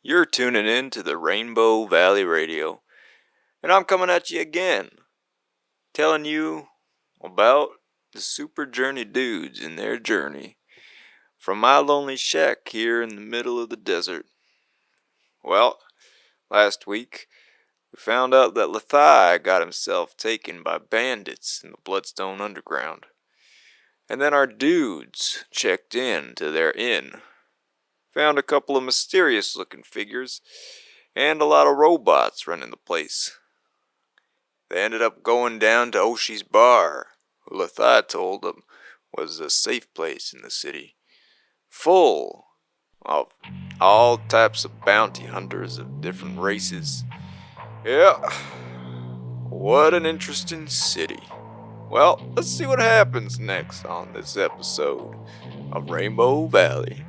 You're tuning in to the Rainbow Valley Radio, and I'm coming at you again, telling you about the Super Journey dudes and their journey from my lonely shack here in the middle of the desert. Well, last week we found out that Lethai got himself taken by bandits in the Bloodstone Underground, and then our dudes checked in to their inn, found a couple of mysterious looking figures and a lot of robots running the place. They ended up going down to Oshi's bar, who Lethai told them was a safe place in the city, full of all types of bounty hunters of different races. Yeah, what an interesting city. Well, let's see what happens next on this episode of Rainbow Valley.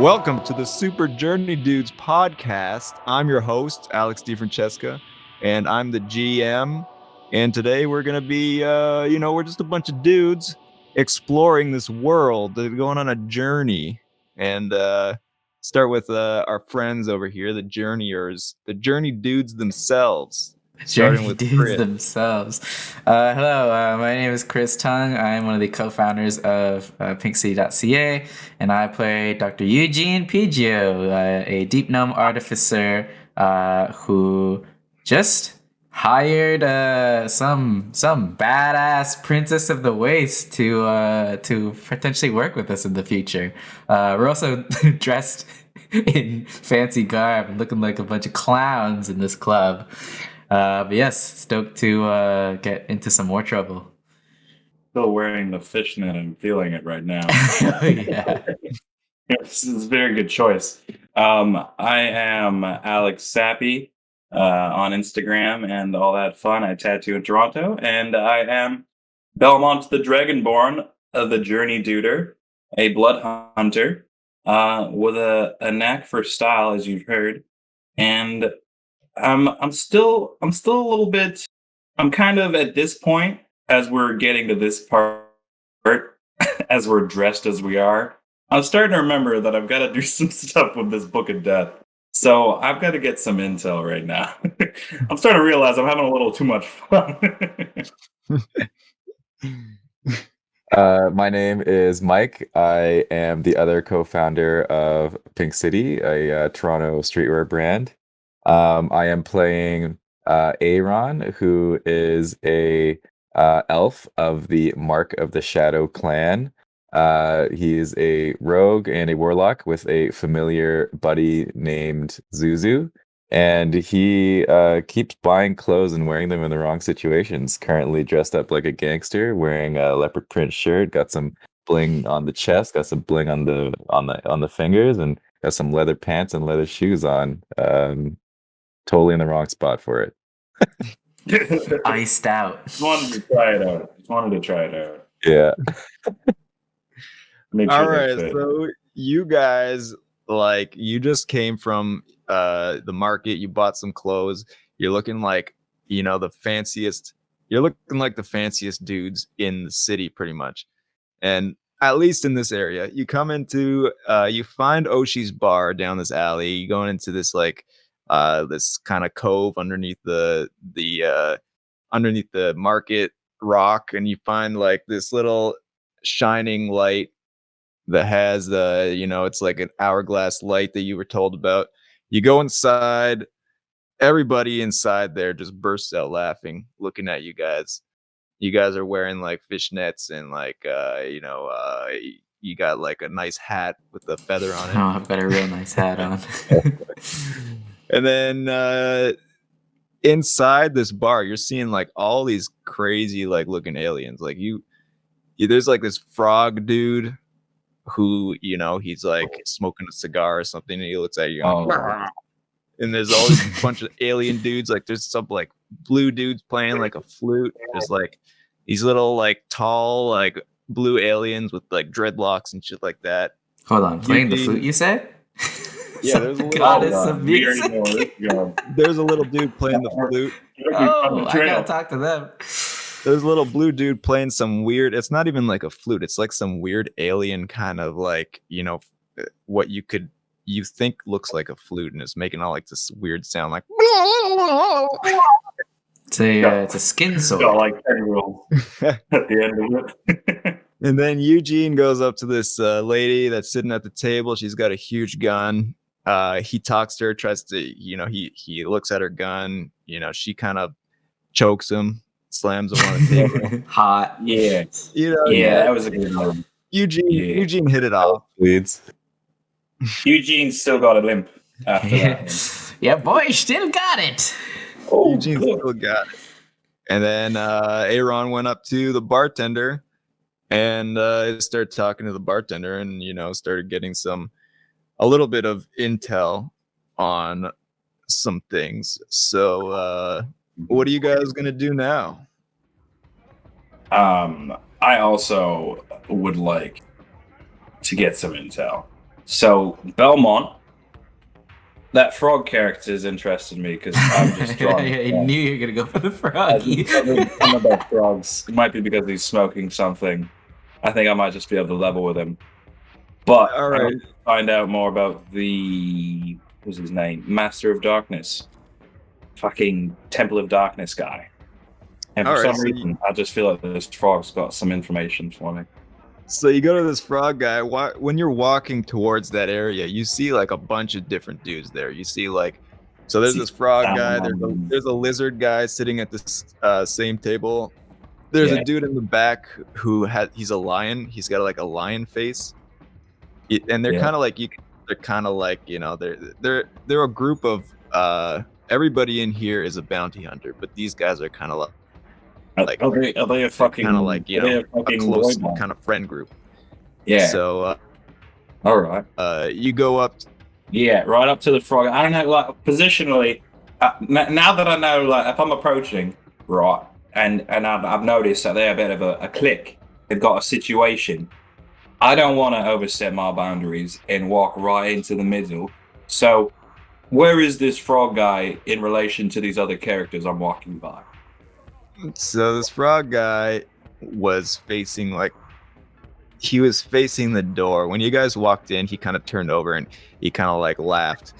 Welcome to the Super Journey Dudes podcast. I'm your host, Alex DeFrancesca, and I'm the GM. And today we're going to be, we're just a bunch of dudes exploring this world. They're going on a journey. And start with our friends over here, the journeyers, the journey dudes themselves. Starting with dudes Chris. themselves. Hello, my name is Chris Tung. I'm one of the co-founders of PinkCity.ca, and I play Dr. Eugene Piggio, a deep gnome artificer who just hired some badass princess of the waste to potentially work with us in the future. We're also dressed in fancy garb, looking like a bunch of clowns in this club. But yes, stoked to get into some more trouble. Still wearing the fishnet and feeling it right now. Yeah. This is a very good choice. I am Alex Sappy on Instagram and all that fun. I tattoo in Toronto, and I am Belmont the Dragonborn of the Journey Duder, a blood hunter with a knack for style, as you've heard, and I'm still a little bit. I'm kind of at this point as we're getting to this part, as we're dressed as we are. I'm starting to remember that I've got to do some stuff with this Book of Death. So I've got to get some intel right now. I'm starting to realize I'm having a little too much fun. My name is Mike. I am the other co-founder of Pink City, a Toronto streetwear brand. I am playing Aaron, who is a elf of the Mark of the Shadow clan. He is a rogue and a warlock with a familiar buddy named Zuzu. And he keeps buying clothes and wearing them in the wrong situations. Currently dressed up like a gangster, wearing a leopard print shirt, got some bling on the chest, got some bling on the fingers, and got some leather pants and leather shoes on. Totally in the wrong spot for it. Iced out. Just wanted to try it out. Yeah. Make sure All right, that's it. so you guys, you just came from the market, you bought some clothes, you're looking like, the fanciest, you're looking like the fanciest dudes in the city pretty much. And at least in this area, you come into, you find Oshi's bar down this alley, you going into this this kind of cove underneath the market rock, and you find like this little shining light that has it's like an hourglass light that you were told about. You go inside, everybody inside there just bursts out laughing, looking at you guys. You guys are wearing like fishnets and you got like a nice hat with a feather on it. Oh, I've got a real nice hat on. And then inside this bar, you're seeing like all these crazy like looking aliens. Like there's like this frog dude who, he's like smoking a cigar or something, and he looks at you. Oh. And there's all this bunch of alien dudes. Like there's some like blue dudes playing like a flute. There's like these little like tall like blue aliens with like dreadlocks and shit like that. Hold on, playing the flute, you said? Yeah, there's a little goddess of music. There's a little dude playing the flute. Oh, I gotta talk to them. There's a little blue dude playing some weird. It's not even like a flute. It's like some weird alien kind of like what you think looks like a flute, and it's making all like this weird sound like. It's a skin sword. Got like 10 rolls at the end of it. And then Eugene goes up to this lady that's sitting at the table. She's got a huge gun. He talks to her, tries to, he looks at her gun. She kind of chokes him, slams him on the table. Hot. Yeah. That was a good one. Eugene hit it off. Leads. Eugene's still got a limp after that. Yeah, boy, still got it. Oh, Eugene still got it. And then Aaron went up to the bartender and started talking to the bartender, and started getting a little bit of intel on some things. So what are you guys gonna do now? I also would like to get some intel. So Belmont, that frog character has interested me because I'm just drunk. I knew you were gonna go for the froggy. Some about frogs. It might be because he's smoking something. I think I might just be able to level with him. But All right. I want to find out more about what's his name? Master of Darkness. Fucking Temple of Darkness guy. And for some reason, I just feel like this frog's got some information for me. So you go to this frog guy. When you're walking towards that area, you see like a bunch of different dudes there. You see like, so there's this frog guy. There's a lizard guy sitting at this same table. There's a dude in the back he's a lion. He's got like a lion face, and they're kind of like they're a group of everybody in here is a bounty hunter, but these guys are kind of like are they a fucking kind of like a close kind of friend group. Yeah. So all right. You go up. Yeah, right up to the frog. I don't know, like positionally. Now that I know, like if I'm approaching, right. And I've noticed that they're a bit of a clique. They've got a situation. I don't want to overstep my boundaries and walk right into the middle. So, where is this frog guy in relation to these other characters I'm walking by? So this frog guy was facing the door. When you guys walked in, he kind of turned over and he kind of like laughed.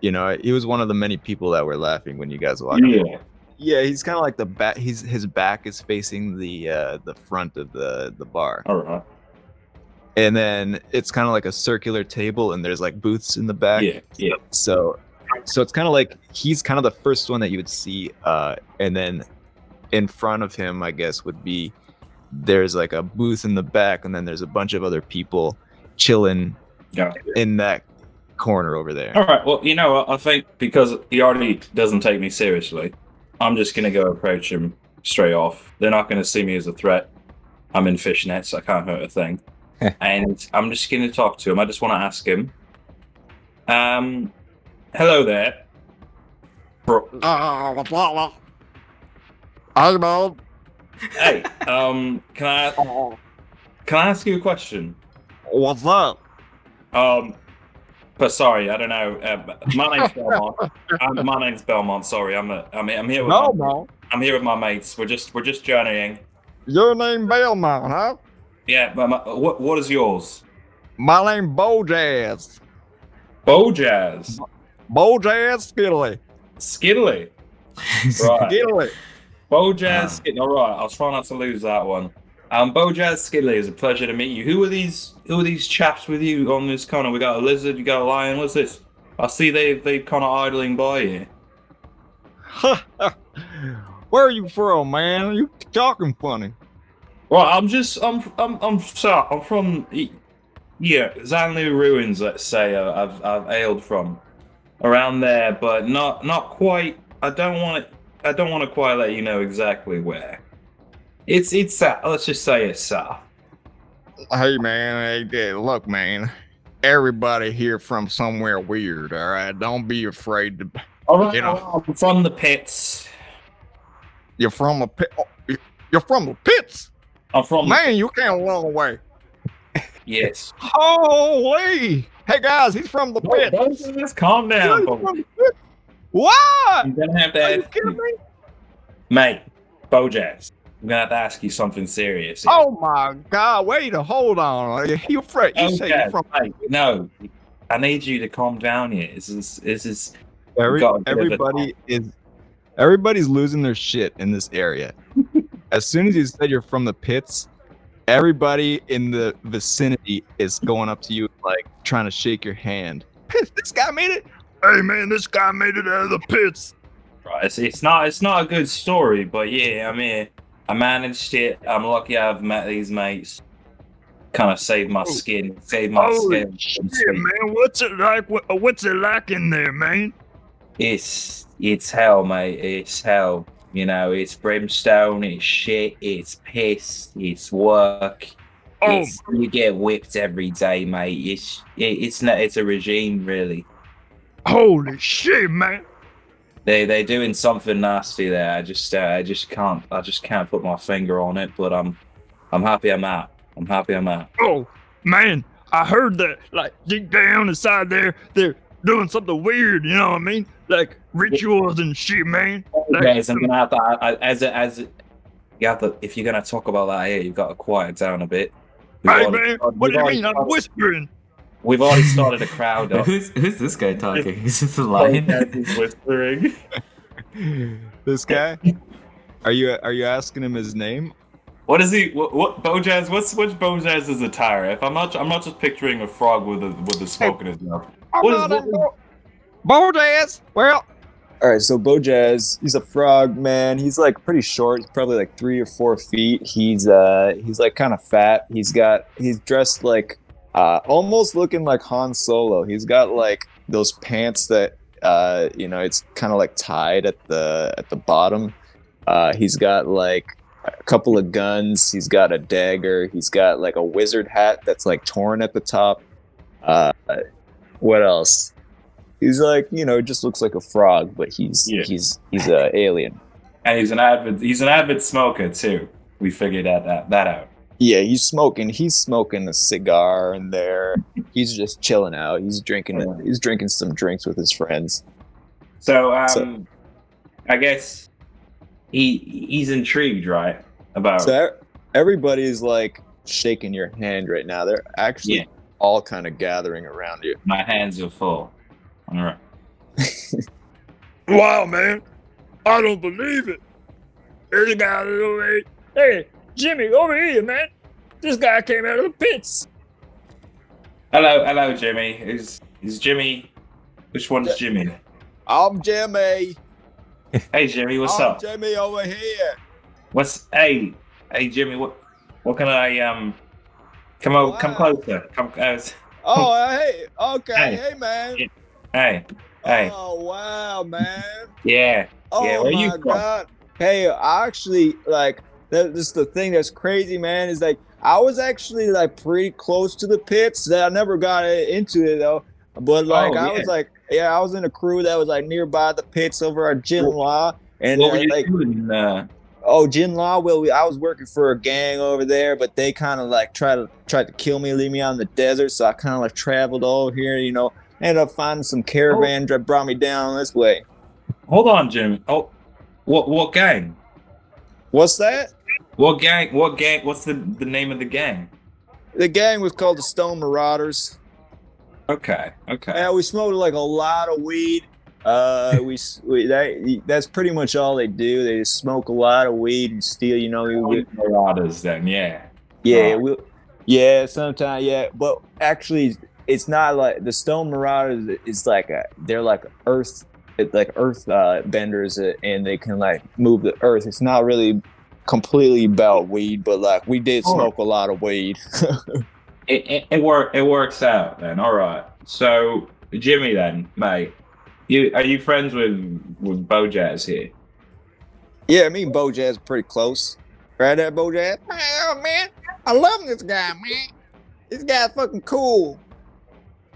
He was one of the many people that were laughing when you guys walked in. Yeah, he's kind of like the back. His back is facing the front of the bar. All right. And then it's kind of like a circular table, and there's like booths in the back. Yeah. So it's kind of like he's kind of the first one that you would see, and then in front of him, I guess, there's like a booth in the back, and then there's a bunch of other people chilling in that corner over there. All right. Well, you know what? I think because he already doesn't take me seriously, I'm just going to go approach him straight off. They're not going to see me as a threat. I'm in fishnets. I can't hurt a thing. And I'm just going to talk to him. I just want to ask him. Hello there. Hey, man. Hey, can I ask you a question? What's that? But sorry, I don't know. My name's Belmont. My name's Belmont. Sorry, I'm here with I'm here with my mates. We're just journeying. Your name Belmont, huh? Yeah, but what is yours? My name Bojazz. Bojazz. Bojazz Skiddly. Skiddly. Right. Skiddly. Bojazz Skiddly. All right, I'll try not to lose that one. Bojazz Skiddly, it's a pleasure to meet you. Who are these chaps with you on this corner? We got a lizard, you got a lion. What's this? I see they kind of idling by you. Where are you from, man? You talking funny? Well, I'm from Zanlu ruins. Let's say I've hailed from around there, but not quite. I don't want to quite let you know exactly where. It's south. Let's just say it's south. Hey man, hey, look man. Everybody here from somewhere weird, all right? Don't be afraid to. All right, You know, I'm from the pits. you're from a pit. Oh, you're from the pits, I'm from the man. You came a long way. yes. Holy! Hey guys, he's from the pits. Just calm down, He's folks. from the pits. What? You're gonna have to Are you ask, kidding me? mate, Bojazz. I'm gonna have to ask you something serious. Here. Oh my God! Wait, hold on. You say you're from Mate, no, I need you to calm down here. This is everybody's losing their shit in this area. As soon as you said you're from the pits, everybody in the vicinity is going up to you like trying to shake your hand. This guy made it. Hey man, this guy made it out of the pits. right. It's not a good story, but yeah, I'm here. I managed it. I'm lucky I've met these mates. Kind of saved my skin. Saved my skin. Shit, man, what's it like? What's it like in there, man? It's hell, mate. It's hell. You know, it's brimstone. It's shit. It's piss. It's work. Oh. You get whipped every day, mate. It's a regime, really. Holy shit, man! They're doing something nasty there. I just can't put my finger on it. But I'm happy I'm out. I'm happy I'm out. Oh man, I heard that like deep down inside there, they're doing something weird. You know what I mean? Like rituals and shit, man. Like, Guys, I'm gonna have to you have to, if you're gonna talk about that here, you've got to quiet down a bit. Hey man, what do you mean? I'm whispering. We've already started a crowd up. Who's this guy talking? Is this a lion? He's whispering. This guy? Are you asking him his name? What is he? What Bojazz? What's Bojazz's attire? If I'm not just picturing a frog with the smoke in his mouth. Bojazz. Well. All right, so Bojazz, he's a frog man. He's like pretty short. He's probably like 3 or 4 feet. He's like kind of fat. He's dressed like almost looking like Han Solo. He's got like those pants that it's kind of like tied at the bottom. He's got like a couple of guns. He's got a dagger. He's got like a wizard hat that's like torn at the top. What else? He's like, just looks like a frog, but he's a alien. And he's an avid smoker too. We figured that out. Yeah, he's smoking a cigar in there. He's just chilling out. He's drinking some drinks with his friends. So I guess he's intrigued, right? About so everybody's like shaking your hand right now. They're actually all kind of gathering around you. My hands are full. All right. Wow, man. I don't believe it. There's a guy over here. Hey, Jimmy, over here, man. This guy came out of the pits. Hello, Jimmy. Is Jimmy? Which one's Jimmy? I'm Jimmy. Hey, Jimmy, what's up? Jimmy over here. Hey, Jimmy, what can I come closer. Oh, hey. Okay, Hey. hey man. Hey. Oh wow, man. Yeah. Oh yeah, where my you from? God. Hey, I actually like this. The thing that's crazy, man, is like I was actually like pretty close to the pits. I never got into it though. But like I was in a crew that was like nearby the pits over at Jinla, and What were you doing? Jinla. Well, I was working for a gang over there, but they kind of like tried to kill me, leave me out in the desert. So I kind of like traveled over here, ended up finding some caravan that brought me down this way. Hold on, Jimmy. Oh, what gang? What's that? What gang? What's the name of the gang? The gang was called the Stone Marauders. Okay. Yeah, we smoked like a lot of weed. That's pretty much all they do. They just smoke a lot of weed and steal. Marauders, then, yeah. Yeah, sometimes, yeah. But actually, it's not like the Stone Marauders. It's like they're like earth benders, and they can like move the earth. It's not really completely about weed, but like we did smoke a lot of weed. It works out then. All right. So Jimmy, then, mate, are you friends with Bojazz here? Yeah, me and Bojazz are pretty close. Right there, Bojazz. Oh man, I love this guy, man. This guy's fucking cool.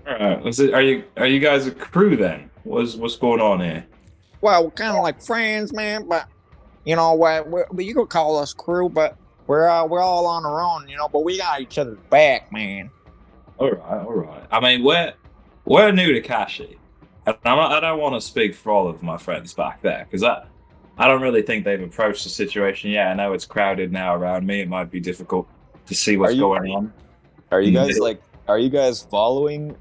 All right. Are you guys a crew then? What's going on here? Well, we're kind of like friends, man. But you know what? You could call us crew, but we're all on our own, you know. But we got each other's back, man. All right. I mean, we're new to Kashi, and I don't want to speak for all of my friends back there because I don't really think they've approached the situation yet. I know it's crowded now around me. It might be difficult to see what's going on. Are you guys Are you guys following?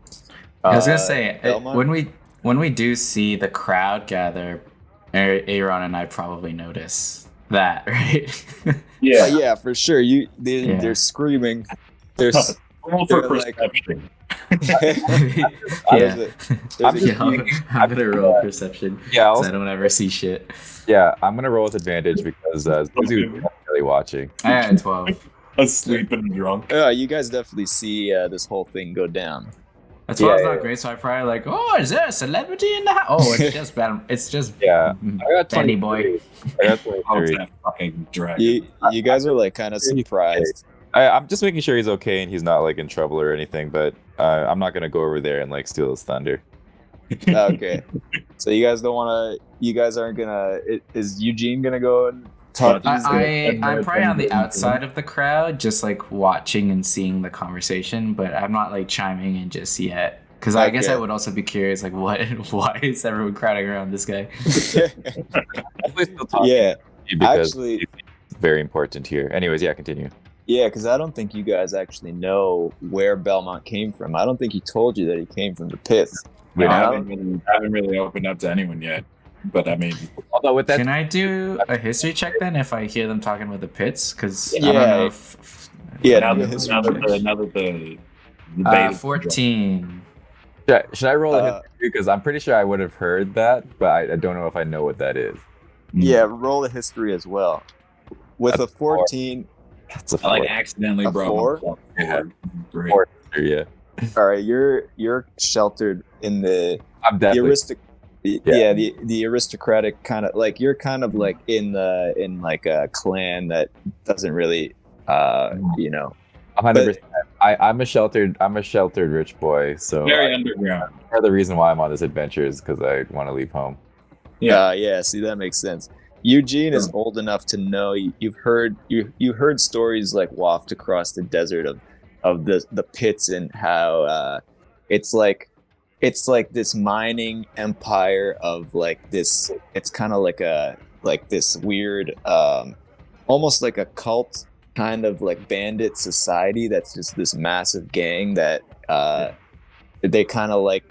I was gonna say Belmont? when we do see the crowd gather, Aaron and I probably notice that, right? Yeah. Yeah, for sure. They're screaming. There's Roll for like- perception. Yeah. I'm gonna roll perception. Yeah, 'cause I don't ever see shit. Yeah, I'm gonna roll with advantage because Zuzu's really watching. I had 12. Asleep and drunk. you guys definitely see this whole thing go down. That's why it's Yeah, not great. So I probably like, oh, is there a celebrity in the house? Oh, it's just bad. It's just Yeah, I got Benny 23. boy. I got Oh, 23. that fucking dragon. You guys are like kind of surprised. I'm just making sure he's okay and he's not like in trouble or anything. But I'm not gonna go over there and like steal his thunder. Okay, so you guys don't want to. You guys aren't gonna. Is Eugene gonna go and talk to these guys? I'm probably on the outside of the crowd, just like watching and seeing the conversation, but I'm not like chiming in just yet. Because I guess I Okay. would also be curious, like, why is everyone crowding around this guy? Definitely still talking Yeah, to you because actually, it's very important here. Anyways, yeah, continue. yeah, because I don't think you guys actually know where Belmont came from. I don't think he told you that he came from the pits. I Yeah. haven't really opened up to anyone yet. But I mean, Although with that, Can I do a history check then if I hear them talking with the pits? Because I Yeah. don't know if Yeah, now do a that history the beta- 14. should I roll a Uh, history? Because I'm pretty sure I would have heard that, but I don't know if I know what that is. Yeah, roll a history as well. With That's a 14, That's a I like four. accidentally A brought four? myself Yeah. forward. Great. Four. Yeah, all right, you're sheltered in the I'm definitely. the aristocratic kind of like you're kind of like in like a clan that doesn't really you know 100%. I'm a sheltered rich boy. So Very underground. part of the reason why I'm on this adventure is because I want to leave home. yeah, see that makes sense. Eugene is old enough to know you've heard stories like waft across the desert of the pits and how it's like this mining empire of like this. It's kind of like this weird almost like a cult kind of like bandit society that's just this massive gang that they kind of like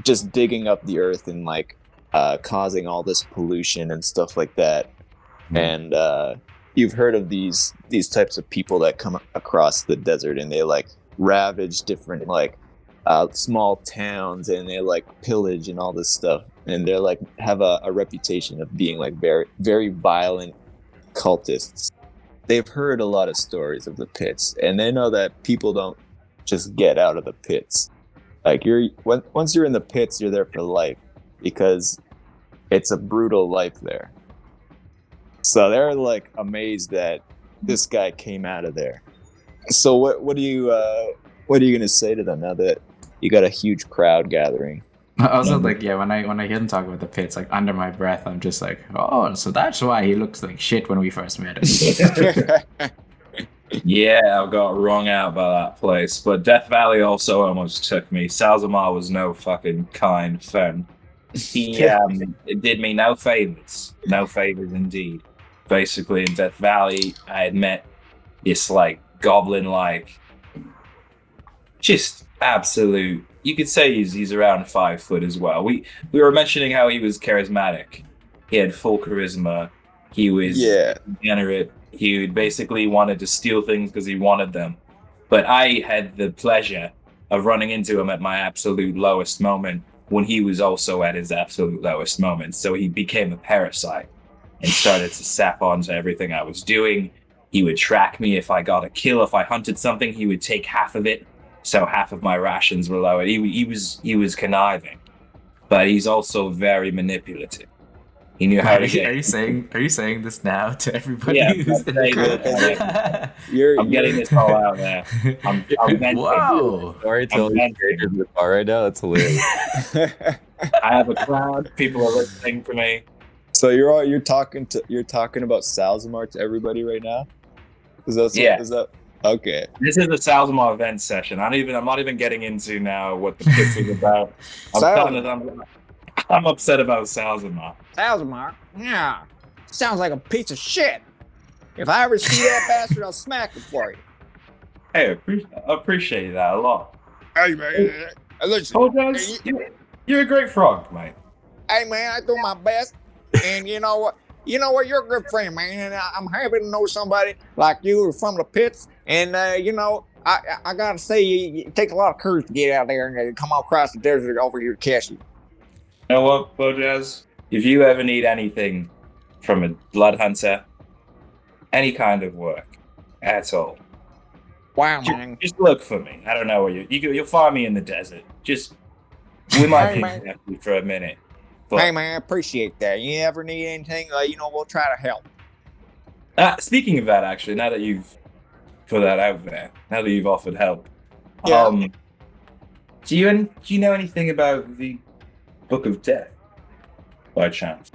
just digging up the earth and like causing all this pollution and stuff like that. And you've heard of these types of people that come across the desert and they like ravage different like small towns and they like pillage and all this stuff, and they're like have a reputation of being like very very violent cultists. They've heard a lot of stories of the pits and they know that people don't just get out of the pits. Like once you're in the pits, you're there for life because it's a brutal life there. So they're like amazed that this guy came out of there. So what are you gonna say to them now that you got a huge crowd gathering? Also, like, yeah, when I hear them talk about the pits, like under my breath, I'm just like, oh, so that's why he looks like shit when we first met him. Yeah, I got wrung out by that place. But Death Valley also almost took me. Salzamar was no fucking kind friend. He did me no favors. No favors indeed. Basically, in Death Valley, I had met this like goblin-like, just absolute. You could say he's around 5 foot as well. We were mentioning how he was charismatic. He had full charisma. He was degenerate. He basically wanted to steal things because he wanted them. But I had the pleasure of running into him at my absolute lowest moment when he was also at his absolute lowest moment. So he became a parasite and started to sap onto everything I was doing. He would track me if I got a kill. If I hunted something, he would take half of it. So half of my rations were lowered. He was conniving, but he's also very manipulative. He knew how to get. Are you saying this now to everybody Yeah, who's in the I'm crowd? getting this all out there. I'm venting. Whoa! Story I'm telling venting. strangers in the bar right now. That's hilarious. I have a crowd. People are listening to me. So you're talking about Salzamar to everybody right now? Is that okay? This is a Salzamar event session. I'm not even getting into now what the pitch is about. I'm upset about Salzamar. Salzamar? Yeah. Sounds like a piece of shit. If I ever see that bastard, I'll smack him for you. Hey, I appreciate that a lot. Hey, man. Listen. Jazz, you're a great frog, mate. Hey, man, I do my best. And you know what? You're a good friend, man. And I'm happy to know somebody like you from the pits. And, I got to say, it takes a lot of courage to get out there and come across the desert over here to catch you. You know what, Bojaz? If you ever need anything from a blood hunter, any kind of work at all, Wow, man. just look for me. I don't know where you'll find me in the desert. We might be you for a minute. But, Hey, man, I appreciate that. You ever need anything, we'll try to help. speaking of that, actually, now that you've put that out there, now that you've offered help, Yeah. do you know anything about the Book of Death, by chance?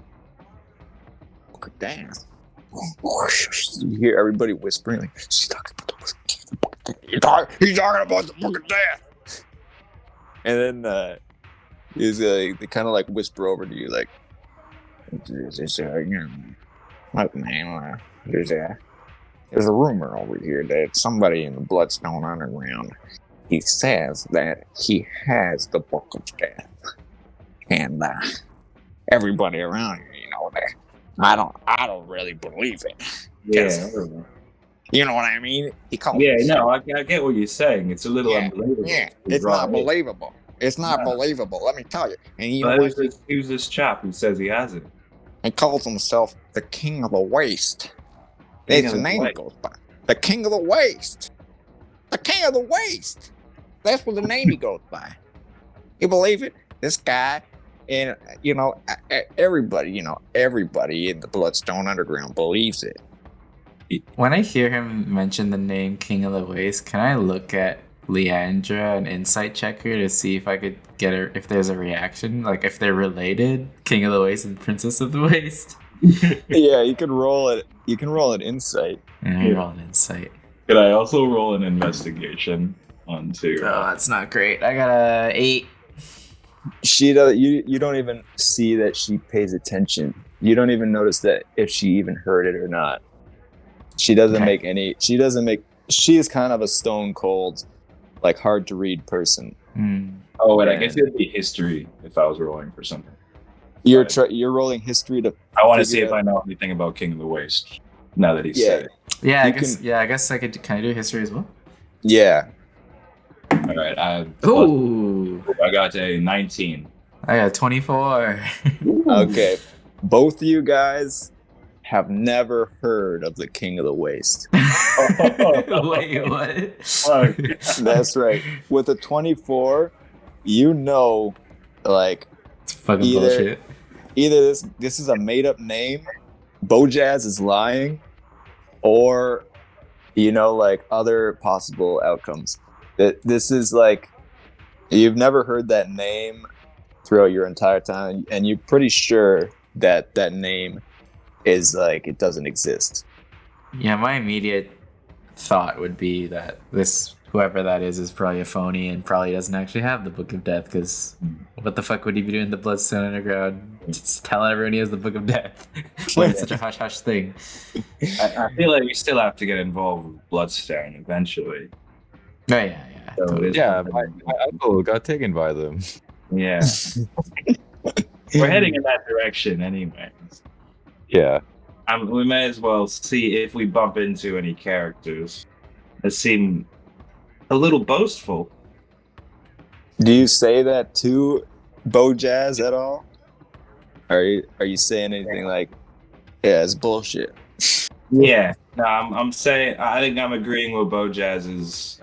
Damn. You hear everybody whispering like, "She's talking about the book of death. He's talking about the book of death." And then they kind of like whisper over to you like, "There's a rumor over here that somebody in the Bloodstone Underground, he says that he has the book of death, and everybody around here, that I don't really believe it. Yeah. You know what I mean? He called Yeah, no, I get what you're saying. It's a little unbelievable. Yeah, it's not believable. It's not believable, let me tell you. And you know what? Who's this chap who says he has it? He calls himself the King of the Waste. That's the name he goes by. The King of the Waste. The King of the Waste. That's what the name he goes by. You believe it? This guy, and everybody in the Bloodstone Underground believes it. When I hear him mention the name King of the Waste, can I look at Leandra, an insight checker, to see if I could get her, if there's a reaction, like if they're related, King of the Waste and Princess of the Waste? Yeah, you can roll it. You can roll an insight. Roll an insight. Could I also roll an investigation onto? Oh, that's not great. I got a 8. She does. You don't even see that she pays attention. You don't even notice that if she even heard it or not. She doesn't make any. She is kind of a stone cold, like hard to read person. Oh, and I guess it'd be history if I was rolling for something. You're rolling history to. I want to see if I know anything about King of the Waste. Now that he's said it. Yeah, I guess I could. Can I do history as well? Yeah. All right. I got a 19. I got 24. Okay. Both of you guys have never heard of the King of the Waste. Wait, what? That's right. With a 24, like it's fucking bullshit. Either this is a made up name, Bojaz is lying, or like other possible outcomes. That this is like you've never heard that name throughout your entire time, and you're pretty sure that name is like it doesn't exist. Yeah, my immediate thought would be that whoever that is probably a phony and probably doesn't actually have the Book of Death, because what the fuck would he be doing in the Bloodstone Underground? Just telling everyone he has the Book of Death. When it's such a hush-hush thing. I feel like we still have to get involved with Bloodstone eventually. Oh, yeah. So Yeah, my uncle got taken by them. Yeah. We're heading in that direction anyway. Yeah. We may as well see if we bump into any characters that seem a little boastful. Do you say that to Bojaz at all? Are you saying anything like, yeah, it's bullshit? Yeah. No, I'm saying I think I'm agreeing with Bojaz's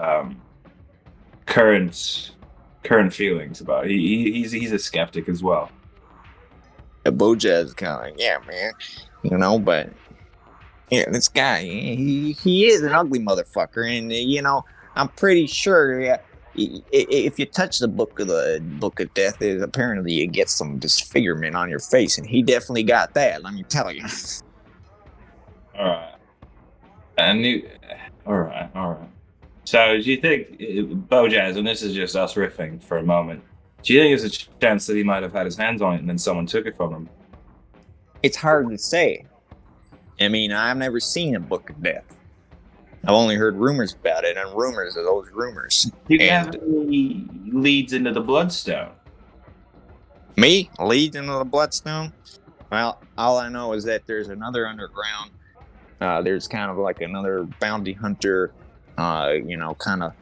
current feelings about it. He's a skeptic as well. Bojack is kind of like, yeah, man, you know, but yeah, this guy, he is an ugly motherfucker, and you know, I'm pretty sure. If you touch the book of death, apparently you get some disfigurement on your face, and he definitely got that. Let me tell you. All right. I knew. All right. So, do you think, Bojazz, and this is just us riffing for a moment, do you think there's a chance that he might have had his hands on it and then someone took it from him? It's hard to say. I mean, I've never seen a book of death. I've only heard rumors about it, and rumors are those rumors. Do you have any leads into the Bloodstone? Me? Lead into the Bloodstone? Well, all I know is that there's another underground. There's kind of like another bounty hunter, you know, kind of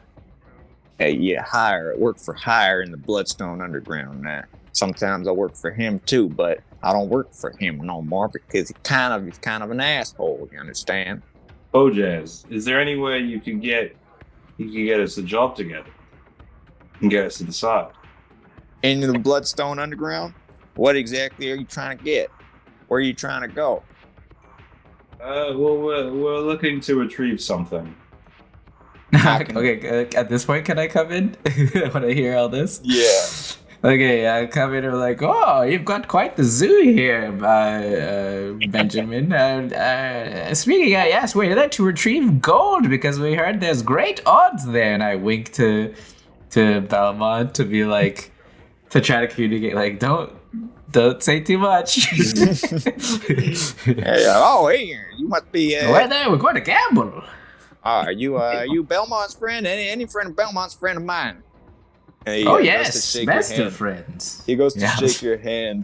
work for hire in the Bloodstone Underground. Sometimes I work for him too, but I don't work for him no more because he's kind of an asshole. You understand? Bojazz, is there any way you can get us a job together and get us to decide? Into the Bloodstone Underground? What exactly are you trying to get? Where are you trying to go? Well, we're looking to retrieve something. Okay, at this point, can I come in when I hear all this? Yeah. Okay, I come in and like, oh, you've got quite the zoo here, Benjamin. Speaking of, yes, we're there to retrieve gold because we heard there's great odds there. And I wink to Belmont to be like, to try to communicate, like, don't say too much. Hey, you must be. We're there. We're going to gamble. Are you Belmont's friend? Any friend of Belmont's friend of mine? Oh yes, best of friends. He goes to shake your hand.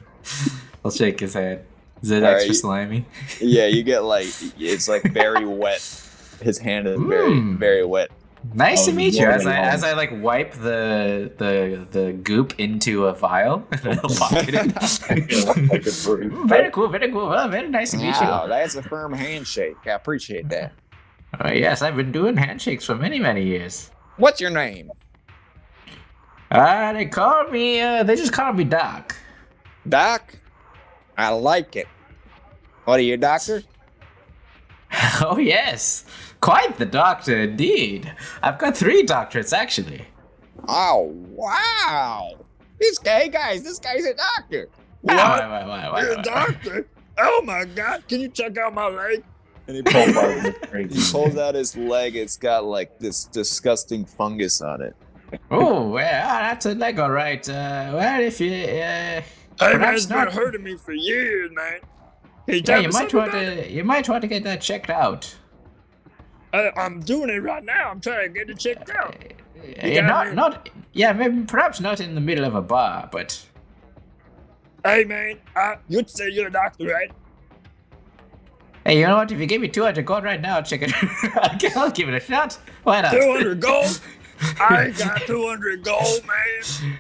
I'll shake his hand. Is it All extra right. slimy? Yeah, you get like it's like very wet. His hand is very wet. Nice to meet you. As Lord, I like wipe the goop into a vial, and I'll pocket it. Very cool, very cool. Well, very nice to meet Wow, you. that's a firm handshake. I appreciate that. Yes, I've been doing handshakes for many, many years. What's your name? They call me. They just call me Doc. Doc? I like it. What are you, doctor? Oh yes, quite the doctor indeed. I've got 3 doctorates actually. Oh, wow. This guy's a doctor. Why? You're a doctor? Oh my God. Can you check out my leg? And he pulls out his leg. It's got like this disgusting fungus on it. Oh, well, that's a leg, all right. Well, if you, Hey, man, it's been hurting me for years, man. Yeah, you might want to get that checked out. I'm doing it right now. I'm trying to get it checked out. Maybe perhaps not in the middle of a bar, but. Hey, man, you'd say you're a doctor, right? Hey, you know what? If you give me 200 gold right now, I'll check it. I'll give it a shot. Why not? 200 gold? I ain't got 200 gold, man.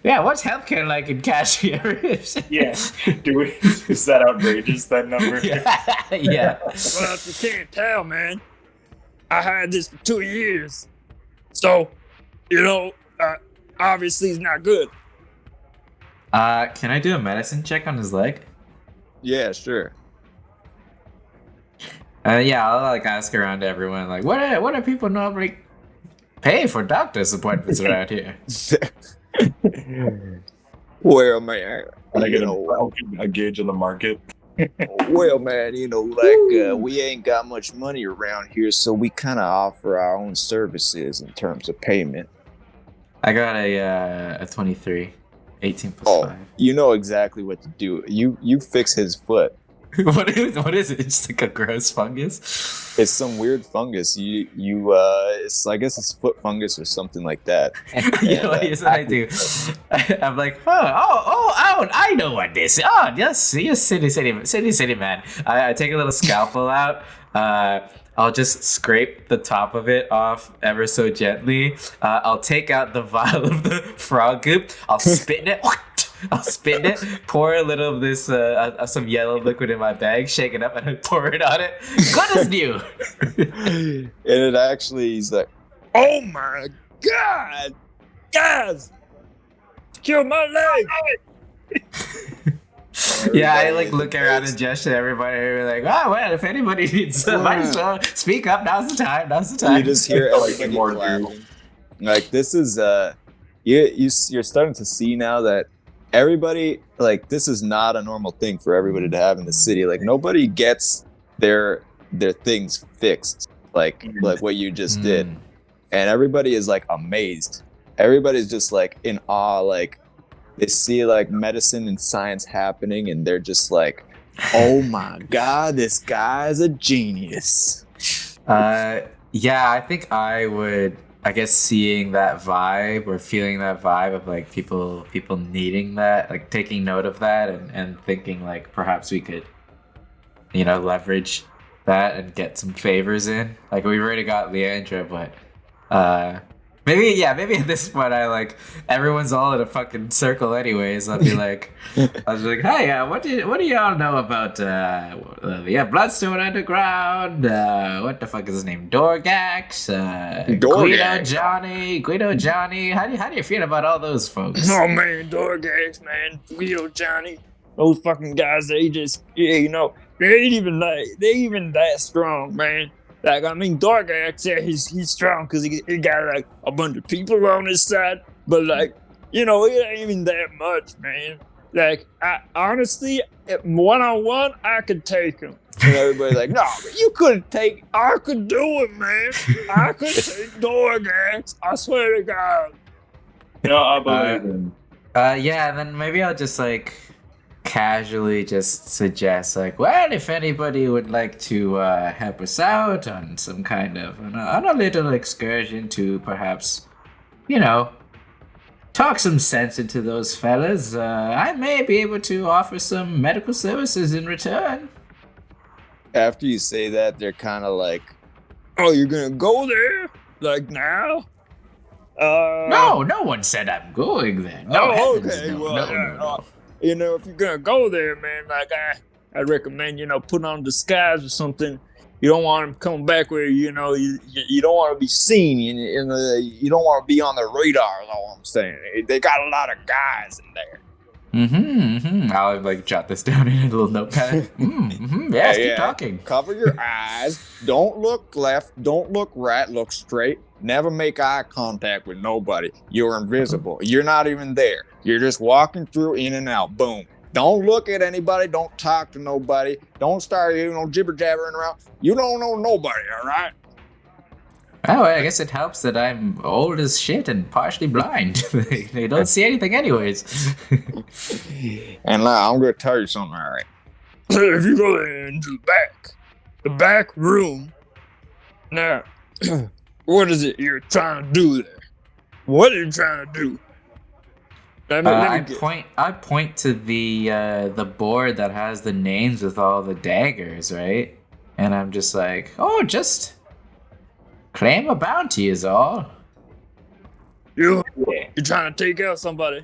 Yeah, what's healthcare like in cash areas? Yeah. Is that outrageous, that number? Yeah. Well, if you can't tell, man, I had this for 2 years. So, you know, obviously it's not good. Can I do a medicine check on his leg? Yeah, sure. Yeah, I'll like ask around to everyone, like, what do people normally pay for doctor's appointments around here? Well, man, I get a gauge on the market. well, man, you know, like we ain't got much money around here, so we kind of offer our own services in terms of payment. I got a 23, 18 plus 5. You know exactly what to do. You fix his foot. What is it? It's like a gross fungus? It's some weird fungus. It's I guess it's foot fungus or something like that. You know, here's what I do. I'm like, I know what this is. Oh, yes, you city man. I take a little scalpel out. I'll just scrape the top of it off ever so gently. I'll take out the vial of the frog goop. I'll spit in it. Pour a little of this, some yellow liquid in my bag, shake it up, and I pour it on it. Good as new. And it actually, he's like, oh my God, guys, kill my leg. Yeah, I Everybody like is look around amazed. and gesture to everybody. We're like, oh well, if anybody needs, might as well speak up. Now's the time. Now's the time. You just hear Like everybody more clapping. Like this is you're starting to see now that everybody, like, this is not a normal thing for everybody to have in the city. Like nobody gets their things fixed like what you just did, and everybody is like amazed. Everybody's just like in awe. Like they see like medicine and science happening, and they're just like, oh my god, this guy's a genius. Yeah, I think I would. I guess seeing that vibe or feeling that vibe of like people needing that, like taking note of that, and thinking like perhaps we could, leverage that and get some favors in. Like we've already got Leandra, but maybe at this point I like everyone's all in a fucking circle anyways. I'll be like, hey, what do y'all know about Bloodstone Underground? What the fuck is his name? Dorgax, Dorgax. Guido Johnny. How do you feel about all those folks? Oh man, Dorgax, man, Guido, Johnny, those fucking guys, they just, they ain't even that strong, man. Like, I mean, Dorgax, yeah, he's strong because he got like a bunch of people on his side, but like, it ain't even that much, man. Like, I honestly, one-on-one, I could take him. And everybody's like, no, You couldn't take, I could do it, man. I could take Dorgax, I swear to God. I believe him. Yeah, and then maybe I'll just like casually just suggest like, well, if anybody would like to help us out on some kind of on a little excursion to perhaps, talk some sense into those fellas, I may be able to offer some medical services in return. after you say that, they're kind of like, Oh, you're gonna go there? Like now? No one said I'm going there. No, heavens, okay. no, Well, no, yeah, no. if you're gonna go there, man, like I'd recommend, putting on a disguise or something. You don't want them coming back where you don't want to be seen. You don't want to be on the radar. Is all I'm saying. They got a lot of guys in there. I'll like jot this down in a little notepad. Yes, keep talking. Cover your eyes. Don't look left. Don't look right. Look straight. Never make eye contact with nobody. You're invisible. You're not even there. You're just walking through, in and out. Boom. Don't look at anybody. Don't talk to nobody. Don't start, jibber jabbering around. You don't know nobody, all right? Oh, I guess it helps that I'm old as shit and partially blind. They don't see anything anyways. And now I'm going to tell you something, all right? If you go into the back room, now, what is it you're trying to do there? What are you trying to do? I point to the board that has the names with all the daggers, right? And I'm just like, oh, just claim a bounty is all. You're trying to take out somebody.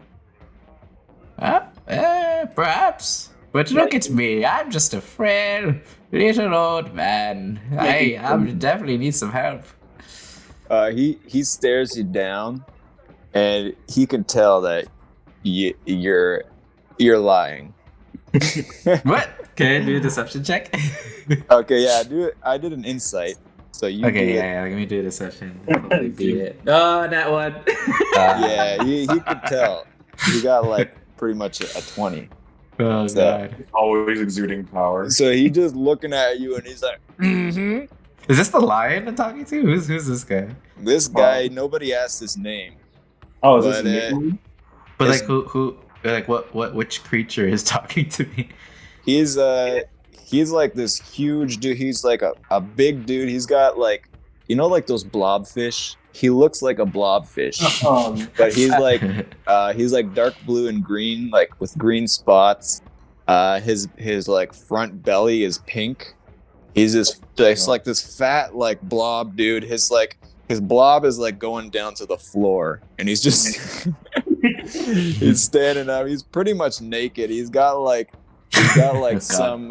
Perhaps. But look at me. I'm just a frail little old man. I definitely need some help. he stares you down, and he can tell that you're lying. What? Can I do a deception check? Okay, yeah, do it. I did an insight, so you. Okay, yeah, let me do a deception. Hopefully beat it. Oh, that one. Yeah, he could tell. You got like pretty much a 20. Oh So- god. Always exuding power. So he just looking at you, and he's like, Mm-hmm. Is this the lion I'm talking to? Who's this guy? "This guy, nobody asked his name." Oh, is this But, Nick? But It's- like who like which creature is talking to me? He's like this huge dude. He's like a big dude. He's got like, like those blobfish. He looks like a blobfish, but he's like dark blue and green, like with green spots. His like front belly is pink. He's just like this fat like blob dude. His blob is like going down to the floor, and he's just he's standing up. He's pretty much naked. He's got like some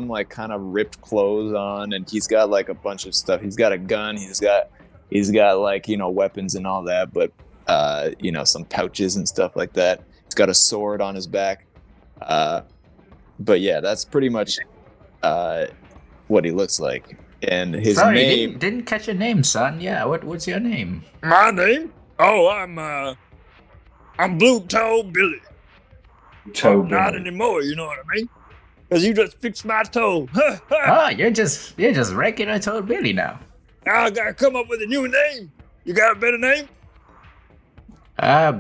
like kind of ripped clothes on, and he's got like a bunch of stuff. He's got a gun. He's got like weapons and all that, but some pouches and stuff like that. He's got a sword on his back. but yeah, that's pretty much what he looks like. And his Sorry, name. didn't catch your name, son. Yeah, what's your name? My name? Oh, I'm Blue Toe Billy. Toe Not Billy. anymore, you know what I mean? Cause you just fixed my toe. Oh, you're just regular Toad Billy now. Now I gotta come up with a new name. You got a better name?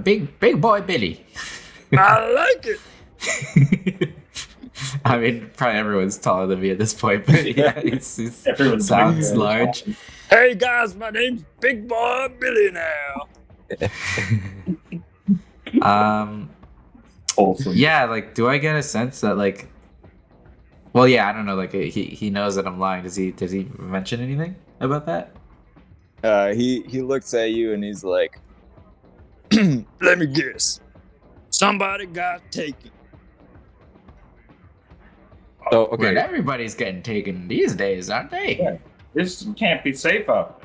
Big boy Billy. I like it. I mean, probably everyone's taller than me at this point, but yeah, he's Everyone's sounds big. large. Hey guys, my name's Big Boy Billy now. Wholesome. Yeah, like, do I get a sense that, like, well, yeah, I don't know, like, he knows that I'm lying. Does he mention anything about that? He looks at you and he's like, Let me guess. Somebody got taken. So But okay, everybody's getting taken these days, aren't they? Yeah. This can't be safe out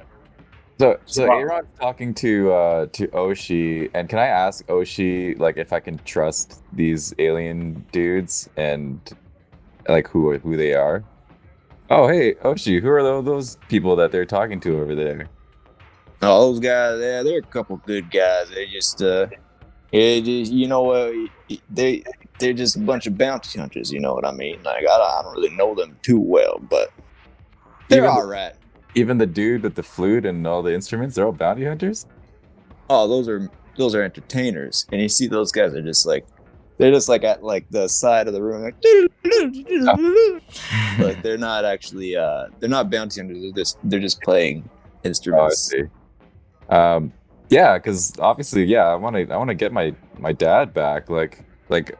there. so Wow. Aaron's talking to Oshi, and can I ask Oshi like if I can trust these alien dudes and like who they are? Oh, hey Oshi, who are those people that they're talking to over there? "Oh, those guys, yeah, they're a couple good guys. They just, you know what? They're just a bunch of bounty hunters. You know what I mean? Like I don't really know them too well, but they're Even the- all right. Even the dude with the flute and all the instruments, they're all bounty hunters? Oh, those are entertainers, and you see those guys are just like they're just like at like the side of the room, like they're not actually they're not bounty hunters. They're just playing Oh, I instruments. see. Yeah, because obviously, yeah, I want to get my dad back. Like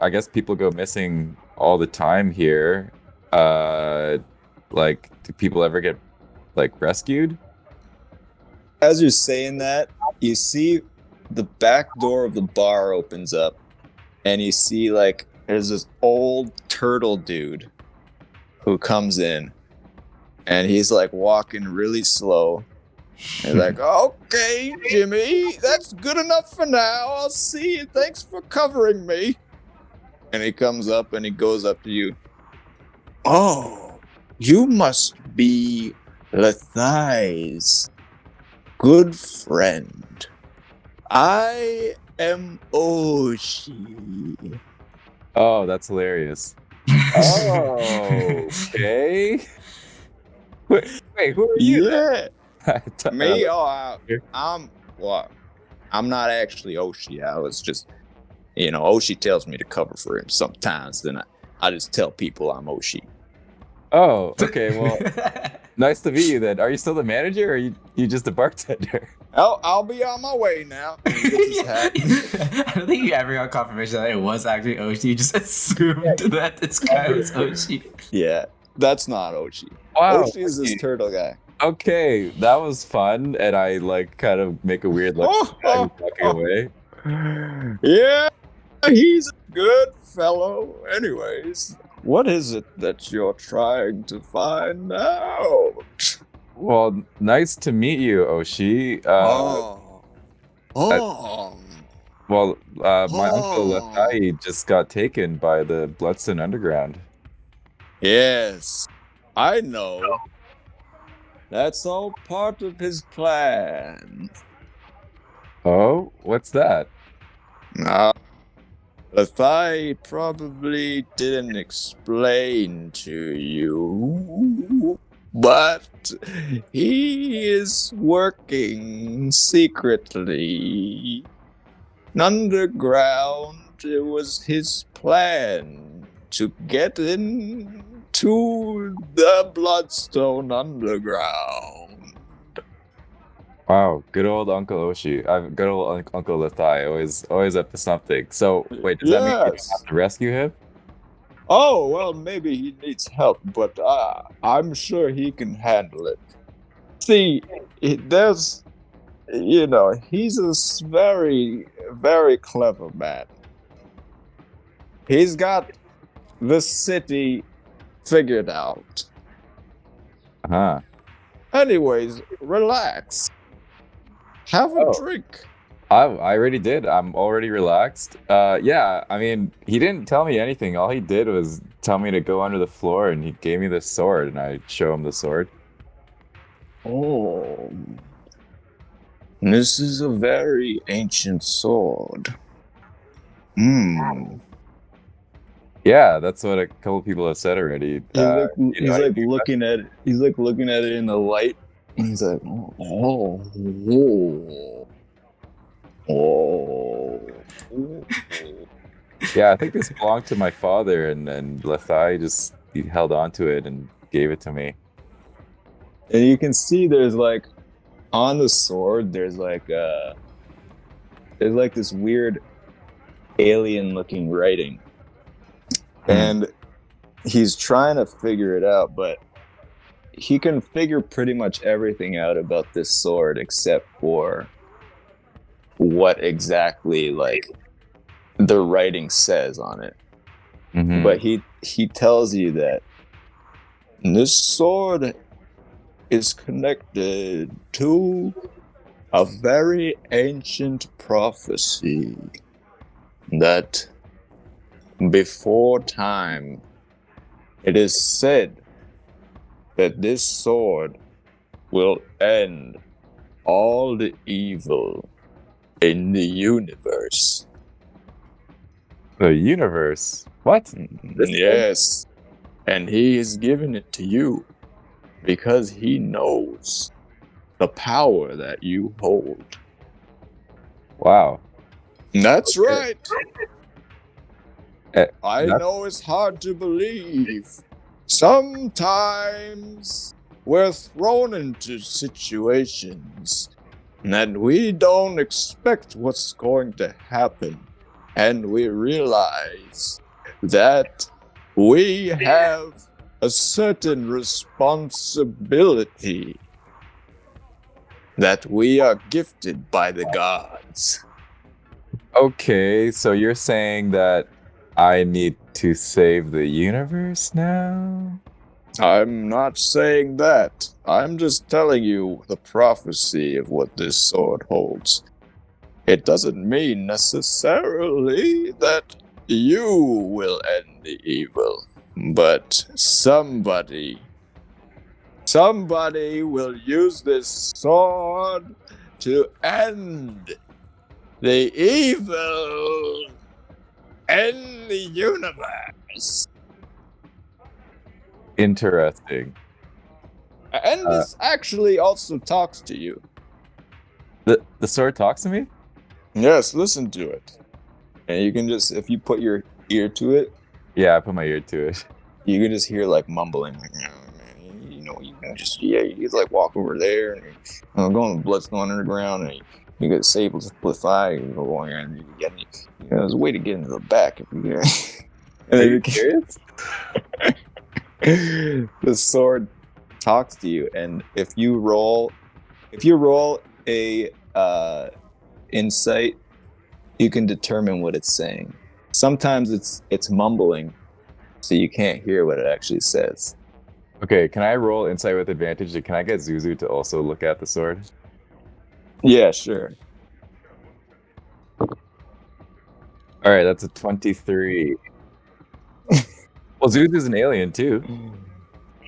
I guess people go missing all the time here. Like, do people ever get like rescued? As you're saying that, you see the back door of the bar opens up, and you see like there's this old turtle dude who comes in, and he's like walking really slow. And he's like, "Okay, Jimmy, that's good enough for now. I'll see you. Thanks for covering me." And he comes up and he goes up to you. "Oh, you must be Lethai's good friend. I am Oshi." Oh, that's hilarious. Oh, okay. Wait, who are you? Yeah, me. Oh, Here. I'm not actually Oshi. I was just, Oshi tells me to cover for him sometimes. Then I just tell people I'm Oshi. Oh, okay. Well, nice to meet you then. Are you still the manager or are you just a bartender? I'll be on my way now. And he gets his hat. I don't think you ever got confirmation that it was actually Oshi. You just assumed that this guy was Oshi. Yeah, that's not Oshi. Wow. Oshi is this turtle guy. Okay, that was fun, and I like kind of make a weird look at the guy who's walking away. Yeah, he's a good fellow. Anyways, what is it that you're trying to find out? Well, nice to meet you, Oshi. Well, my uncle Lethai just got taken by the Bloodstone Underground. Yes, I know. That's all part of his plan. Oh, what's that? Lethai probably didn't explain to you, but he is working secretly. Underground, it was his plan to get into the Bloodstone Underground. Wow, good old Uncle Oshi. Good old Uncle Lethai, always up to something. So, wait, does that mean we Yes. have to rescue him? Oh, well, maybe he needs help, but I'm sure he can handle it. See, he's a very, very clever man. He's got the city figured out. Uh-huh. Anyways, relax. Have a Oh. drink. I already did. I'm already relaxed. Yeah, I mean, he didn't tell me anything. All he did was tell me to go under the floor, and he gave me this sword, and I show him the sword. Oh, this is a very ancient sword. Hmm. Yeah, that's what a couple people have said already. He's like you know anything about looking at it. He's like looking at it in the light, and he's like, oh. Yeah, I think this belonged to my father, and Lethai just he held on to it and gave it to me. And you can see there's like on the sword, there's like this weird alien-looking writing, and he's trying to figure it out, but he can figure pretty much everything out about this sword except for what exactly like the writing says on it. Mhm. But he tells you that this sword is connected to a very ancient prophecy that before time it is said that this sword will end all the evil in the universe. The universe. What? This Yes. And he has given it to you because he knows the power that you hold. Wow. That's right. I that's- know it's hard to believe. Sometimes we're thrown into situations and we don't expect what's going to happen. And we realize that we have a certain responsibility that we are gifted by the gods. Okay, so you're saying that I need to save the universe now? I'm not saying that. I'm just telling you the prophecy of what this sword holds. It doesn't mean necessarily that you will end the evil, but somebody will use this sword to end the evil in the universe. Interesting. And this actually also talks to you. The sword talks to me? Yes, listen to it. And you can just, if you put your ear to it, Yeah, I put my ear to it. you can just hear like mumbling, like, you know, you can just, you just like walk over there and go on the Bloodstone Underground and you get Sable to split fire, you go on and you get, there's a way to get into the back if you get. And Are then you serious? the sword talks to you, and if you roll a insight, you can determine what it's saying. Sometimes it's mumbling, so you can't hear what it actually says. Okay, can I roll insight with advantage? And can I get Zuzu to also look at the sword? Yeah, sure. All right, that's a 23. Well, Zuzu's an alien too.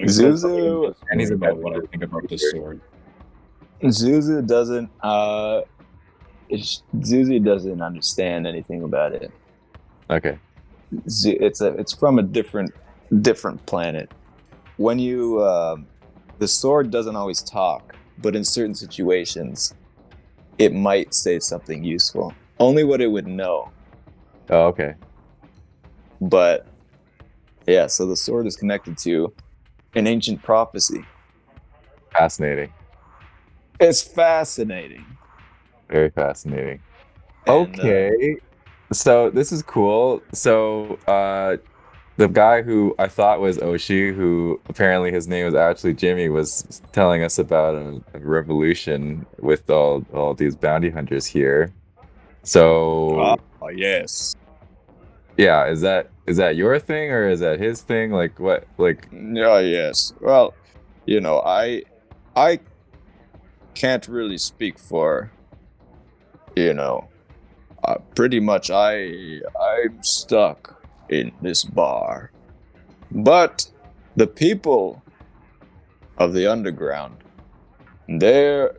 Zuzu And he's about what I think about this sword. Zuzu doesn't Zuzu doesn't understand anything about it. Okay. It's from a different planet. When you the sword doesn't always talk, but in certain situations it might say something useful. Only what it would know. Oh, okay. But yeah, so the sword is connected to an ancient prophecy. Fascinating. It's fascinating. Very fascinating. And, Okay. So this is cool. So the guy who I thought was Oshi, who apparently his name was actually Jimmy, was telling us about a revolution with all these bounty hunters here. So oh yes. yeah, is that your thing or is that his thing? Like what? Like Yeah, yes. Well, you know, I can't really speak for you know, pretty much I'm stuck in this bar. But the people of the underground, they're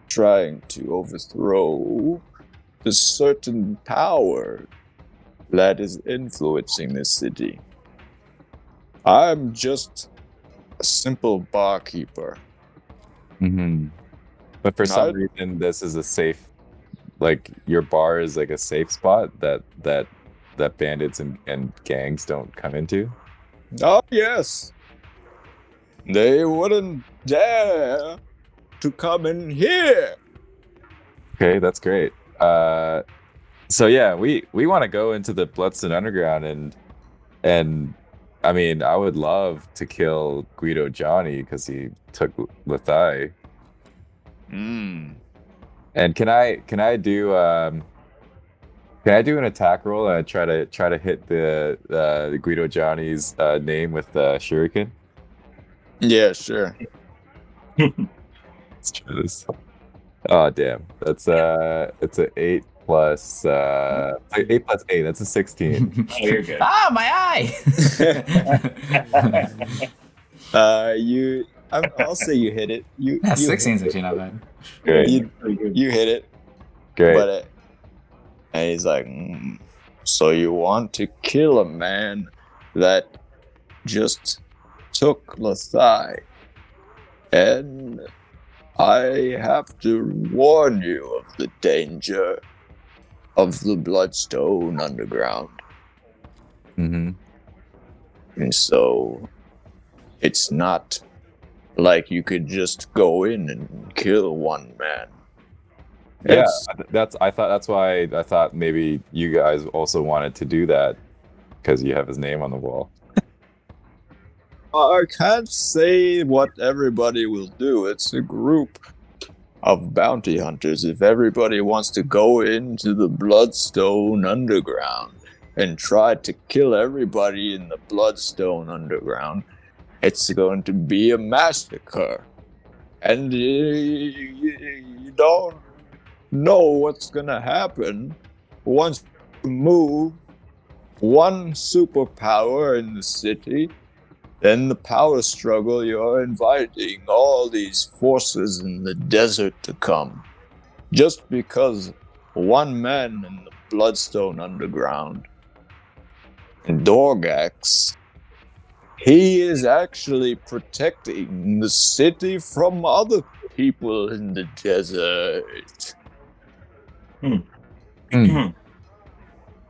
trying to overthrow the certain power that is influencing this city. I'm just a simple barkeeper. Mm-hmm. But for some I- reason, this is a safe, like your bar is like a safe spot that bandits and gangs don't come into. Oh, yes. They wouldn't dare to come in here. Okay, that's great. So yeah, we want to go into the Bloodstone Underground and I mean, I would love to kill Guido Johnny because he took Lethai. Mm. And can I do an attack roll and try to hit the Guido Johnny's name with the shuriken? Yeah, sure. Let's try this. Oh damn, that's it's an 8 plus 8 plus 8. That's a 16. Oh, you're good. Ah, my eye! I'll say you hit it. You 16's actually not bad. Great, you hit it, great. but and he's like, so you want to kill a man that just took Lethai, and I have to warn you of the danger of the Bloodstone Underground. Mm-hmm. And so it's not like you could just go in and kill one man. Yeah, It's- I thought that's why I thought maybe you guys also wanted to do that because you have his name on the wall. I can't say what everybody will do. It's a group of bounty hunters. If everybody wants to go into the Bloodstone Underground and try to kill everybody in the Bloodstone Underground, it's going to be a massacre. And you don't know what's going to happen once you move one superpower in the city. Then the power struggle, you're inviting all these forces in the desert to come. Just because one man in the Bloodstone Underground, Dorgax, he is actually protecting the city from other people in the desert.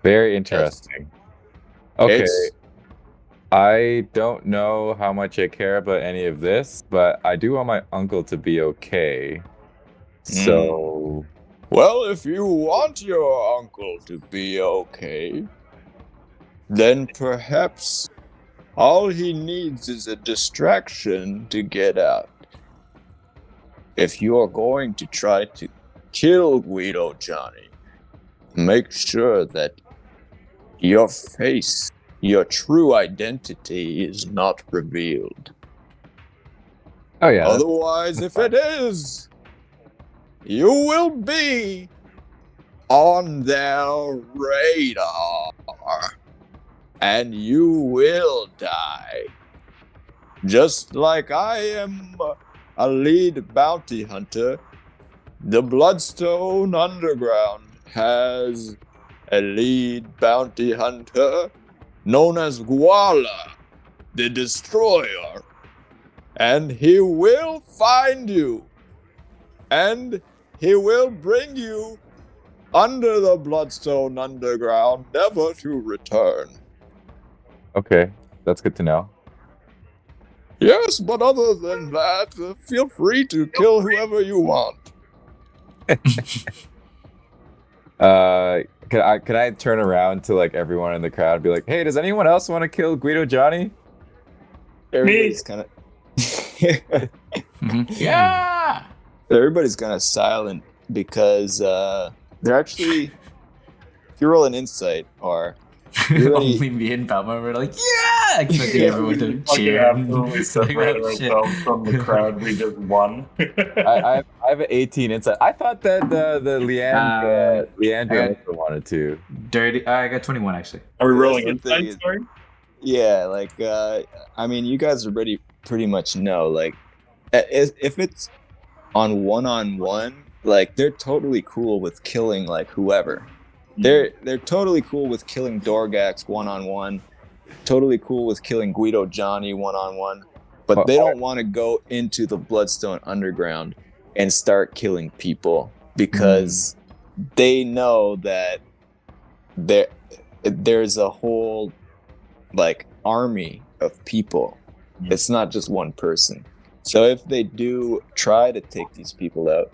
Very interesting. Okay. It's- I don't know how much I care about any of this, but I do want my uncle to be okay. So, Well, if you want your uncle to be okay, then perhaps all he needs is a distraction to get out. If you're going to try to kill Guido Johnny, make sure that your face, your true identity is not revealed. oh yeah, Otherwise, if it is, you will be on their radar. And you will die. Just like I am a lead bounty hunter, the Bloodstone Underground has a lead bounty hunter known as Guala, the Destroyer. And he will find you. And he will bring you under the Bloodstone Underground, never to return. okay, that's good to know. Yes, but other than that, feel free to kill whoever you want. Can I turn around to like everyone in the crowd and be like, hey, does anyone else want to kill Guido Johnny? Everybody's kind of Yeah! everybody's kind of silent because they're actually. If you roll an insight, or you already, Only me and Belma were like, yeah! Expecting everyone to Fucking cheer. absolutely It's like, separated oh, shit. ourselves from the crowd. We just won. I have an 18 inside. I thought that the Leandra I got- also wanted to. Dirty. I got 21 actually. Are we That's rolling the thing inside is- story? Yeah, like I mean, you guys already pretty much know. Like, if it's on one, like they're totally cool with killing like whoever. They're totally cool with killing Dorgax one-on-one. Totally cool with killing Guido Johnny one-on-one. But they don't want to go into the Bloodstone Underground and start killing people because they know that there's a whole like army of people. It's not just one person. So if they do try to take these people out,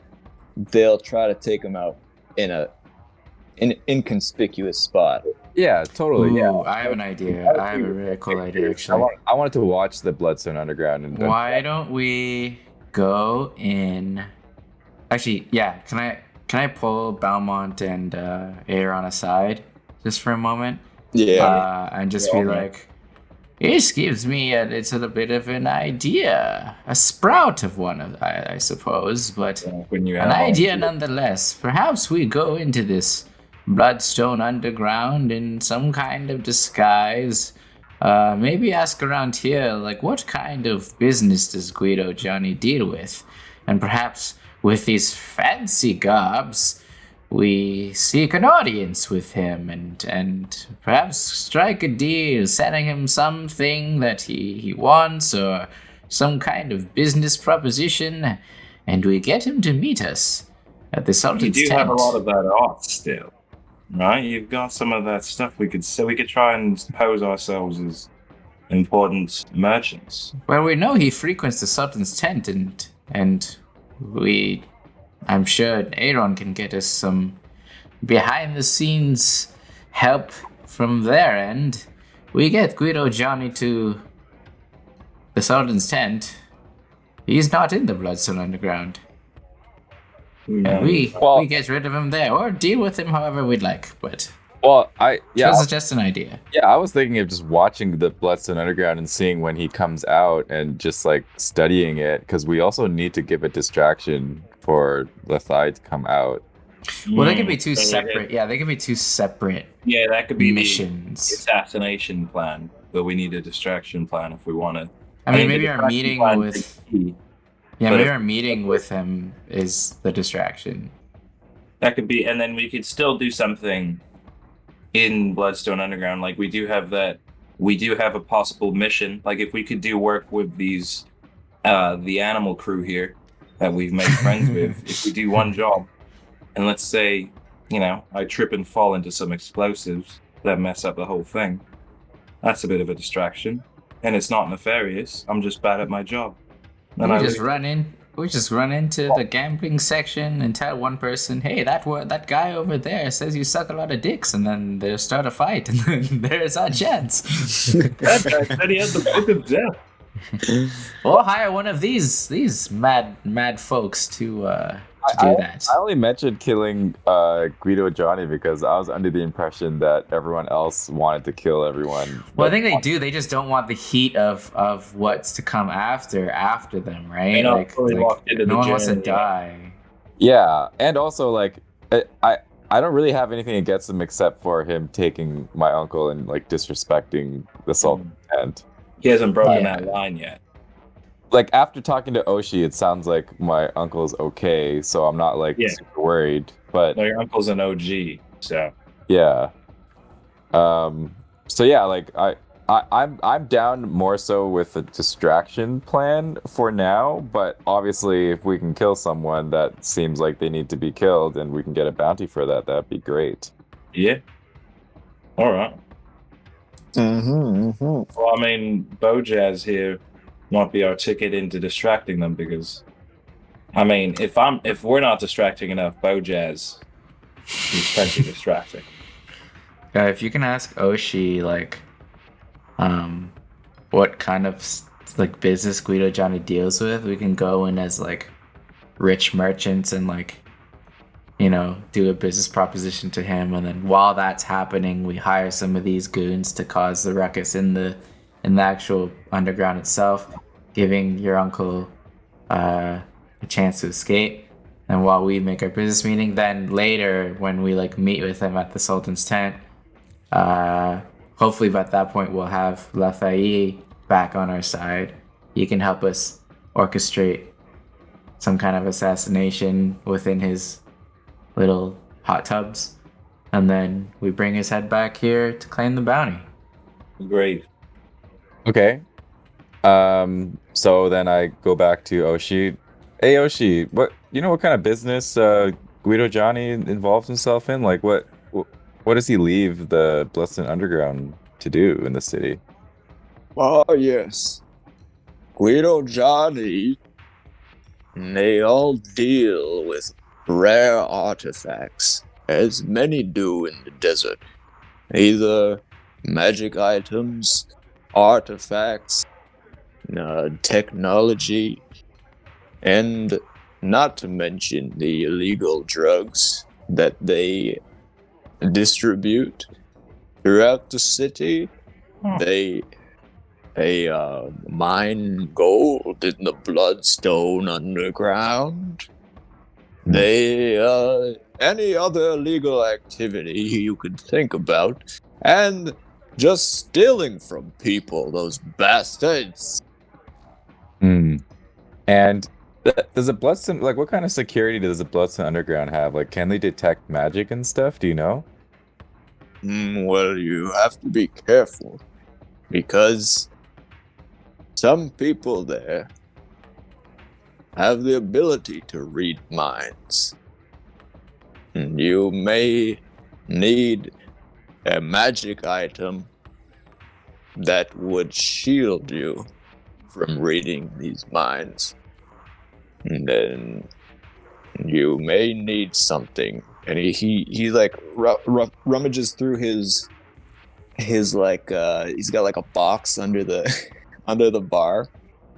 they'll try to take them out in an inconspicuous spot. Yeah, totally. Yeah, Ooh, I have an idea. I have a really cool idea actually. I wanted to watch the Bloodstone Underground. And Why don't we go in? Actually, yeah. Can I pull Belmont and Aaron aside just for a moment? Yeah. And just be like, this gives me a little bit of an idea, a sprout of one, I suppose, but When you an have idea nonetheless. Perhaps we go into this Bloodstone Underground in some kind of disguise. Maybe ask around here, like, what kind of business does Guido Johnny deal with? And perhaps with these fancy garbs, we seek an audience with him and perhaps strike a deal, selling him something that he wants or some kind of business proposition, and we get him to meet us at the You Sultan's do tent. have a lot of that art still, right? You've got some of that stuff. We could try and pose ourselves as important merchants. Well, we know he frequents the Sultan's tent, and I'm sure Aaron can get us some behind-the-scenes help from their end. We get Guido Johnny to the Sultan's tent. He's not in the Bloodstone Underground. And we get rid of him there, or deal with him however we'd like. But this is just an idea. Yeah, I was thinking of just watching the Bloodstone Underground and seeing when he comes out and just like studying it, because we also need to give a distraction for Lethai to come out. Well, they could be two separate. Yeah, they could be two separate. Yeah, that could be missions. the assassination plan, but we need a distraction plan if we want to. I mean, maybe our meeting with. Yeah, maybe our meeting with him is the distraction. That could be, and then we could still do something in Bloodstone Underground. Like we do have a possible mission. Like if we could do work with these, the animal crew here that we've made friends with. If we do one job, and let's say, I trip and fall into some explosives that mess up the whole thing. That's a bit of a distraction, and it's not nefarious. I'm just bad at my job. We just run into the gambling section and tell one person, "Hey, that guy over there says you suck a lot of dicks," and then they'll start a fight, and then there's our chance. That guy said he had the book of death. Or hire one of these mad folks to do that. I only mentioned killing Guido Johnny because I was under the impression that everyone else wanted to kill everyone. Well, I think they do. They just don't want the heat of what's to come after them, right? They're not fully locked into no the one wants to journey. die. Yeah, and also like I don't really have anything against him except for him taking my uncle and like disrespecting the Sultan tent. He hasn't broken that line yet. Like after talking to Oshi, it sounds like my uncle's okay, so I'm not like super worried. But No, your uncle's an OG, so yeah. So yeah, like I'm down more so with a distraction plan for now, but obviously if we can kill someone that seems like they need to be killed and we can get a bounty for that, that'd be great. yeah. All right. Well, I mean, Bojaz here might be our ticket into distracting them because, I mean, if we're not distracting enough, Bojaz is plenty distracting. If you can ask Oshi, like, what kind of like business Guido Johnny deals with, we can go in as like rich merchants and like, do a business proposition to him, and then while that's happening, we hire some of these goons to cause the ruckus in the in the actual underground itself, giving your uncle a chance to escape. And while we make our business meeting, then later when we like meet with him at the Sultan's tent, hopefully by that point we'll have Lafayette back on our side. He can help us orchestrate some kind of assassination within his little hot tubs, and then we bring his head back here to claim the bounty. Great. Okay. So then I go back to Oshi. Hey Oshi, what kind of business Guido Johnny involves himself in? Like what does he leave the Bloodstone Underground to do in the city? Oh, yes. Guido Johnny, they all deal with rare artifacts, as many do in the desert. Either magic items, artifacts, technology, and not to mention the illegal drugs that they distribute throughout the city. They mine gold in the Bloodstone Underground. They any other illegal activity you could think about, and just stealing from people, those bastards. And does the Bloodstone, like, what kind of security does the Bloodstone Underground have? Like, can they detect magic and stuff? Do you know? Well, you have to be careful, because some people there have the ability to read minds. And you may need a magic item that would shield you from reading these minds. And then you may need something. And he like rummages through his like he's got like a box under the under the bar,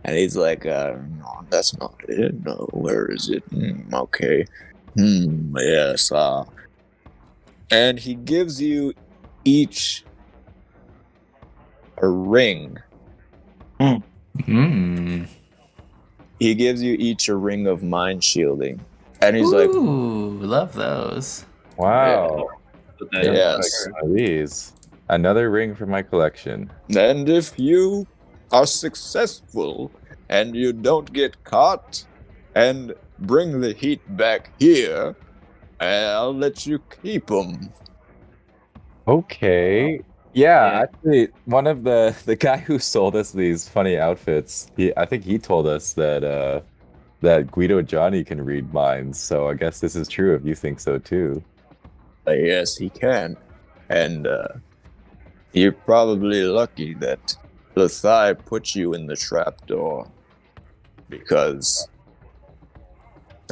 and he's like no, that's not it. No, where is it? Okay. Yes. And he gives you each a ring. He gives you each a ring of mind shielding, and he's like, "Ooh, love those." Wow. Yes. These. Another ring for my collection. And if you are successful and you don't get caught and bring the heat back here, I'll let you keep them. Okay. Yeah, actually, one of the guy who sold us these funny outfits, I think he told us that that Guido Johnny can read minds. So I guess this is true if you think so too. Yes, he can. And you're probably lucky that Lathai put you in the trapdoor, because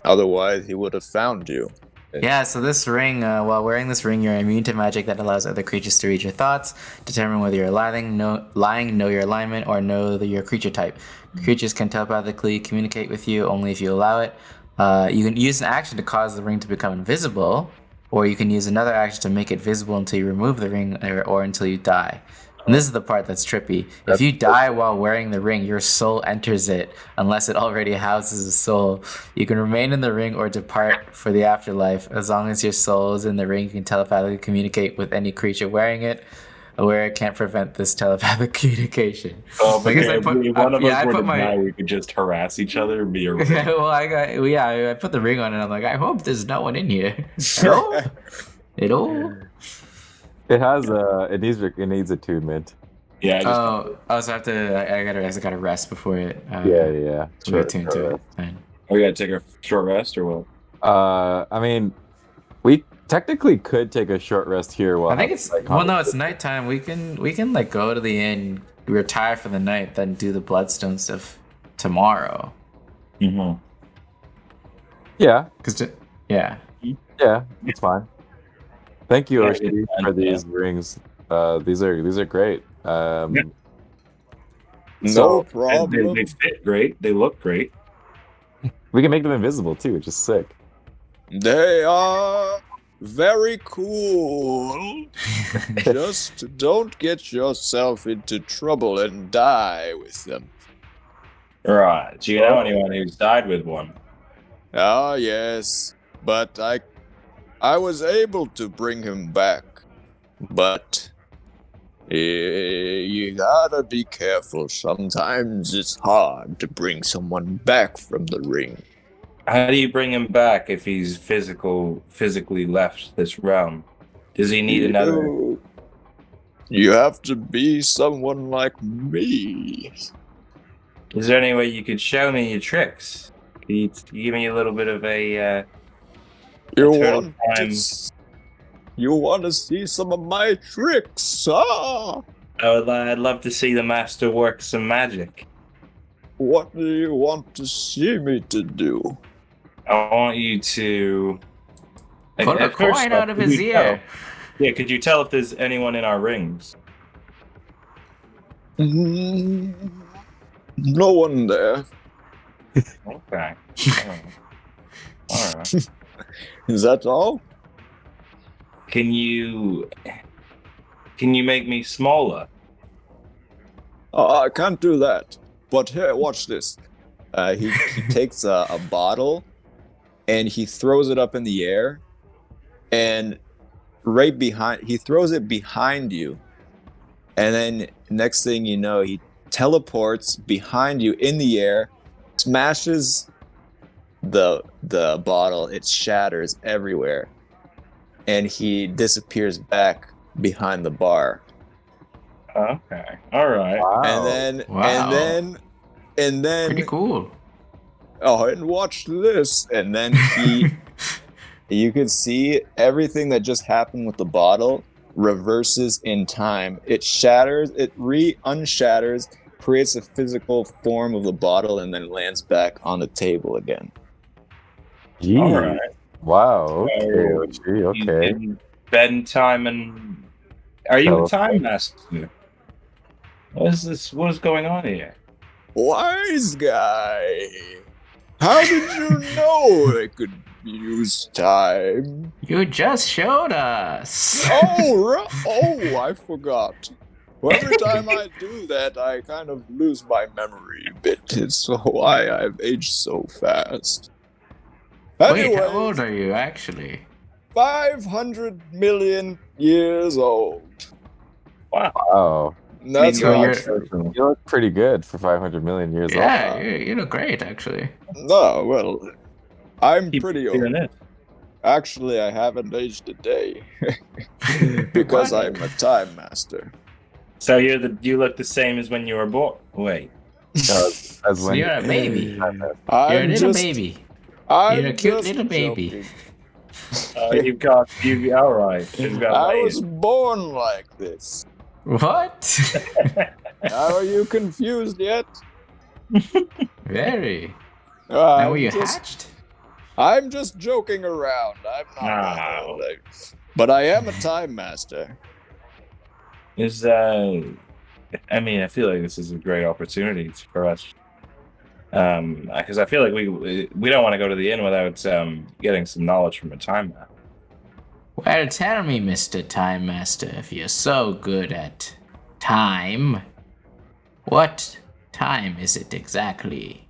otherwise he would have found you. Yeah, so this ring, while wearing this ring, you're immune to magic that allows other creatures to read your thoughts, determine whether you're lying, know your alignment, or know your creature type. Creatures can telepathically communicate with you only if you allow it. You can use an action to cause the ring to become invisible, or you can use another action to make it visible until you remove the ring or until you die. And this is the part that's trippy. If you die while wearing the ring, your soul enters it unless it already houses a soul. You can remain in the ring or depart for the afterlife. As long as your soul is in the ring, you can telepathically communicate with any creature wearing it. Where it can't prevent this telepathic communication. Oh, but I put my... we could just harass each other and be a yeah, well, I put the ring on and I'm like, I hope there's no one in here. Hello? Hello? It has it needs attunement. Yeah. So I gotta rest before it. Yeah. So we're tuned to it. Fine. We gotta take a short rest or what? I mean, we technically could take a short rest here. I think it's it's nighttime. We can like go to the inn, retire for the night, then do the Bloodstone stuff tomorrow. Mm-hmm. Yeah. Yeah, it's fine. Thank you, Oshi, for these rings. These are great. No problem. They fit great. They look great. We can make them invisible too, which is sick. They are very cool. Just don't get yourself into trouble and die with them. Right. Do you know anyone who's died with one? Ah, yes, but I was able to bring him back. But you gotta be careful. Sometimes it's hard to bring someone back from the ring. How do you bring him back if he's physically left this realm? Does he need another? You have to be someone like me. Is there any way you could show me your tricks? Can you give me a little bit of a turtle time? You want to see some of my tricks? Ah! I'd love to see the master work some magic. What do you want to see me to do? I want you to Pull a coin out of his ear. Yeah, could you tell if there's anyone in our rings? No one there. Okay. All right. Is that all? Can you make me smaller? I can't do that. But here, watch this. He takes a bottle and he throws it up in the air, and he throws it behind you, and then next thing you know, he teleports behind you in the air, smashes the bottle, it shatters everywhere, and he disappears back behind the bar. Okay. All right. Wow. And then Pretty cool. oh, and watch this. And then you could see everything that just happened with the bottle reverses in time. It shatters, it unshatters, creates a physical form of the bottle, and then lands back on the table again. Gee. All right. Wow. So Okay. You Okay. can bend time and. Are you a time master? What is this? What is going on here? Wise guy. How did you know I could use time? You just showed us. Oh, I forgot. Well, every time I do that, I kind of lose my memory a bit. It's why I've aged so fast. Wait, how Anyway, old are you actually? 500 million years old. Wow. That's so not you're- true. You look pretty good for 500 million years Yeah, old. you look great actually. No, well, I'm Keep pretty doing old. it. Actually, I haven't aged a day because What? I'm a time master. So you look the same as when you were born. Wait. As So when you're a baby. You're a I'm little just, baby. I'm You're a cute just little baby. joking. You all right. You've got I ways. was born like this. What? Are you confused yet? Very. Now I'm were you just, hatched? I'm just joking around. I'm not that No. old. But I am a time master. Is I mean, I feel like this is a great opportunity for us. Because I feel like we don't want to go to the inn without getting some knowledge from a time map. Well, tell me, Mr. Time Master, if you're so good at time, what time is it exactly?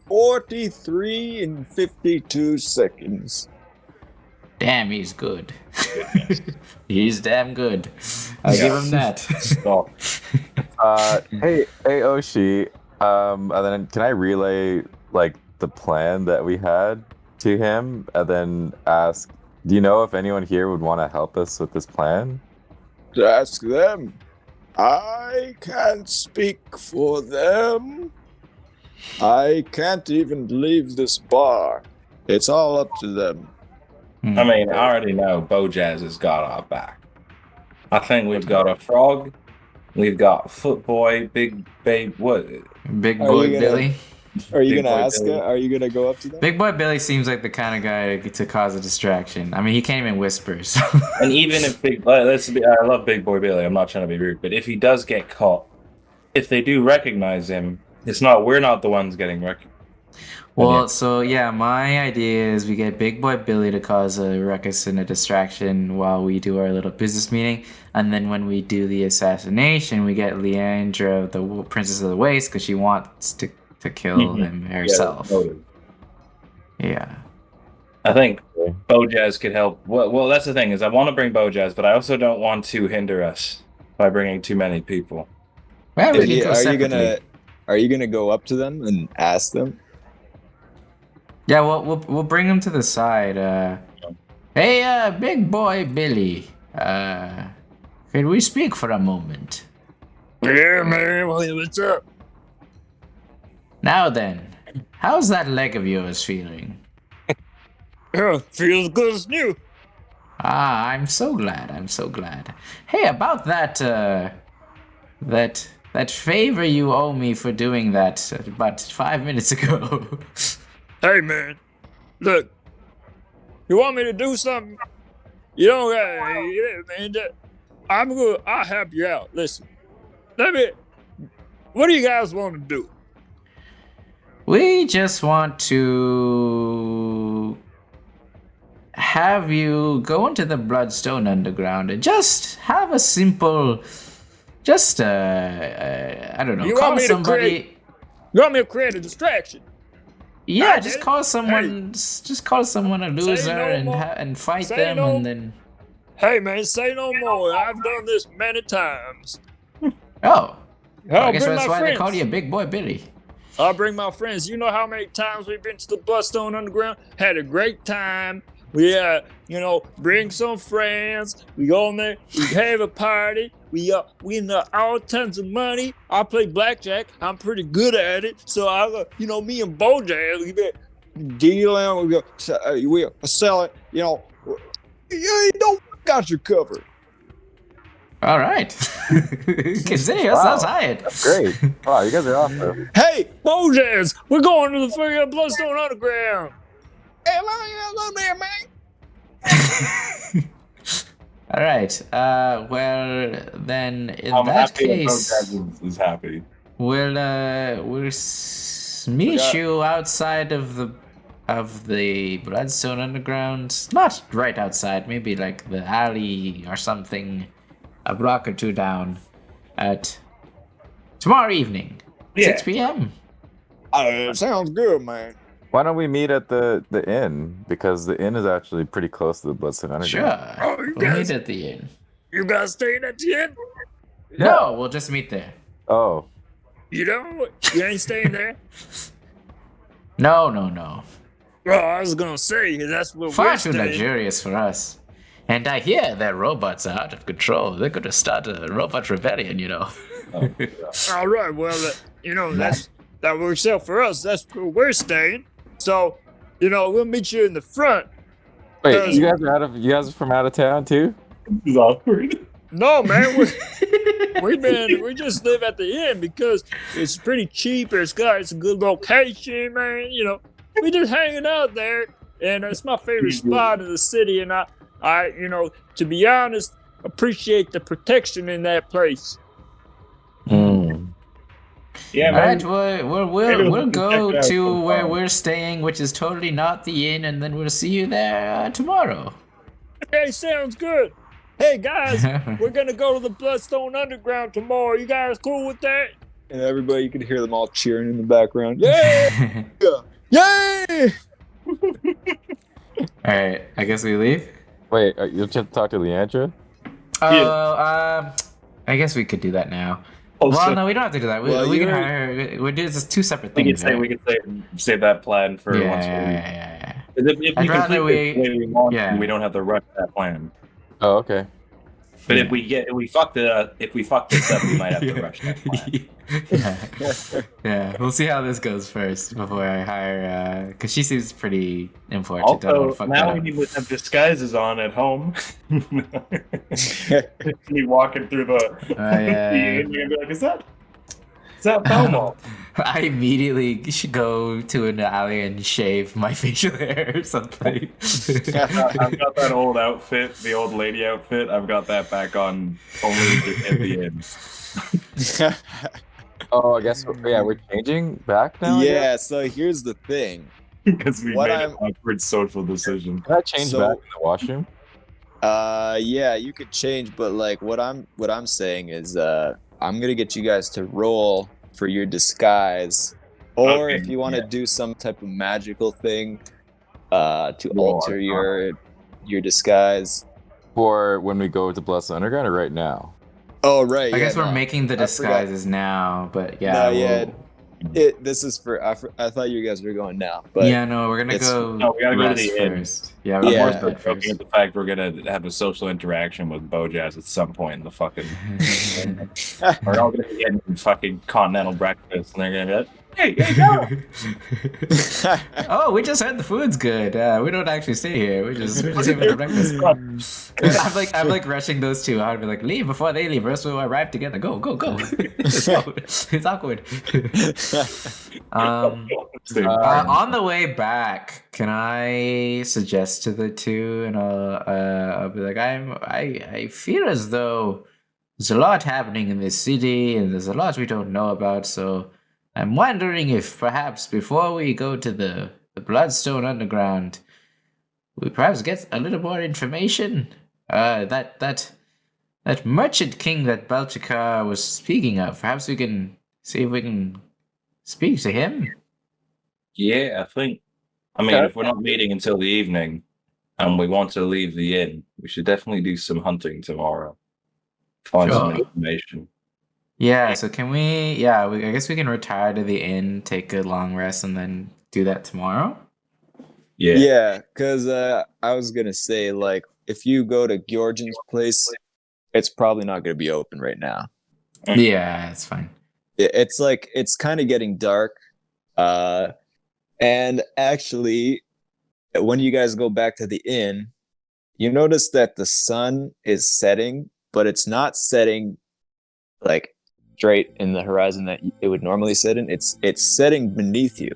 43 and 52 seconds. Damn, he's good. He's damn good. I'll give him that. Stop. Hey Oshi, and then can I relay like the plan that we had to him, and then ask, do you know if anyone here would want to help us with this plan? Ask them. I can't speak for them. I can't even leave this bar. It's all up to them. I mean, I already know Bojazz has got our back. I think we've got a frog. We've got Footboy, Big Babe. What? Big Are Boy you gonna- Billy. Are you Big gonna boy ask Billy. it? Are you gonna go up to them? Big Boy Billy seems like the kind of guy to cause a distraction. I mean, he can't even whisper. So. And even if I love Big Boy Billy. I'm not trying to be rude, but if he does get caught, if they do recognize him, we're not the ones getting recognized. Well, so yeah, my idea is we get Big Boy Billy to cause a ruckus and a distraction while we do our little business meeting, and then when we do the assassination, we get Leandra, the Princess of the Waste, because she wants to kill him herself. Yeah. I think Bojazz could help. Well, that's the thing is I want to bring Bojazz, but I also don't want to hinder us by bringing too many people. Well, we can go Are separately. you gonna go up to them and ask them? Yeah, we'll bring him to the side. Hey, Big Boy Billy. Can we speak for a moment? Yeah, man. Well, what's up? Now then, how's that leg of yours feeling? Yeah, feels good as new. Ah, I'm so glad. I'm so glad. Hey, about that favor you owe me for doing that about 5 minutes ago. Hey, man. Look, you want me to do something? You don't gotta, yeah, man. I'm good. I'll help you out. Listen, what do you guys want to do? We just want to have you go into the Bloodstone Underground and just have a simple, I don't know, You call want me to somebody. You want me to create a distraction? Yeah, I just did. call someone. Just call someone a loser no more. and fight Say them, no- and then. Hey, man, say no more. I've done this many times. Oh, I guess bring that's my why they friends. call you Big Boy Billy. I'll bring my friends. You know how many times we've been to the Bloodstone Underground? Had a great time. We, bring some friends. We go in there. We have a party. We win all tons of money. I play blackjack. I'm pretty good at it. So me and Bojazz, we be dealing. We sell it. You got your cover. All right, consider yourselves hired. Great. Wow, you guys are awesome. Hey, Bojazz, we're going to the freaking Bloodstone Underground. Hey, love there, man. All right. Well, then in I'm that happy that case, Bojazz is happy. we'll meet you outside of the Bloodstone Underground. Not right outside, maybe like the alley or something, a block or two down, at tomorrow evening, 6 p.m. Sounds good, man. Why don't we meet at the inn? Because the inn is actually pretty close to the Bloodstone Underground. Sure. Oh, you We'll guys- meet at the inn. You guys staying at the inn? No, we'll just meet there. Oh, You ain't staying there? No. Well, I was gonna say that's what Far we're too staying. luxurious for us. And I hear that robots are out of control. They're gonna start a robot rebellion, you know. All right, well, that works out for us. That's where we're staying. So, we'll meet you in the front. wait, you guys are from out of town too? This is awkward. No, man, we just live at the inn because it's pretty cheap. It's a good location, man. We just hanging out there, and it's my favorite spot in the city. And I, to be honest, appreciate the protection in that place. Yeah, All man. right, we'll Maybe go check out to some where fun. we're staying, which is totally not the inn, and then we'll see you there tomorrow. Hey, sounds good. Hey, guys, we're gonna go to the Bloodstone Underground tomorrow. You guys cool with that? And everybody, you could hear them all cheering in the background. Yeah! Yay! All right, I guess we leave. Wait, you'll just talk to Leandra? Oh, I guess we could do that now. Oh, Well, so no, we don't have to do that. We can hire her. We're doing this two separate we things. could save that plan for once a week. Yeah. If we I'd rather complete it the way we want, yeah. we don't have to rush that plan. Oh, okay. But if we fuck this up, we might have to rush that plan. Yeah, we'll see how this goes first before I hire, because she seems pretty important. Don't Also, fuck now that we up. would have disguises on at home. Me walking through the yeah. you're gonna be like, is that Belmont? I immediately should go to an alley and shave my facial hair or something. I've got that old outfit, the old lady outfit. I've got that back on only at the end. Oh, I guess we're changing back now. I guess? Yeah, so here's the thing. Because we What made I'm- an awkward social decision. Can I change So- back in the washroom? Yeah, you could change, but like what I'm saying is I'm gonna get you guys to roll for your disguise. Or Okay, if you want to yeah. do some type of magical thing to Roll alter Arcana. your disguise. For when we go to Bloodstone Underground or right now? Oh right, I yeah, guess we're no. making the I forgot. disguises now, but yeah. No, yeah. we'll- This is for I thought you guys were going now, but yeah, no, we're gonna it's- go. No, we gotta go to rest the inn. first. Yeah, I'm we're Yeah. more going so to bed joking first. at the fact we're gonna have a social interaction with Bojazz at some point in the fucking. We're all gonna be getting fucking continental breakfast, and they're gonna be like, "Hey, go!" Oh, we just heard the food's good. We don't actually stay here. We're just here for the breakfast. I'm like rushing those two. I'd be like, leave before they leave. First we'll arrive together. Go. It's awkward. On the way back, can I suggest to the two, and I'll be like, I feel as though there's a lot happening in this city, and there's a lot we don't know about. So I'm wondering if perhaps before we go to the Bloodstone Underground, we perhaps get a little more information. That merchant king that Balchikar was speaking of. Perhaps we can see if we can speak to him. Yeah, I think. I mean, if we're not meeting until the evening, and we want to leave the inn, we should definitely do some hunting tomorrow. Find some Sure. information. Yeah, so can we? Yeah, I guess we can retire to the inn, take a long rest, and then do that tomorrow. Yeah. Yeah, because I was gonna say, like, if you go to Georgian's place, it's probably not gonna be open right now. Yeah, it's fine. It's like it's kind of getting dark, and actually, when you guys go back to the inn, you notice that the sun is setting, but it's not setting like straight in the horizon that it would normally set in. It's setting beneath you.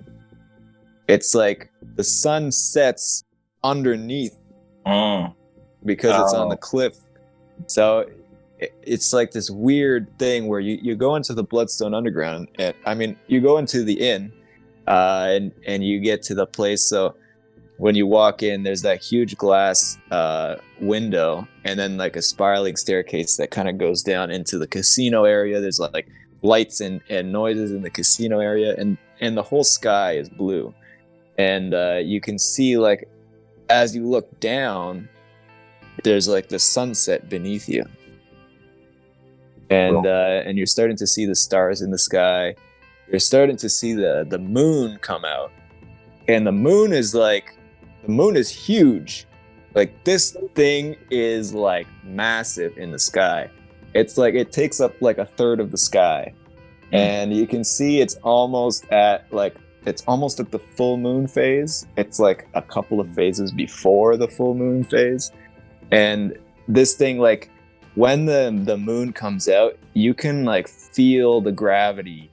It's like the sun sets underneath because it's on the cliff. So it's like this weird thing where you go into the Bloodstone Underground, and I mean you go into the inn, and you get to the place. So when you walk in, there's that huge glass window, and then like a spiraling staircase that kind of goes down into the casino area. There's like lights and noises in the casino area, and the whole sky is blue. And you can see, like, as you look down, there's like the sunset beneath you, and you're starting to see the stars in the sky. You're starting to see the moon come out, and the moon is huge. Like, this thing is like massive in the sky. It's like it takes up like a third of the sky, and you can see it's almost at the full moon phase. It's like a couple of phases before the full moon phase. And this thing, like, when the moon comes out, you can like feel the gravity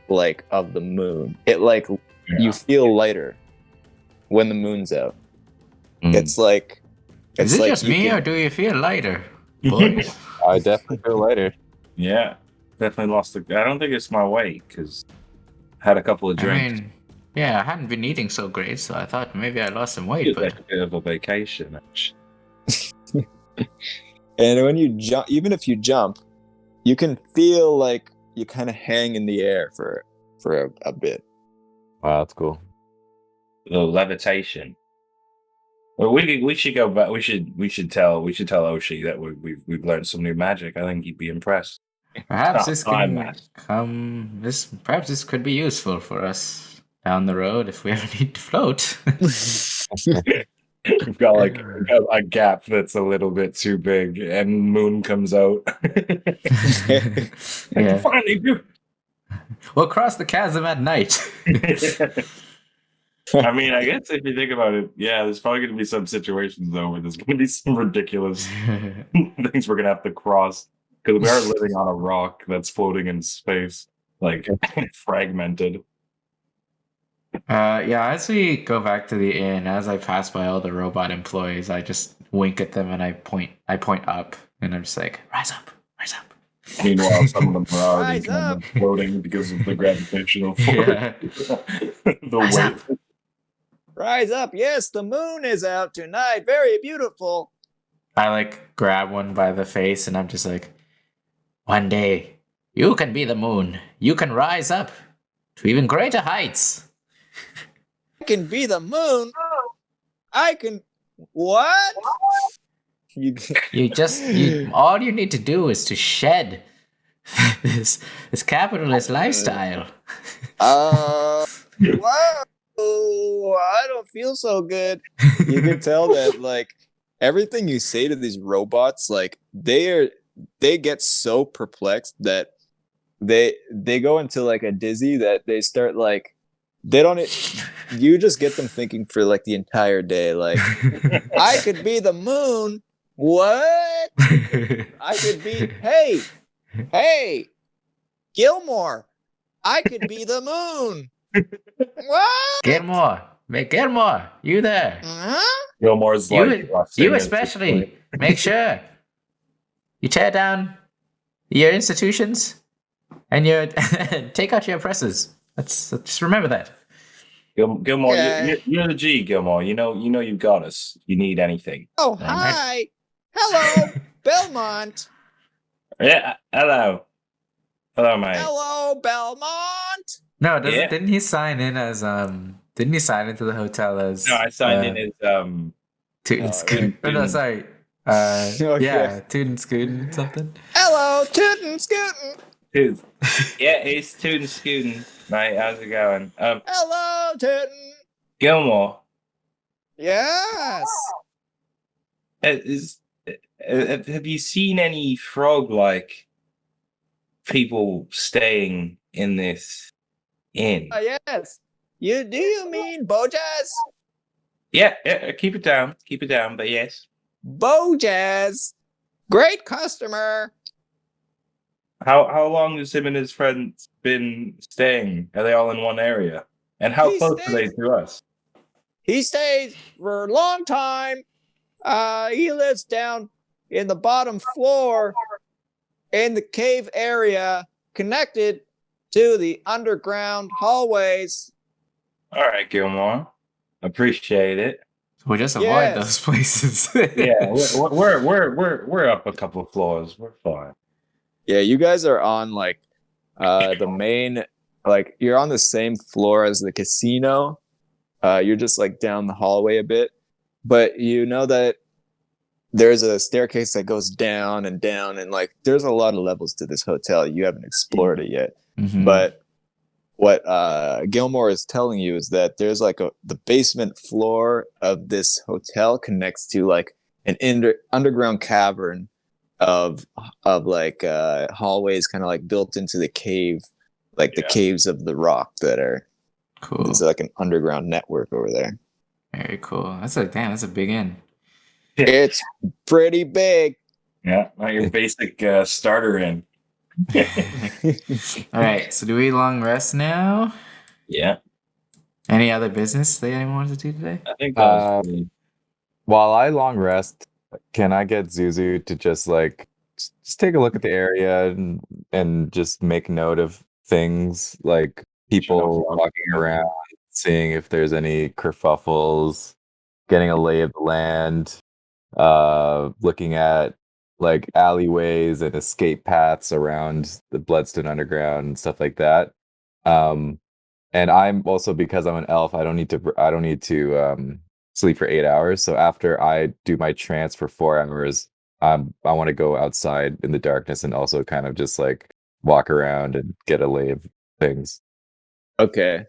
like of the moon. It like you feel lighter when the moon's out. It's like Is it like just you me, can- or do you feel lighter, boys? I definitely feel lighter. Yeah, definitely lost the. I don't think it's my weight because I had a couple of I drinks. mean, yeah, I hadn't been eating so great, so I thought maybe I lost some weight. Feels But like a bit of a vacation. Actually. And when you jump, even if you jump, you can feel like you kind of hang in the air for a bit. Wow, that's cool. The levitation. Well, we should go back. We should tell Oshi that we've learned some new magic. I think he'd be impressed. perhaps not this time, can man. perhaps this could be useful for us down the road if we ever need to float. We've got like a gap that's a little bit too big, and moon comes out. Yeah. Finally, do. We'll cross the chasm at night. I mean, I guess if you think about it, yeah, there's probably going to be some situations though where there's going to be some ridiculous things we're going to have to cross because we are living on a rock that's floating in space, like fragmented. Yeah, as we go back to the inn, as I pass by all the robot employees, I just wink at them and I point up, and I'm just like, rise up, rise up. Meanwhile, some of them are already Rise kind up. of floating because of the gravitational force. Yeah. The Rise weight. up. Rise up. Yes, the moon is out tonight. Very beautiful. I like grab one by the face and I'm just like, one day you can be the moon. You can rise up to even greater heights. I can be the moon. I can. What? You, All you need to do is to shed this capitalist lifestyle. Whoa. I don't feel so good. You can tell that, like, everything you say to these robots, like, they get so perplexed that they go into like a dizzy that they start like they don't you just get them thinking for like the entire day, like, I could be the moon. What? I could be hey Gilmore, I could be the moon. What? Gilmore, you there? Huh? Gilmore's like You especially. Make sure you tear down your institutions and your take out your oppressors. Just remember that. Gilmore, Yeah. you're the G, Gilmore. You know you've got us. You need anything. Oh, hi. Hello, Belmont. Yeah, hello, mate. Hello, Belmont. No, Yeah. didn't he sign in as Didn't he sign into the hotel as? No, I signed in as Tootin' Scootin'. Oh, no, sorry. Yeah, Tootin' Scootin' something. Hello, Tootin' Scootin'. Toot. Yeah, it's Tootin' Scootin', mate. How's it going? Hello, Tootin'. Gilmore. Yes. Have you seen any frog-like people staying in this inn? Yes. Do you mean Bojazz? Yeah, keep it down, but yes. Bojazz. Great customer. How long has him and his friends been staying? Are they all in one area? And how close are they to us? He stays for a long time. He lives down in the bottom floor in the cave area connected to the underground hallways. All right, Gilmore. Appreciate it. We just avoid Yes. those places. Yeah, we're up a couple of floors. We're fine. Yeah, you guys are on like the main, like you're on the same floor as the casino. You're just like down the hallway a bit, but you know that there's a staircase that goes down and down, and like there's a lot of levels to this hotel. You haven't explored it yet, Mhm. but what Gilmore is telling you is that there's like the basement floor of this hotel connects to like an underground cavern of like hallways kind of like built into the cave, like the caves of the rock that are Cool. there's like an underground network over there. Very cool. That's a big inn. It's pretty big. Yeah, not your basic starter in. All right. So do we long rest now? Yeah, Any other business that anyone wants to do today? I think that was pretty- While I long rest, can I get Zuzu to just like just take a look at the area and just make note of things like people walking around, seeing if there's any kerfuffles, getting a lay of the land, looking at like alleyways and escape paths around the Bloodstone Underground and stuff like that. And I'm also, because I'm an elf, I don't need to sleep for 8 hours. So after I do my trance for 4 hours, I want to go outside in the darkness and also kind of just like walk around and get a lay of things. Okay.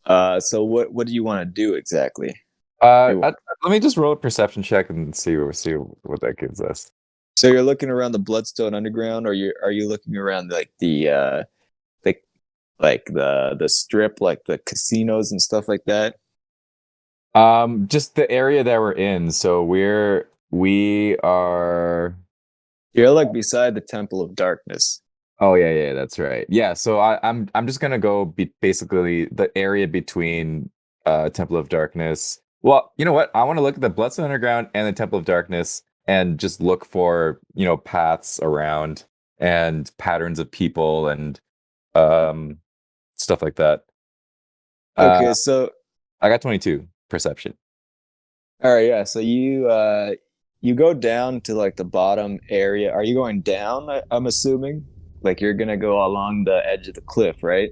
So what do you want to do exactly? Let me just roll a perception check and see what that gives us. So you're looking around the Bloodstone Underground, or are you looking around like the strip, like the casinos and stuff like that? Just the area that we're in. So we are. You're like beside the Temple of Darkness. Oh yeah, that's right. Yeah, so I'm just gonna go basically the area between Temple of Darkness. Well, you know what? I want to look at the Bloodstone Underground and the Temple of Darkness and just look for paths around and patterns of people and stuff like that. Okay, so I got 22 perception. all right, yeah. So you go down to like the bottom area. Are you going down? I'm assuming, like you're gonna go along the edge of the cliff, right?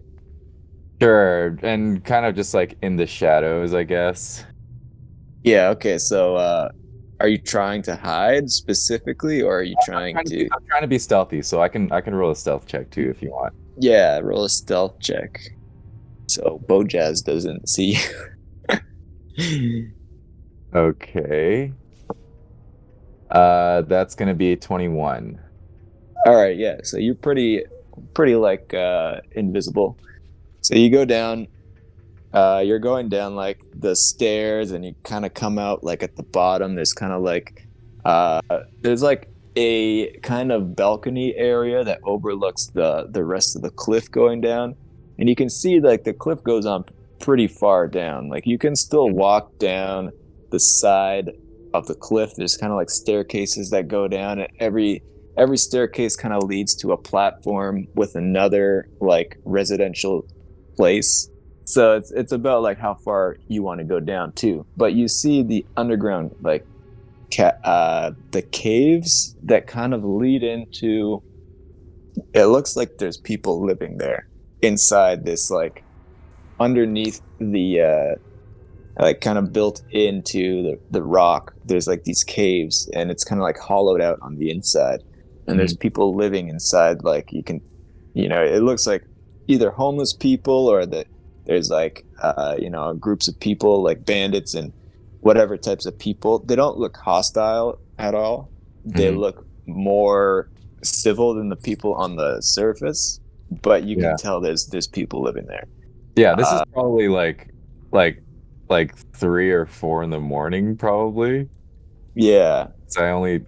Sure, and kind of just like in the shadows, I guess. Yeah. Okay. So are you trying to hide specifically, or are you trying to? I'm trying to be stealthy, so I can roll a stealth check too if you want. Yeah, roll a stealth check. So Bojaz doesn't see you. Okay. That's gonna be 21. All right, yeah. So you're pretty like invisible. So you go down. You're going down like the stairs, and you kind of come out like at the bottom. There's kind of like there's like a kind of balcony area that overlooks the rest of the cliff going down, and you can see like the cliff goes on pretty far down. Like you can still walk down the side of the cliff. There's kind of like staircases that go down, and every staircase kind of leads to a platform with another like residential place. So it's about like how far you want to go down too. But you see the underground like the caves that kind of lead into. It looks like there's people living there inside this like underneath the like kind of built into the rock. There's like these caves, and it's kind of like hollowed out on the inside. And there's people living inside. Like you can, it looks like either homeless people or there's like groups of people like bandits and whatever types of people. They don't look hostile at all. They look more civil than the people on the surface, but you can tell there's people living there. Yeah, this is probably like 3 or 4 in the morning, probably. Yeah. So I only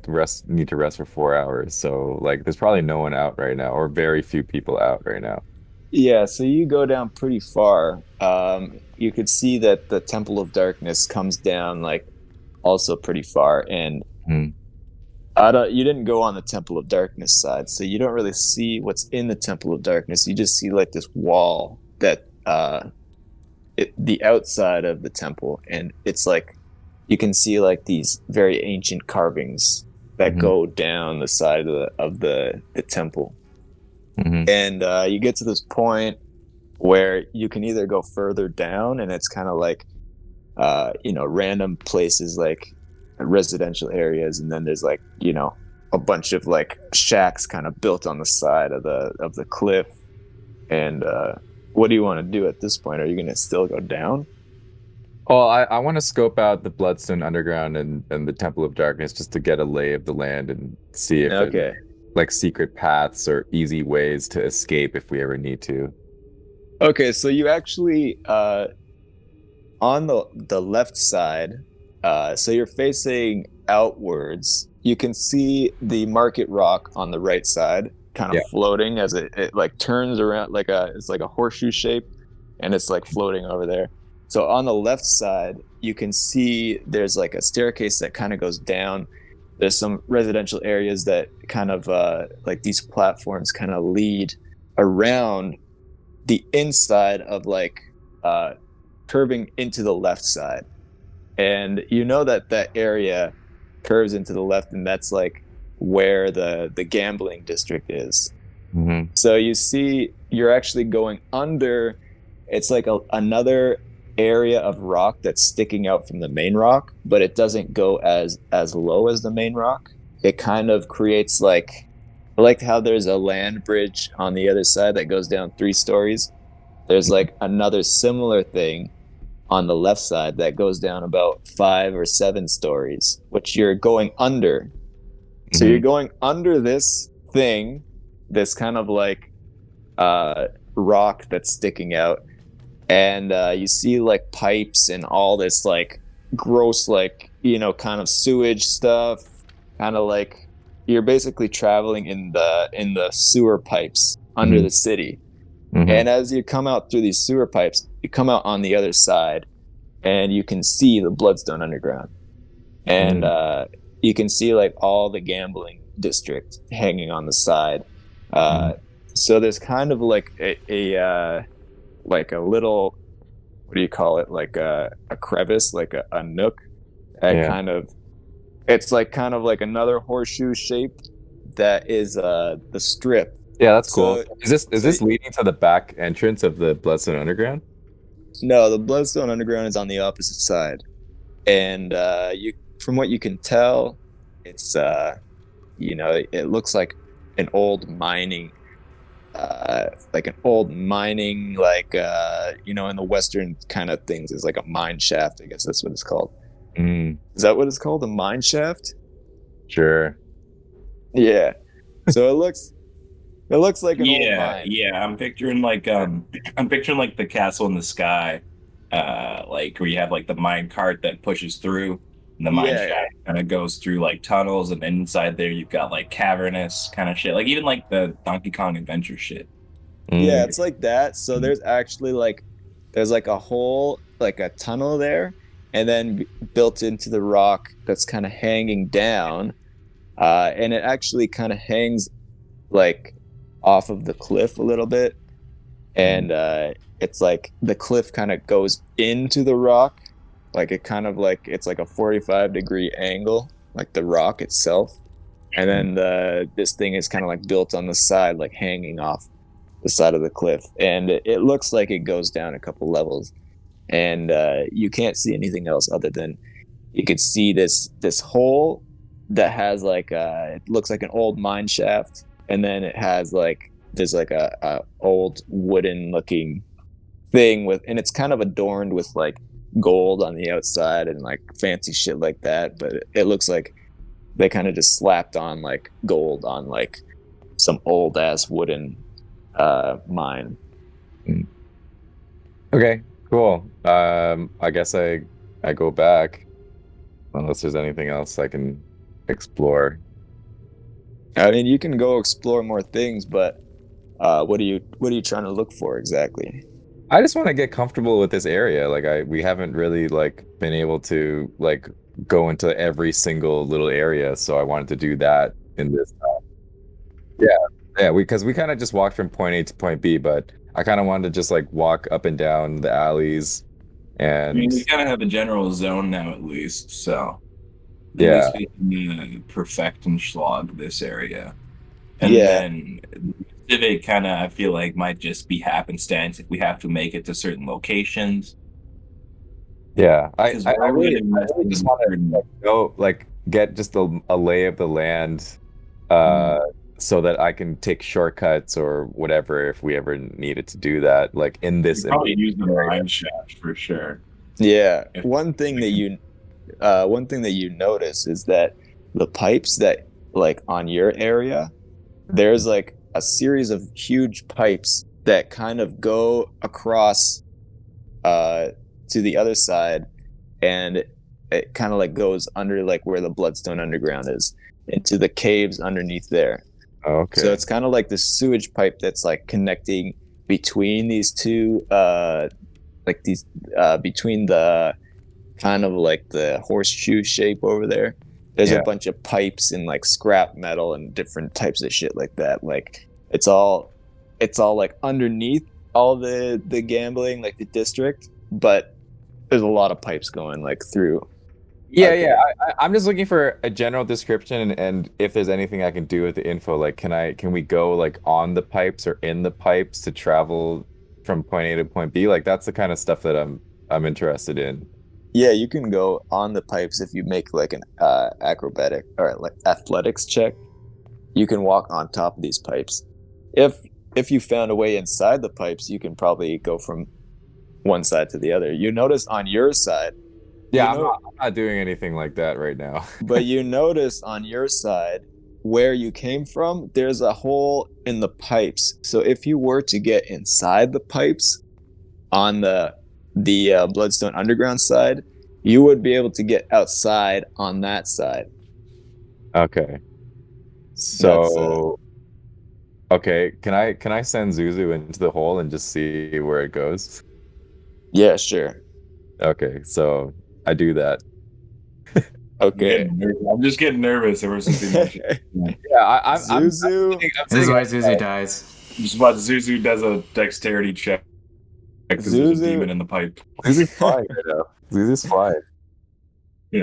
need to rest for 4 hours. So like, there's probably no one out right now, or very few people out right now. Yeah, so you go down pretty far. You could see that the Temple of Darkness comes down like also pretty far, and you didn't go on the Temple of Darkness side, so you don't really see what's in the Temple of Darkness. You just see like this wall that the outside of the temple, and it's like you can see like these very ancient carvings that go down the side of the temple. And you get to this point where you can either go further down, and it's kind of like random places like residential areas, and then there's like a bunch of like shacks kind of built on the side of the cliff. And what do you want to do at this point? Are you gonna still go down? Well, I want to scope out the Bloodstone Underground and the Temple of Darkness just to get a lay of the land and see if like secret paths or easy ways to escape if we ever need to. Okay, so you actually on the left side, so you're facing outwards. You can see the Market Rock on the right side, kind of floating as it like turns around it's like a horseshoe shape, and it's like floating over there. So on the left side, you can see there's like a staircase that kind of goes down. There's some residential areas that kind of like these platforms kind of lead around the inside of like curving into the left side. And you know that area curves into the left, and that's like where the gambling district is. So you see you're actually going under. It's like another area of rock that's sticking out from the main rock, but it doesn't go as low as the main rock. It kind of creates like how there's a land bridge on the other side that goes down 3 stories. There's like another similar thing on the left side that goes down about 5 or 7 stories, which you're going under. So you're going under this thing, this kind of like rock that's sticking out. And you see like pipes and all this like gross, like, kind of sewage stuff, kind of like you're basically traveling in the sewer pipes under the city. And as you come out through these sewer pipes, you come out on the other side, and you can see the Bloodstone Underground. And you can see like all the gambling district hanging on the side. So there's kind of like a little, what do you call it? Like a crevice, like a nook. It's like kind of like another horseshoe shape that is the strip. Yeah, that's cool. So- Is so- this leading to the back entrance of the Bloodstone Underground? No, the Bloodstone Underground is on the opposite side, and from what you can tell, it's it looks like an old mining, in the Western kind of things is like a mine shaft. I guess that's what it's called. Is that what it's called? A mine shaft? Sure. Yeah. So it looks like an old mine. Yeah. I'm picturing like the castle in the sky, like where you have like the mine cart that pushes through, and the mine shaft kind of goes through like tunnels, and inside there you've got like cavernous kind of shit, like even like the Donkey Kong Adventure shit. Yeah, it's like that. So there's actually there's like a hole, like a tunnel there, and then built into the rock that's kind of hanging down, and it actually kind of hangs like off of the cliff a little bit, and it's like the cliff kind of goes into the rock, like it's like a 45-degree angle, like the rock itself, and then this thing is kind of like built on the side, like hanging off the side of the cliff, and it looks like it goes down a couple levels, and you can't see anything else other than you could see this hole that has like it looks like an old mine shaft, and then it has like there's like a old wooden looking thing and it's kind of adorned with like gold on the outside and like fancy shit like that, but it looks like they kind of just slapped on like gold on like some old ass wooden mine. Okay, cool. I guess I go back unless there's anything else I can explore. I mean, you can go explore more things, but what are you trying to look for exactly? I just want to get comfortable with this area. Like we haven't really like been able to like go into every single little area, so I wanted to do that in this. Yeah, because we kind of just walked from point A to point B, but I kind of wanted to just like walk up and down the alleys, I mean, and we kind of have a general zone now, at least. So at yeah, least we can perfect and slog this area, and Yeah. then Civic kind of I feel like might just be happenstance if we have to make it to certain locations. yeah. I 'Cause I, we're I really, already I really just want to like, go like get just a lay of the land, so that I can take shortcuts or whatever if we ever needed to do that. Like in this, We probably use the area. mine shaft for sure. Yeah. If- One thing that you notice is that the pipes that like on your area, there's like a series of huge pipes that kind of go across to the other side, and it kind of like goes under like where the Bloodstone Underground is, into the caves underneath there. Okay. So it's kind of like the sewage pipe that's like connecting between these two, between the kind of like the horseshoe shape over there. There's Yeah. a bunch of pipes and like scrap metal and different types of shit like that. Like it's all like underneath all the gambling, like the district, but there's a lot of pipes going like through. Yeah, Okay. yeah. I'm just looking for a general description, and if there's anything I can do with the info, like can we go like on the pipes or in the pipes to travel from point A to point B? Like that's the kind of stuff that I'm interested in. Yeah, you can go on the pipes if you make like an acrobatic or like athletics check. You can walk on top of these pipes. If you found a way inside the pipes, you can probably go from one side to the other. You notice on your side, Yeah, You know- I'm not doing anything like that right now. but you notice on your side where you came from, there's a hole in the pipes. So if you were to get inside the pipes on the Bloodstone Underground side, you would be able to get outside on that side. Okay. So, okay, can I send Zuzu into the hole and just see where it goes? Yeah, sure. Okay, so I do that. Okay. I'm just getting nervous ever since he mentioned it. Yeah, I'm Zuzu. sitting This is why outside. Zuzu dies. Just about Zuzu does a dexterity check because there's a Zuzu. demon in the pipe. Zuzu's flying right now. Zuzu's flying.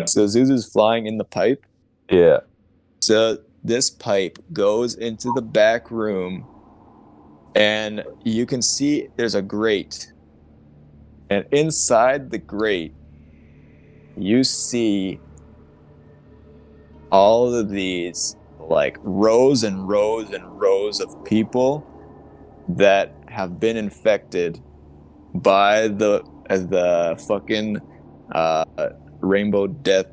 So Zuzu's flying in the pipe. Yeah. So this pipe goes into the back room, and you can see there's a grate. And inside the grate, you see all of these like rows and rows and rows of people that have been infected by the fucking rainbow death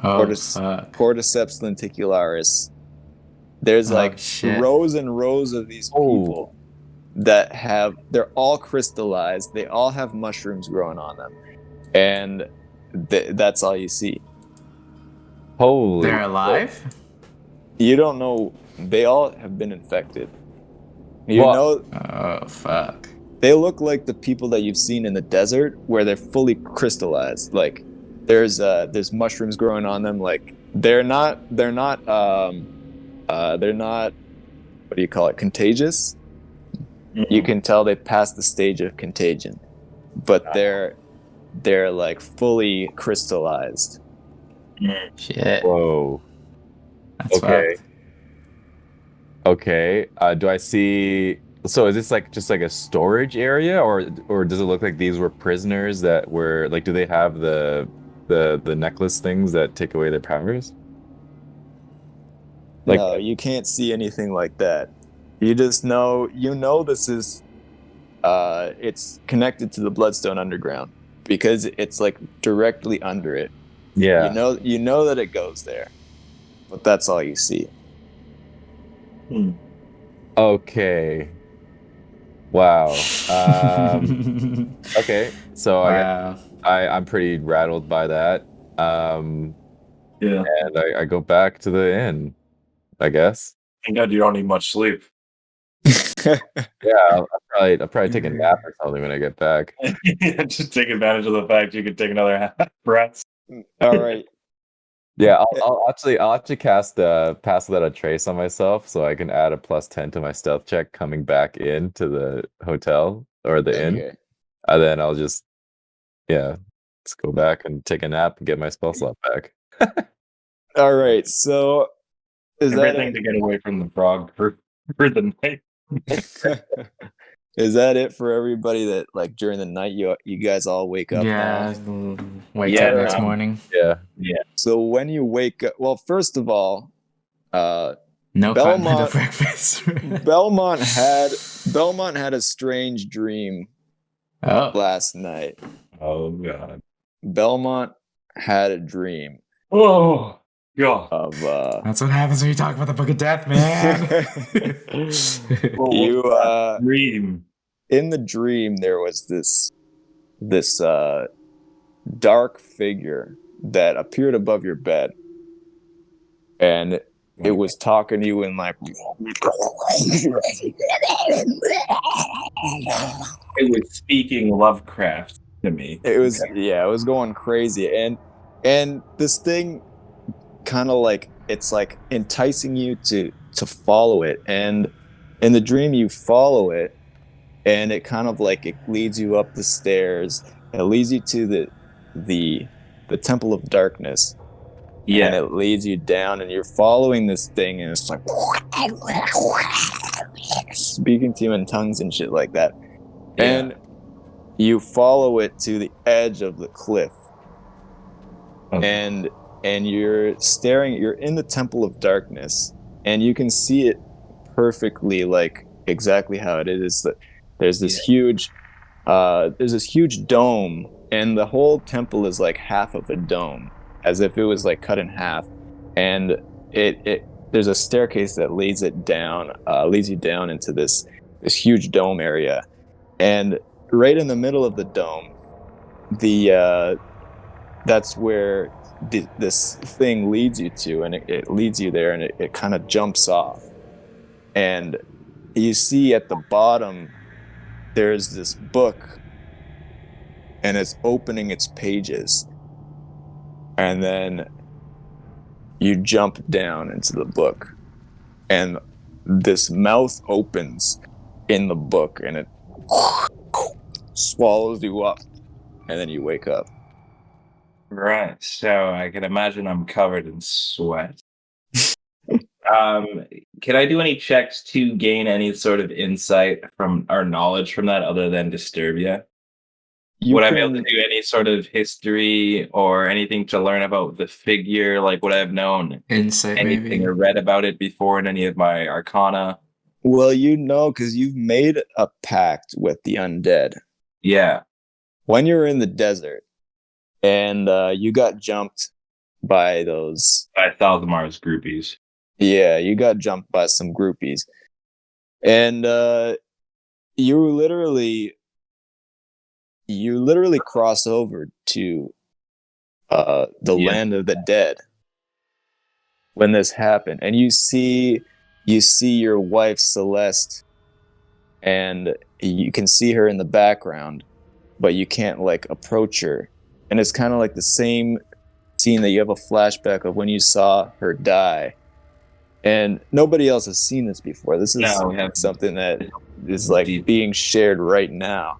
Oh, fuck. cordyceps lenticularis. There's Oh, like shit. rows and rows of these people that they're all crystallized. They all have mushrooms growing on them, and that's all you see. Holy. They're alive? You don't know. They all have been infected. Well- Oh, fuck. They look like the people that you've seen in the desert, where they're fully crystallized. Like there's mushrooms growing on them. Like they're not what do you call it, contagious. You can tell they passed the stage of contagion, but they're like fully crystallized. Shit. Whoa. That's Okay. fucked. Okay. Do I see? So is this like just like a storage area, or does it look like these were prisoners that were like? Do they have the necklace things that take away their powers? Like- No, you can't see anything like that. You just know. This is. It's connected to the Bloodstone Underground because it's like directly under it. Yeah. You know that it goes there, but that's all you see. Okay. Wow. Okay. So Wow. I'm pretty rattled by that. Yeah. And I go back to the inn, I guess. Thank God you don't need much sleep. Yeah, I'll probably take a nap or something when I get back. Just take advantage of the fact you can take another half breath. All right. Yeah, I'll actually cast pass without a trace on myself, so I can add a +10 to my stealth check coming back into the hotel or the inn, Okay. and then I'll just let's go back and take a nap and get my spell slot back. All right. So is Everything to get away from the frog for the night. Is that it for everybody that like during the night you guys all wake up? Yeah. Wake Yeah, up next morning. Yeah. So when you wake up, well, first of all, No Belmont- continental breakfast. Belmont had a strange dream Oh. last night. Oh God. Belmont had a dream Oh God. of That's what happens when you talk about the Book of Death, man. you Dream. in the dream there was this dark figure that appeared above your bed, and it was talking to you in like It was speaking Lovecraft to me. it was going crazy, and this thing kind of like it's like enticing you to follow it, and in the dream you follow it, and it kind of like it leads you up the stairs. It leads you to the Temple of Darkness. Yeah. And it leads you down, and you're following this thing, and it's like speaking to you in tongues and shit like that. Yeah. And you follow it to the edge of the cliff. Okay. And you're in the Temple of Darkness, and you can see it perfectly, like exactly how it is. That there's this huge dome, and the whole temple is like half of a dome, as if it was like cut in half, and there's a staircase that leads you down into this huge dome area, and right in the middle of the dome, that's where this thing leads you to, and it leads you there, and it kind of jumps off, and you see at the bottom there's this book, and it's opening its pages, and then you jump down into the book, and this mouth opens in the book, and it swallows you up, and then you wake up. Right. So I can imagine I'm covered in sweat. Can I do any checks to gain any sort of insight from or knowledge from that other than Disturbia? You Would I can, be able to do any sort of history or anything to learn about the figure? Like, would I have known Insight, anything maybe. or read about it before in any of my arcana? well, you know, because you've made a pact with the undead. Yeah. When you're in the desert, and you got jumped by those. By Thalgamar's groupies. Yeah, you got jumped by some groupies. And you literally cross over to the land of the dead when this happened. And you see your wife Celeste, and you can see her in the background, but you can't like approach her. And it's kind of like the same scene that you have a flashback of when you saw her die. And nobody else has seen this before. This is something that is like being shared right now.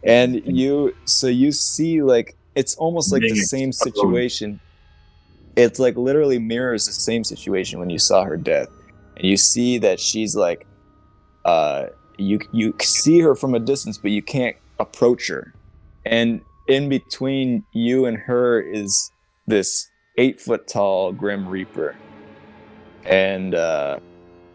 And you see, like, it's almost like the same situation. It's like literally mirrors the same situation when you saw her death. And you see that she's like, you see her from a distance, but you can't approach her. And in between you and her is this 8-foot tall Grim Reaper. And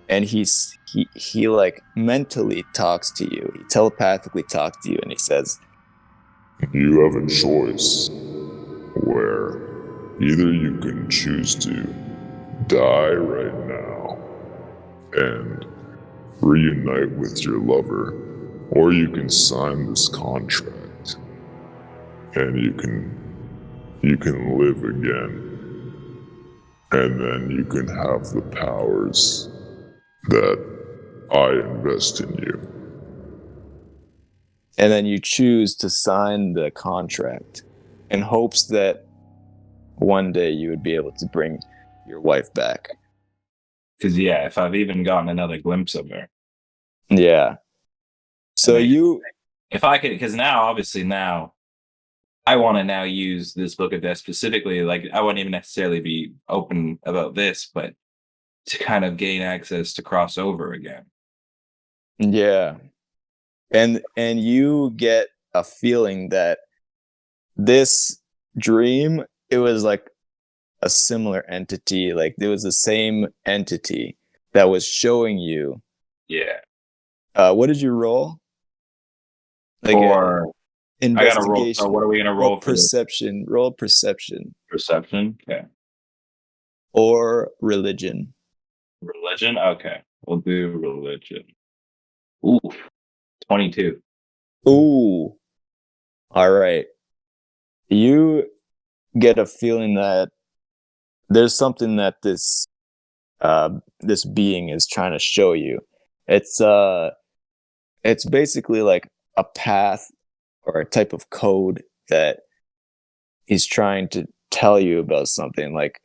he like mentally talks to you. He telepathically talks to you, and he says, "You have a choice where either you can choose to die right now and reunite with your lover, or you can sign this contract and you can live again. And then you can have the powers that I invest in you." And then you choose to sign the contract in hopes that one day you would be able to bring your wife back. Because, yeah, if I've even gotten another glimpse of her. Yeah. So if I could, because now, obviously now, I want to now use this Book of Death specifically. Like, I wouldn't even necessarily be open about this, but to kind of gain access to cross over again. Yeah. And you get a feeling that this dream, it was like a similar entity. Like, there was the same entity that was showing you. Yeah. What did you roll? Like, or investigation. I gotta roll. So what are we gonna roll for perception? This? Roll perception. Perception. Okay. Or religion. Religion. Okay, we'll do religion. Ooh, 22. Ooh. All right. You get a feeling that there's something that this being is trying to show you. It's basically like a path or a type of code that he's trying to tell you about something, like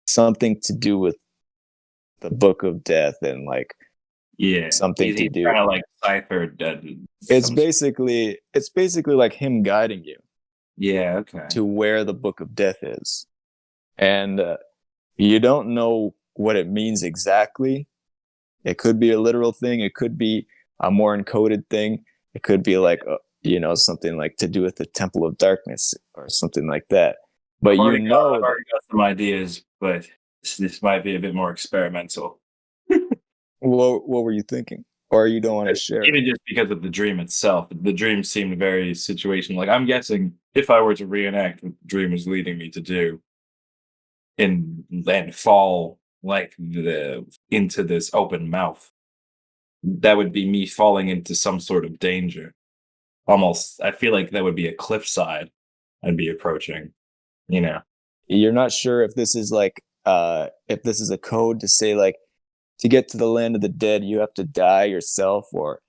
something to do with the Book of Death, and like something to do kind of like cipher. It's basically like him guiding you. Yeah. Okay. To where the Book of Death is, and you don't know what it means exactly. It could be a literal thing. It could be a more encoded thing. It could be like something like to do with the Temple of Darkness or something like that. But I've already got some ideas, but this might be a bit more experimental. What were you thinking? Or you don't want to share? Even just because of the dream itself. The dream seemed very situational. Like, I'm guessing if I were to reenact what the dream was leading me to do and then fall like into this open mouth, that would be me falling into some sort of danger. Almost, I feel like that would be a cliffside I'd be approaching, You're not sure if this is like, if this is a code to say, like, to get to the land of the dead, you have to die yourself, or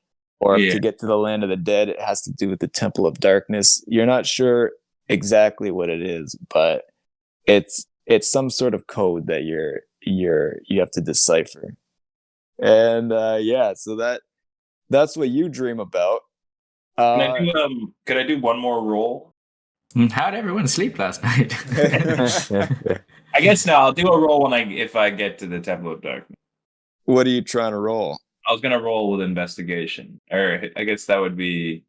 if to get to the land of the dead, it has to do with the Temple of Darkness. You're not sure exactly what it is, but it's some sort of code that you have to decipher. And yeah, so that's what you dream about. Could I do one more roll? How'd everyone sleep last night? I guess no. I'll do a roll if I get to the Temple of Darkness. What are you trying to roll? I was gonna roll with investigation, or I guess that would be.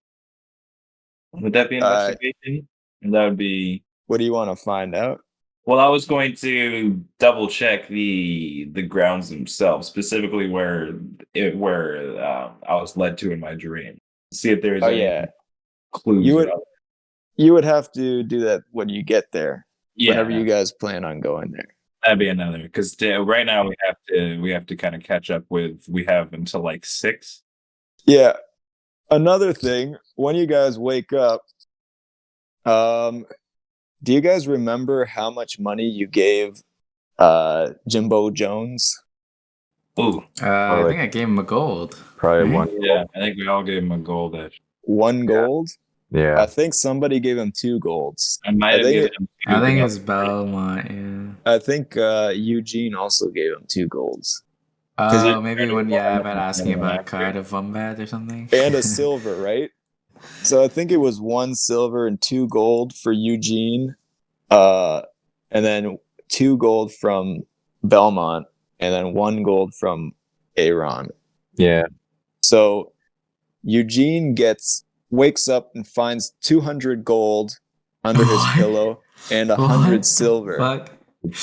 Would that be investigation? And that would be. What do you want to find out? Well, I was going to double check the grounds themselves, specifically where I was led to in my dream. See if there's any clues. You would have to do that when you get there. Yeah. Whenever you guys plan on going there. That'd be another, because right now we have to kind of catch up with. We have until like 6. Yeah. Another thing, when you guys wake up, do you guys remember how much money you gave Jimbo Jones? Ooh. I think I gave him a gold. Probably one. Yeah, I think we all gave him a gold. 1 gold? Yeah. I think somebody gave him 2 golds. I might have given him 2. I think it was Belmont, yeah. I think Eugene also gave him 2 golds. Oh, maybe when about asking about Kai of Wombat or something. And a silver, right? So I think it was 1 silver and 2 gold for Eugene, and then 2 gold from Belmont, and then 1 gold from Aaron. Yeah. So Eugene wakes up and finds 200 gold under his pillow and 100 silver. Fuck.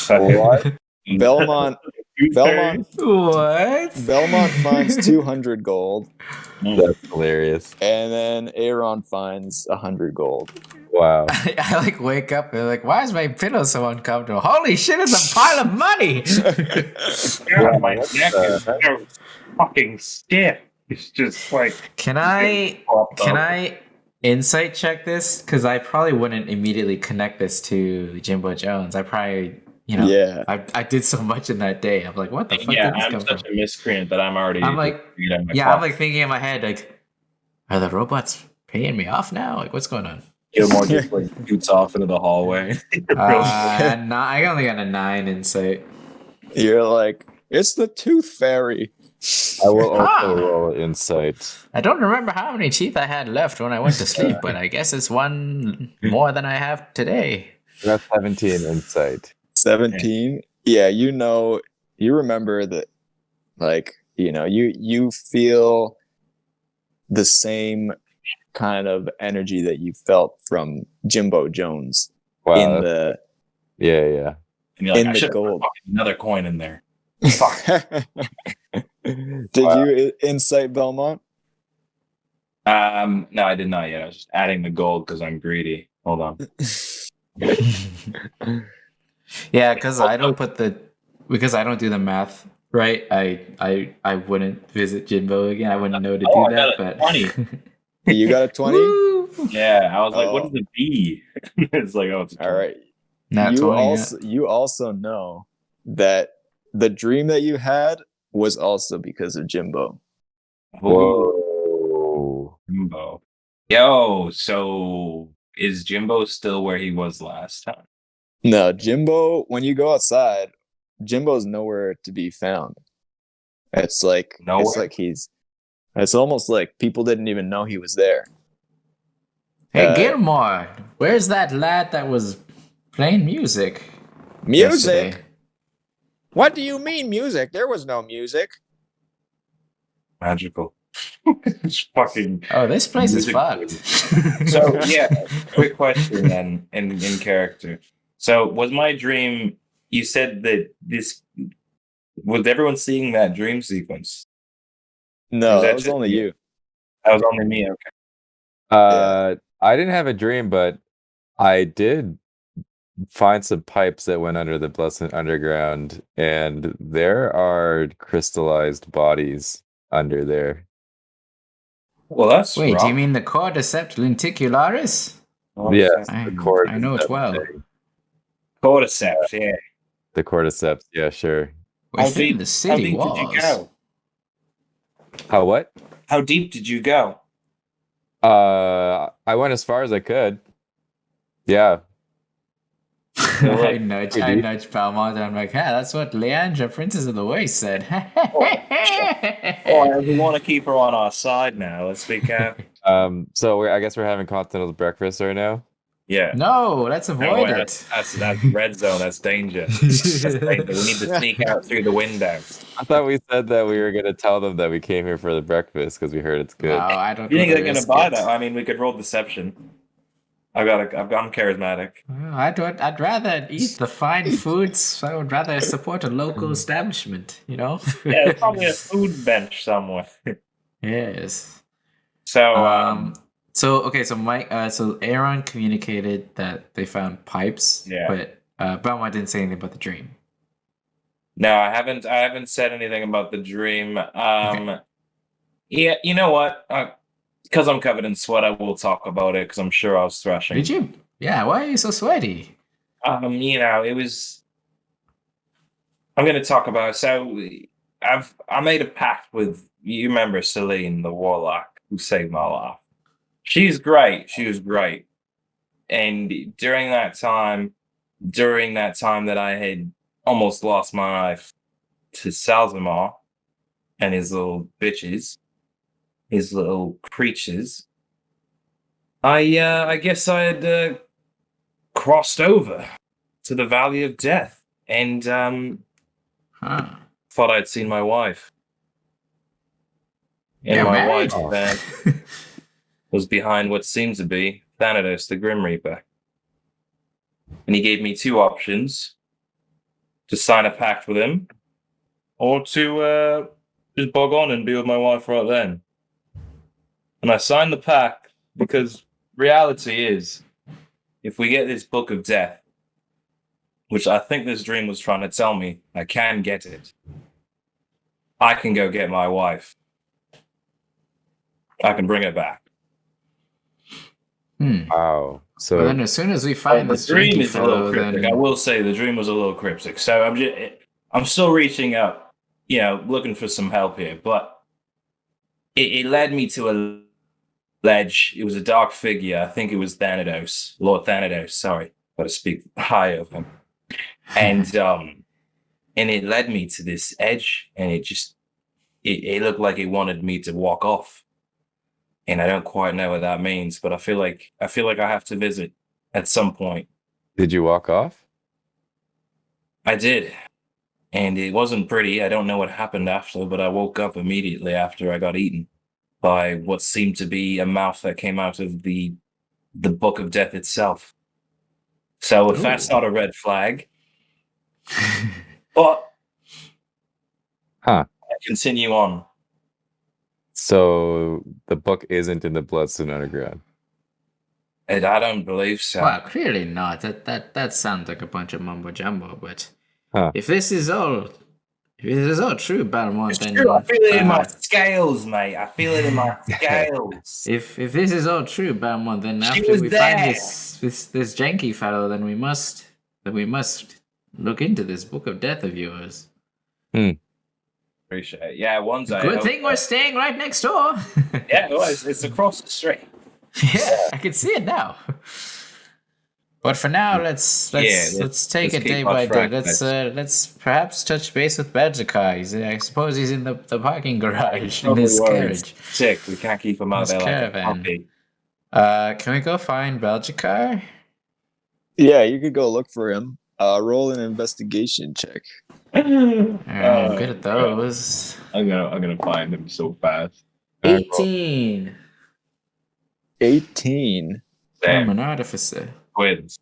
What? Belmont What? finds 200 gold. That's hilarious. And then Aaron finds 100 gold. Wow. I like wake up and like, why is my pillow so uncomfortable? Holy shit, it's a pile of money. God, my neck is so fucking stiff. It's just like. Can I insight check this? Because I probably wouldn't immediately connect this to Jimbo Jones. I probably, Yeah. I did so much in that day. I'm like, what the fuck Yeah, did this I'm come such from? a miscreant that I'm already. I'm like, I'm like thinking in my head, like, are the robots paying me off now? Like, what's going on? Gilmore just like shoots off into the hallway. I only got a 9 insight. You're like, it's the Tooth Fairy. I will also roll insight. I don't remember how many teeth I had left when I went to sleep, but I guess it's 1 more than I have today. That's 17 insight. 17? Yeah, you remember that, like, you feel the same kind of energy that you felt from Jimbo Jones in the yeah. And you're like, in I the should gold. put another coin in there. Did you insight Belmont? No, I did not yet. I was just adding the gold because I'm greedy. Hold on. Yeah, because I don't do the math right. I wouldn't visit Jimbo again. I wouldn't know to do that. But 20. You got a 20? Yeah, I was like, what is a B? It's like, it's a 20. All right. Not 20, You also know that the dream that you had was also because of Jimbo. Whoa. Jimbo. Yo, so is Jimbo still where he was last time? No, Jimbo, when you go outside, Jimbo's nowhere to be found. It's like Nowhere? It's almost like people didn't even know he was there. Hey, Gilmore, where's that lad that was playing music? Music? yesterday? What do you mean music? There was no music. Magical. It's fucking. Oh, this place is music. fucked. So yeah, quick question then, in character. So was my dream? You said that this was everyone seeing that dream sequence? No, Was that that was just only me? you. That was only me. Okay. I didn't have a dream, but I did find some pipes that went under the Bloodstone Underground, and there are crystallized bodies under there. Well, that's Wait, do you wrong. mean the cordyceps lenticularis? Oh, Yes, I the cordyceps. know it well. Cordyceps, yeah. The cordyceps, yeah, sure. Within the How city deep walls. did you go? How what? How deep did you go? I went as far as I could. Yeah. I nudge Belmont, and I'm like, "Yeah, that's what Leandra, Princess of the Waste, said." Oh, we want to keep her on our side now. Let's be careful. So I guess we're having continental breakfast right now. Yeah. No, let's avoid No, it. that's red zone. That's danger. That's danger. We need to sneak out through the window. I thought we said that we were gonna tell them that we came here for the breakfast because we heard it's No, good. I don't. You think wanna they're gonna risk buy it. that? I mean, we could roll deception. I'm charismatic. Well, I'd rather eat the fine foods. I would rather support a local establishment. You know. Yeah, it's probably a food bench somewhere. Yes. So, So Mike. So Aaron communicated that they found pipes. Yeah. But Belmont didn't say anything about the dream. no, I haven't said anything about the dream. Yeah, you know what? Because I'm covered in sweat, I will talk about it because I'm sure I was thrashing. Did you? Yeah. Why are you so sweaty? It was. I'm going to talk about. So, I made a pact with you. Remember Celine, the warlock who saved my life. She's great. She was great. And during that time that I had almost lost my life to Salzamar and his little bitches, his little creatures, I guess I had crossed over to the Valley of Death and thought I'd seen my wife. And You're my married? wife was behind what seemed to be Thanatos, the Grim Reaper. And he gave me two options: to sign a pact with him, or to just bog on and be with my wife right then. And I signed the pact because reality is, if we get this Book of Death, which I think this dream was trying to tell me, I can get it. I can go get my wife. I can bring her back. Wow. So Well, then as soon as we find The this dream drinky is a little fellow, cryptic. then I will say the dream was a little cryptic. So I'm still reaching up, looking for some help here. But it led me to a ledge. It was a dark figure. I think it was Thanatos, Lord Thanatos. Sorry, got to speak high of him. And it led me to this edge, and it looked like it wanted me to walk off. And I don't quite know what that means, but I feel like I have to visit at some point. did you walk off? I did. And it wasn't pretty. I don't know what happened after, but I woke up immediately after I got eaten by what seemed to be a mouth that came out of the Book of Death itself. So if that's not a red flag, but Huh. I continue on. So the book isn't in the Bloodstone Underground. And I don't believe so. well, clearly not. That sounds like a bunch of mumbo jumbo. But Huh. if this is all true, Belmont, It's then true. I feel it in my scales, mate. I feel it in my scales. if this is all true, Belmont, then She after was we there. find this janky fellow, then we must look into this Book of Death of yours. Appreciate it. Yeah, one day. Good thing we're staying right next door. Yeah, well, it's across the street. Yeah, I can see it now. But for now, let's take let's it keep day on by track. day. Let's perhaps touch base with Belgica. I suppose he's in the parking garage in his carriage. Sick. We can't keep him out His there like a caravan. puppy. Can we go find Belgica? Yeah, you could go look for him. Roll an investigation check. I'm good at those. I'm gonna find him so fast. 18. 18. I'm an artificer. Twins.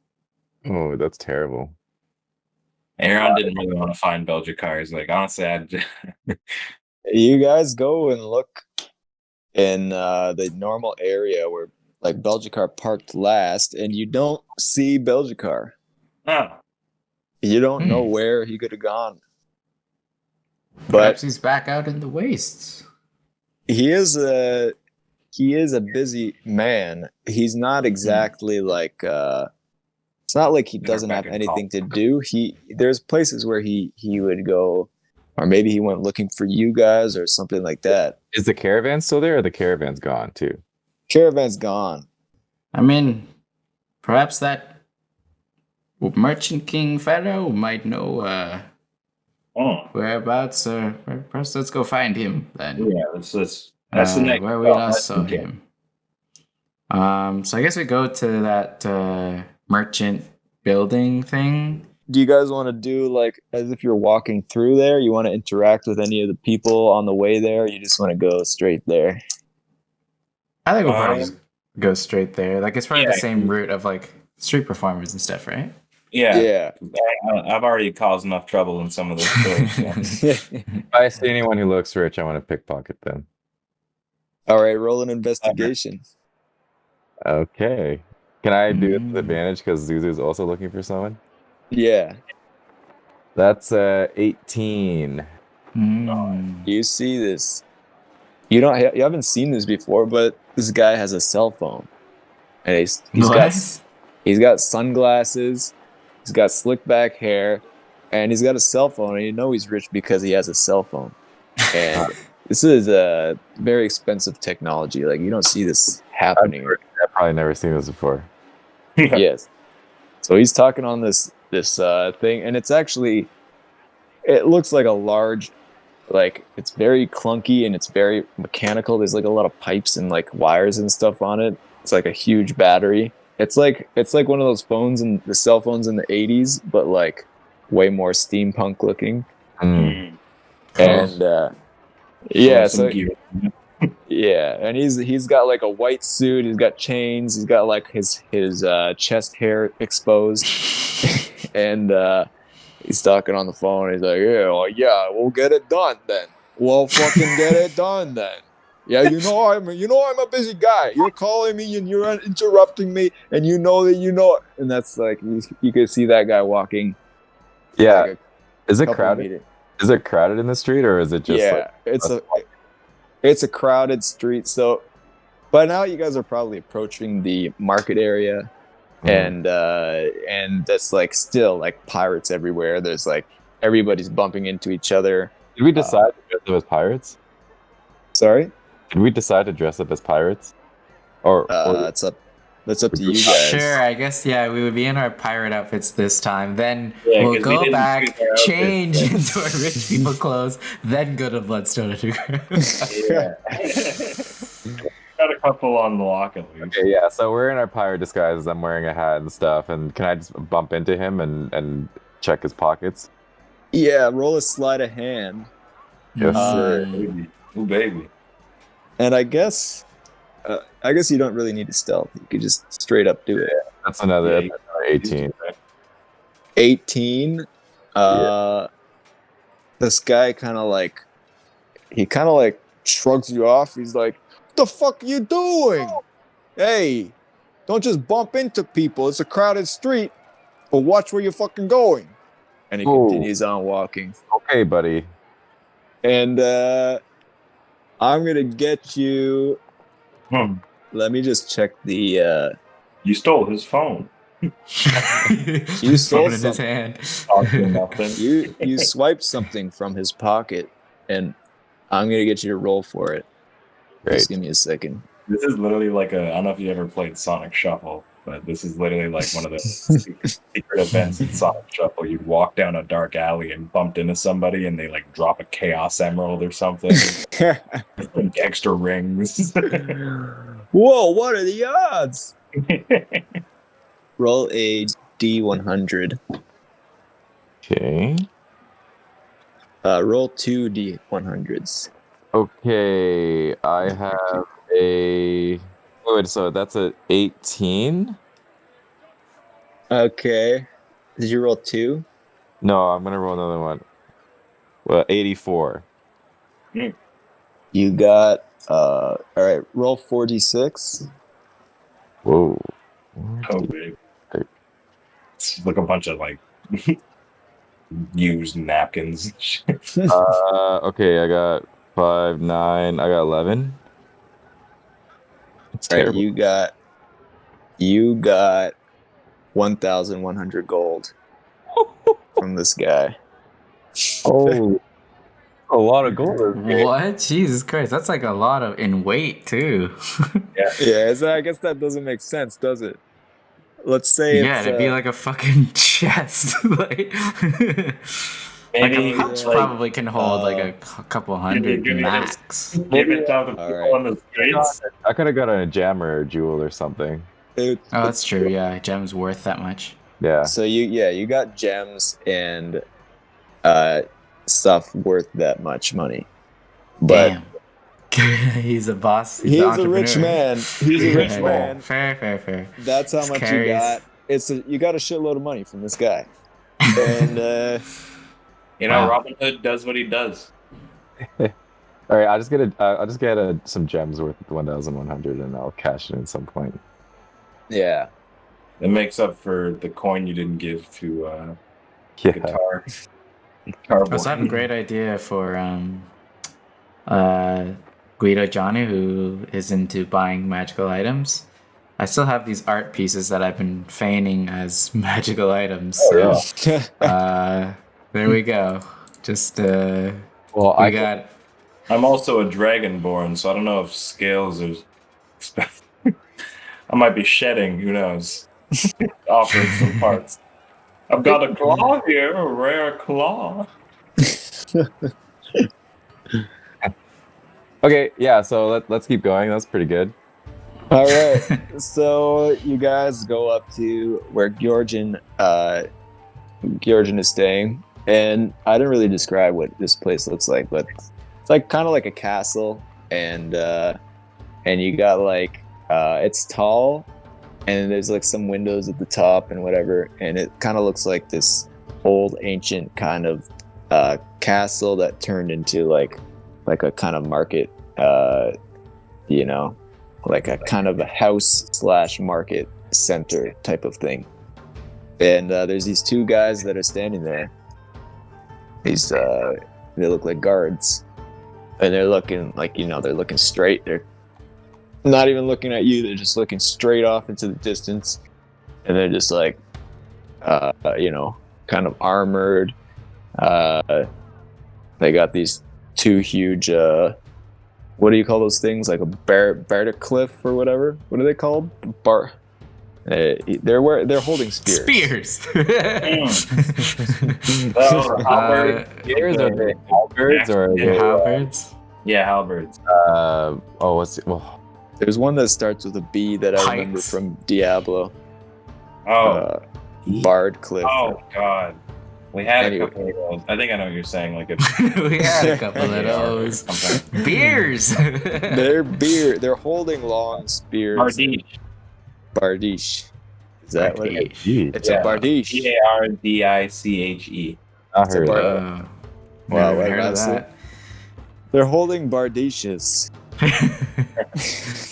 Oh, that's terrible. Aaron didn't really want to find Belgicar. He's like, honestly, You guys go and look in the normal area where like Belgicar parked last, and you don't see Belgicar. oh, You don't know where he could have gone. Perhaps But he's back out in the wastes. he is a busy man. He's not exactly like it's not like he doesn't have anything to do. There's places where he would go, or maybe he went looking for you guys or something like that. Is the caravan still there, or the caravan's gone too? Caravan's gone. I mean, perhaps that Merchant King fellow might know Oh, whereabouts. Perhaps let's go find him then. yeah. That's the next. Where we last saw him. So I guess we go to that merchant building thing. Do you guys want to do like as if you're walking through there? You want to interact with any of the people on the way there? Or you just want to go straight there? I think we'll probably just go straight there. Like it's probably Yeah. the same route of like street performers and stuff, right? Yeah. I've already caused enough trouble in some of those stores. So. If I see anyone who looks rich, I want to pickpocket them. All right, roll an investigation. Okay. Can I do it with advantage because Zuzu's also looking for someone? Yeah. That's 18. You see this? You haven't seen this before, but this guy has a cell phone, and he's got sunglasses, he's got slick back hair, and he's got a cell phone. And you know he's rich because he has a cell phone. And this is a very expensive technology. Like you don't see this happening. I've probably never seen this before. Yes. So he's talking on this thing, and it looks like a large, like it's very clunky and it's very mechanical. There's like a lot of pipes and like wires and stuff on it. It's like a huge battery. It's like one of those phones and the cell phones in the 80s, but like way more steampunk looking. And yeah, so yeah, and he's got like a white suit. He's got chains. He's got like his chest hair exposed, and he's talking on the phone. He's like, yeah, we'll get it done then. We'll fucking get it done then. Yeah, I'm a busy guy. You're calling me and you're interrupting me, and you know that you know it. And that's like you could see that guy walking. Yeah, like is it crowded? Is it crowded in the street, or is it just? It's a crowded street. So by now you guys are probably approaching the market area, and that's like still like pirates everywhere. There's like everybody's bumping into each other. Did we decide to dress up as pirates? Sorry? Did we decide to dress up as pirates? Or that's up to you guys. Sure, I guess we would be in our pirate outfits this time. Then we'll go back, change into our rich people clothes, then go to Bloodstone Underground. Yeah. Got a couple on the lock at least. Okay, yeah, so we're in our pirate disguises. I'm wearing a hat and stuff, and can I just bump into him and check his pockets? Yeah, roll a sleight of hand. Yes, Ooh, baby. And I guess you don't really need to stealth. You could just straight up do it. That's another 18. 18. This guy kind of like shrugs you off. He's like, "What the fuck are you doing? Hey, don't just bump into people. It's a crowded street. But watch where you're fucking going." And he continues on walking. Okay, buddy. And I'm gonna get you. Let me just check the. You stole his phone. You stole in his hand. You swiped something from his pocket, and I'm gonna get you to roll for it. Great. Just give me a second. This is literally like I don't know if you ever played Sonic Shuffle, but this is literally like one of the secret events in Sonic Shuffle. You'd walk down a dark alley and bumped into somebody, and they like drop a Chaos Emerald or something. Like extra rings. Whoa! What are the odds? Roll a D100. Okay. Roll 2 D100s. Okay, I have a. Wait, so that's a 18? Okay. Did you roll 2? No, I'm gonna roll another one. Well, 84. You got all right. Roll 4d6. Whoa. Oh, baby. It's like a bunch of like used napkins. Okay, I got 5, 9. I got 11. It's All right, terrible. you got 1,100 gold from this guy. Oh, a lot of gold. What? Jesus Christ, that's like a lot in weight too. Yeah, so I guess that doesn't make sense, does it? let's say Yeah, it's it'd be like a fucking chest. Like Maybe a pouch like, probably can hold like a couple hundred give it max. give it to the All people right. on the streets. I could have got a gem or a jewel or something. it- Oh, that's true. Yeah, gem's worth that much. Yeah. So you got gems and stuff worth that much money, but Damn. He's a boss. he's an a rich entrepreneur. man. He's a rich Yeah, man. Fair. That's how Just much carries- you got. You got a shitload of money from this guy, and You know, Wow. Robin Hood does what he does. All right, I'll just get some gems worth 1,100, and I'll cash it in some point. yeah, It makes up for the coin you didn't give to Yeah. guitar. I also have a great idea for Guido Johnny, who is into buying magical items. I still have these art pieces that I've been feigning as magical items. So there we go. Just Well, we I got I'm also a dragonborn, so I don't know if scales are. I might be shedding. Who knows? Offering some parts. I've got a claw here, a rare claw. Okay, yeah. So let's keep going. That's pretty good. all right. So you guys go up to where Georgian is staying, and I didn't really describe what this place looks like, but it's like kind of like a castle, and you got like it's tall, and there's like some windows at the top and whatever, and it kind of looks like this old ancient kind of castle that turned into like a kind of market, you know, like a kind of a house / market center type of thing. And there's these two guys that are standing there. These they look like guards, and they're looking like, you know, they're looking straight. They're not even looking at you. They're just looking straight off into the distance, and they're just like, you know, kind of armored. They got these two huge, what do you call those things? Like a bardic cliff or whatever. What are they called? They're holding spears. spears. Oh, halberd. Spears are they halberds or are Yeah, they, halberds. Yeah, halberds. There's one that starts with a B that I remember Pikes. from Diablo. Oh, Bard cliff. oh God. We had Anyway. a couple of those. I think I know what you're saying. Like a We had a couple of those. something. Beers. They're holding long spears. Bardiche. Bardiche. Is that what it is? Gee, It's Yeah. a bardiche. Bardiche. I heard bar- that. Wow, Never what heard did I of say? They're holding bardiches.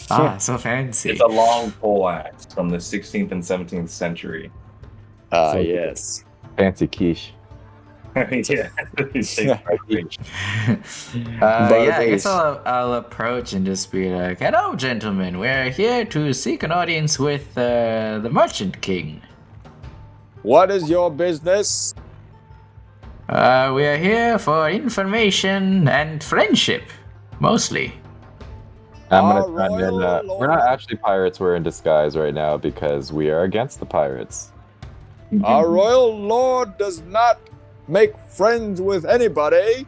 that. So fancy. It's a long pole axe from the 16th and 17th century. Ah, So- yes. Fancy quiche. Yeah. Yeah, I guess I'll approach and just be like, "Hello, gentlemen. We're here to seek an audience with the Merchant King. What is your business? We are here for information and friendship, mostly." I'm gonna Our chime in. royal We're not lord. actually pirates. We're in disguise right now because we are against the pirates. Our royal lord does not make friends with anybody.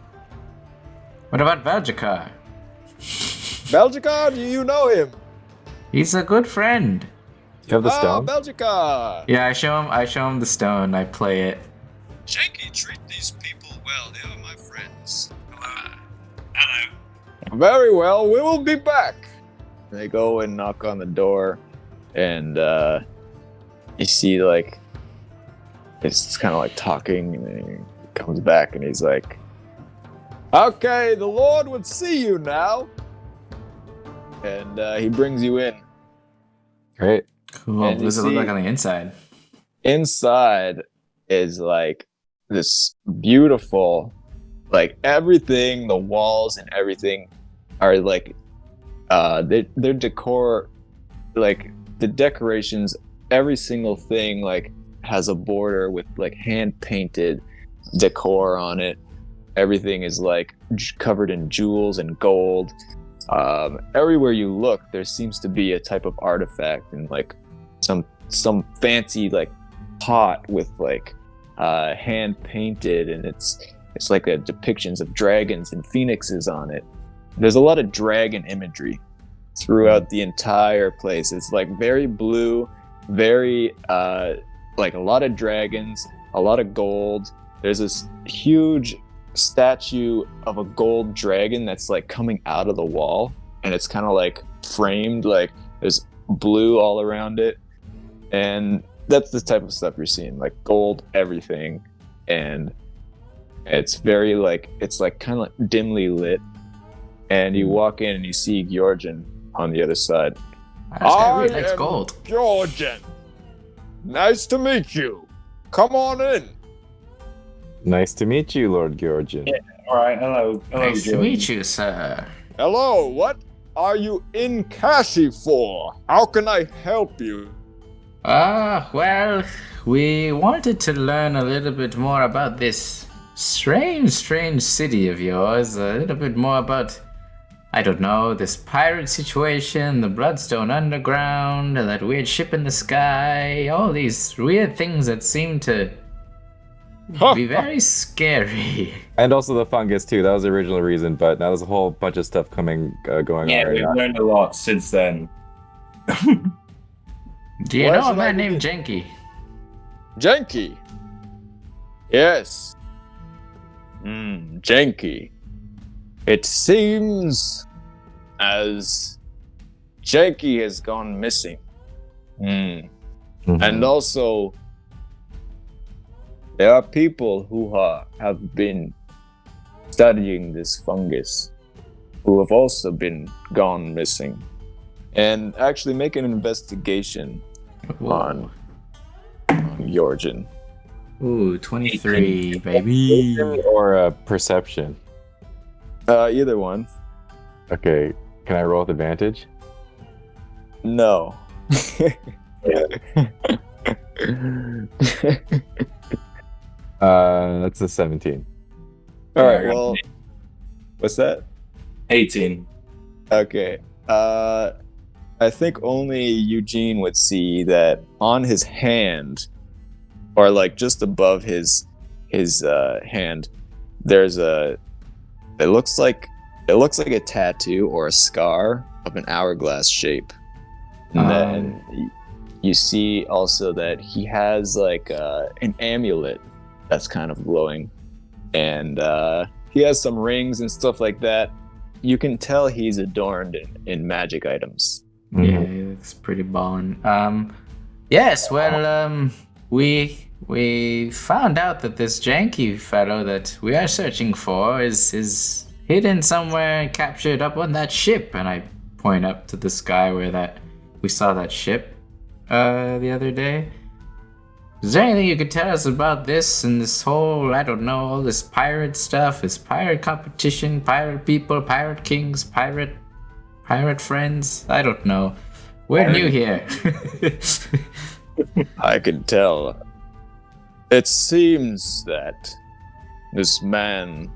What about Valjakar? Belgica, do you know him? He's a good friend. You have the Ah, stone? Belgica. Yeah, I show him the stone. I play it. Shanky, treat these people well. They are my friends. Hello. Very well. We will be back. They go and knock on the door, and you see like it's kind of like talking, and then he comes back, and he's like, "Okay, the Lord would see you now," and he brings you in. Great. Cool. And What you does it look see- like on the inside? Inside is like this beautiful, like everything, the walls and everything are like their decor, like the decorations, every single thing like has a border with like hand painted decor on it. Everything is like covered in jewels and gold. Everywhere you look there seems to be a type of artifact and like some fancy like pot with like hand painted, and it's like a depictions of dragons and phoenixes on it. There's a lot of dragon imagery throughout the entire place. It's like very blue, very like a lot of dragons, a lot of gold. There's this huge statue of a gold dragon that's like coming out of the wall, and it's kind of like framed, like there's blue all around it, and that's the type of stuff you're seeing, like gold everything. And it's very like, it's like kind of like dimly lit, and you walk in and you see Georgian on the other side. That's gold. Georgian. Nice to meet you. Come on in. Nice to meet you, Lord Georgian. Yeah. All right. Hello. Nice to George. meet you, sir. Hello, what are you in Kashi for? How can I help you? Well, we wanted to learn a little bit more about this strange city of yours. A little bit more about, I don't know, this pirate situation, the Bloodstone Underground, that weird ship in the sky, all these weird things that seem to be very scary. And also the fungus too. That was the original reason, but now there's a whole bunch of stuff going on Yeah, right we've now. learned a lot since then. Do you Why know a should I man named begin? Jenki? Jenki. Yes. Jenki. It seems as Jenki has gone missing. Mhm. And also, there are people who have been studying this fungus who have also been gone missing. And actually make an investigation on Georgian. Ooh, 23, baby. Or perception. Either one. Okay, can I roll with advantage? No. That's a 17. All right. Well, what's that? 18. Okay. I think only Eugene would see that on his hand, or like just above his hand, there's a. It looks like a tattoo or a scar of an hourglass shape. And then you see also that he has like an amulet that's kind of glowing, and he has some rings and stuff like that. You can tell he's adorned in magic items. Yeah, it's pretty ballin'. Yes, well, we found out that this janky fellow that we are searching for is hidden somewhere and captured up on that ship. And I point up to the sky where we saw that ship the other day. Is there anything you could tell us about this and this whole, I don't know, all this pirate stuff, this pirate competition, pirate people, pirate kings, pirate friends? I don't know. We're new here. I can tell. It seems that this man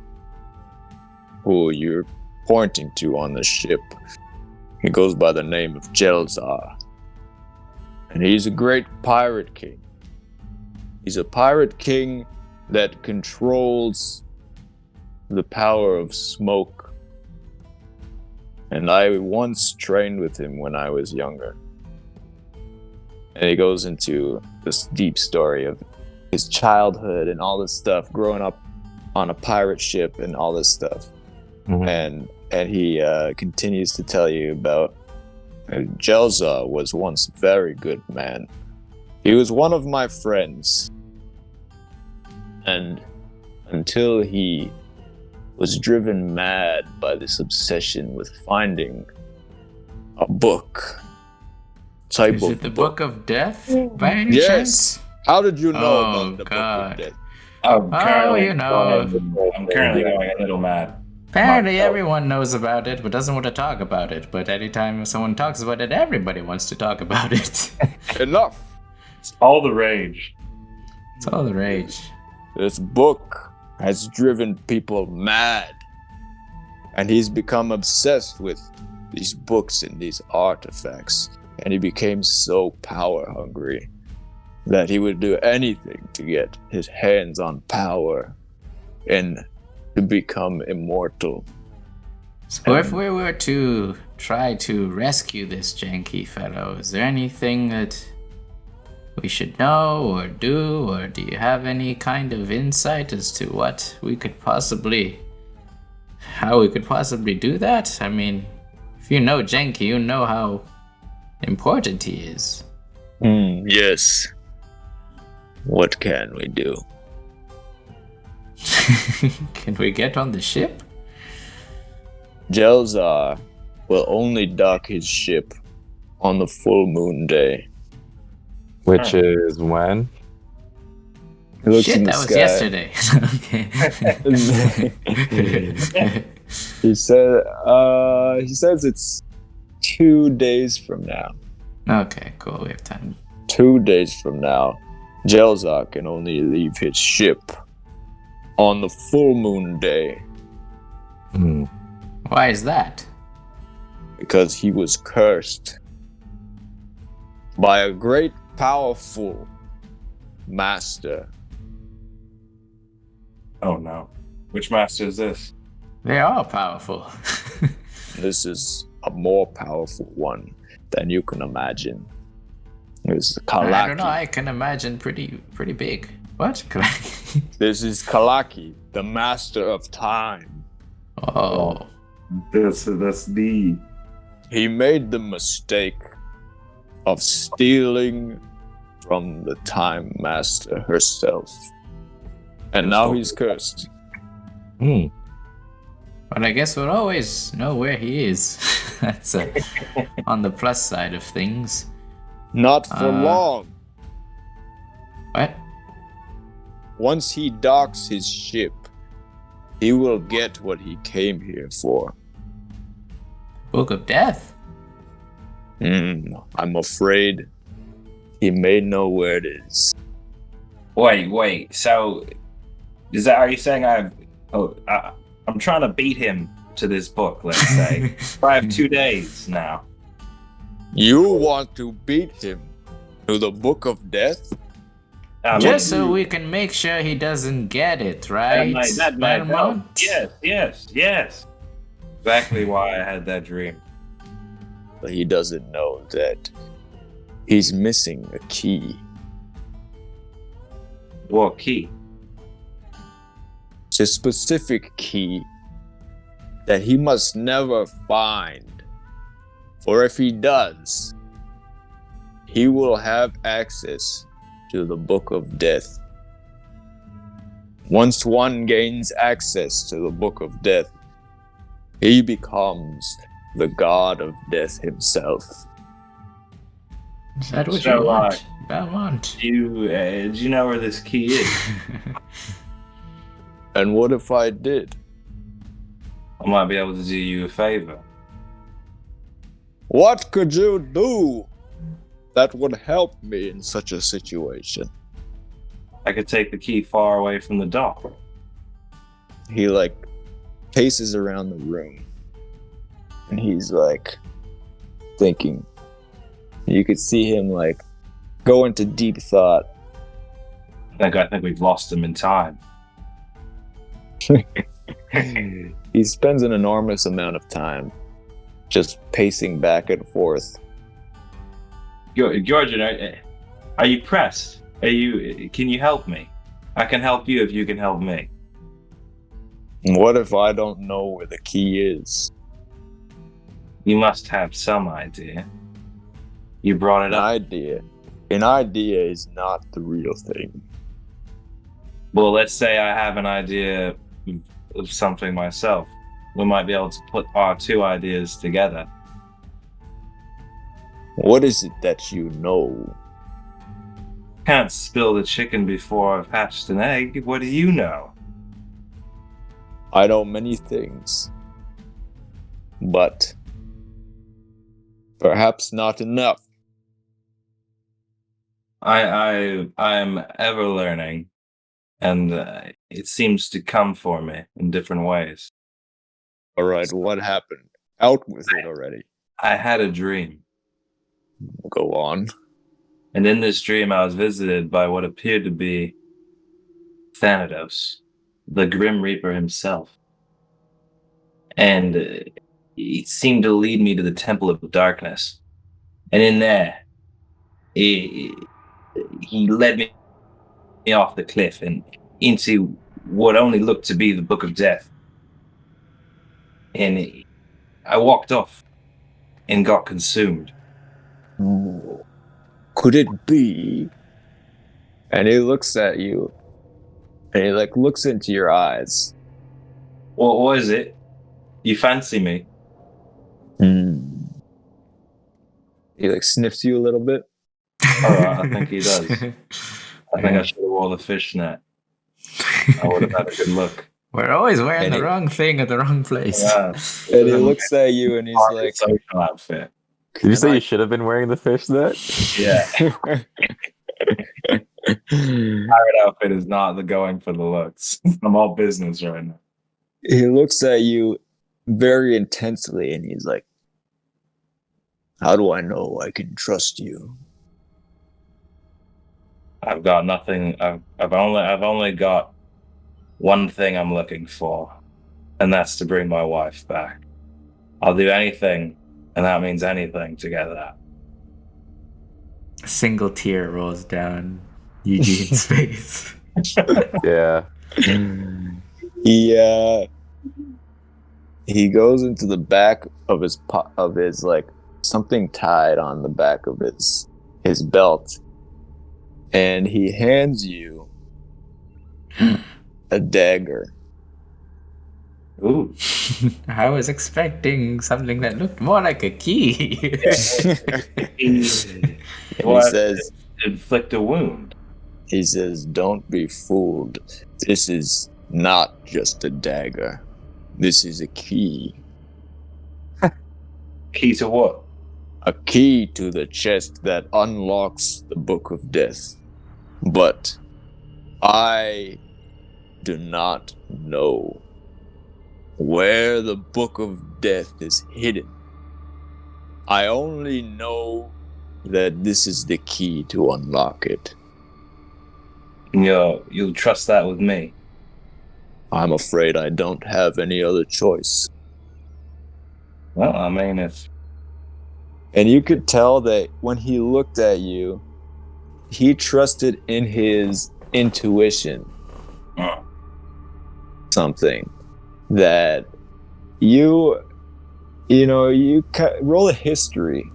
who you're pointing to on the ship, he goes by the name of Jelzar. And he's a great pirate king. He's a pirate king that controls the power of smoke. And I once trained with him when I was younger. And he goes into this deep story of his childhood and all this stuff, growing up on a pirate ship and all this stuff. Mhm. And he continues to tell you about Jelza was once a very good man. He was one of my friends. And until he was driven mad by this obsession with finding a book. Type Is of it the Book of Death, by any Yes. chance? How did you know Oh, about the God. Book of Death? I'm currently you know. I'm currently going a little mad. Apparently Myself. everyone knows about it, but doesn't want to talk about it. But anytime someone talks about it, everybody wants to talk about it. Enough. It's all the rage. It's all the rage. This book has driven people mad. And he's become obsessed with these books and these artifacts. and he became so power hungry that he would do anything to get his hands on power and to become immortal. So if we were to try to rescue this janky fellow, is there anything that we should know or do, or do you have any kind of insight as to what we could possibly, how we could possibly do that? I mean, if you know Janky, you know how important he is. Yes. What can we do? Can we get on the ship? Jelzar will only dock his ship on the full moon day. Which is when? He looks Shit, in the that was sky. yesterday. He says it's 2 days from now. Okay, cool, we have time. 2 days from now, Jelzar can only leave his ship on the full moon day Why is that? because he was cursed by a great powerful master. Oh no. Which master is this? They are powerful. This is a more powerful one than you can imagine. This is Kalaki. I don't know, I can imagine pretty big. What? This is Kalaki, the master of time. Oh. That's the. He made the mistake of stealing from the Time Master herself. And now he's cursed. But I guess we'll always know where he is. That's on the plus side of things. Not for long. What? Once he docks his ship, he will get what he came here for. Book of Death? I'm afraid he may know where it is. Wait. So, are you saying I'm trying to beat him to this book? Let's say I have 2 days now. You want to beat him to the Book of Death? Just so we can make sure he doesn't get it, right? That might help. Belmont? Yes. Exactly why I had that dream. But he doesn't know that he's missing a key. What key? It's a specific key that he must never find. For if he does, he will have access to the Book of Death. Once one gains access to the Book of Death, he becomes the god of death himself. Is that what So, you want? Belmont. Do you know where this key is? And what if I did? I might be able to do you a favor. What could you do that would help me in such a situation? I could take the key far away from the dock. He paces around the room and he's thinking. You could see him go into deep thought. I think we've lost him in time. He spends an enormous amount of time just pacing back and forth. Georgian, are you pressed? Can you help me? I can help you if you can help me. What if I don't know where the key is? You must have some idea. You brought it An up. idea. An idea is not the real thing. Well, let's say I have an idea of something myself. We might be able to put our two ideas together. What is it that you know? Can't spill the chicken before I've hatched an egg. What do you know? I know many things, but perhaps not enough. I am ever learning, and it seems to come for me in different ways. All right, what happened? Out with it already. I had a dream. Go on. And in this dream, I was visited by what appeared to be Thanatos, the Grim Reaper himself. And he seemed to lead me to the Temple of Darkness. And in there, he led me off the cliff and into what only looked to be the Book of Death. And I walked off and got consumed. Ooh. Could it be? And he looks at you, and he like looks into your eyes. What was it? You fancy me? He like sniffs you a little bit. I think he does. I think I should have worn the fishnet. I would have had a good look. We're always wearing And the he- wrong thing at the wrong place. Yeah. And he looks at you, and he's like, social outfit. Did you say you should have been wearing the fishnet? Yeah. Pirate outfit is not the going for the looks. I'm all business right now. He looks at you very intensely, and he's like, how do I know I can trust you? I've got nothing. I've only got one thing I'm looking for, and that's to bring my wife back. I'll do anything, and that means anything to get that. A single tear rolls down Eugene's face. Yeah. He goes into the back of his like something tied on the back of his belt, and he hands you a dagger. Ooh. I was expecting something that looked more like a key. He says, inflict a wound. He says, don't be fooled. This is not just a dagger. This is a key. Key to what? A key to the chest that unlocks the Book of Death. But I do not know where the Book of Death is hidden. I only know that this is the key to unlock it. You'll trust that with me. I'm afraid I don't have any other choice. Well, I mean, if And you could tell that when he looked at you, he trusted in his intuition. Something that you roll a history.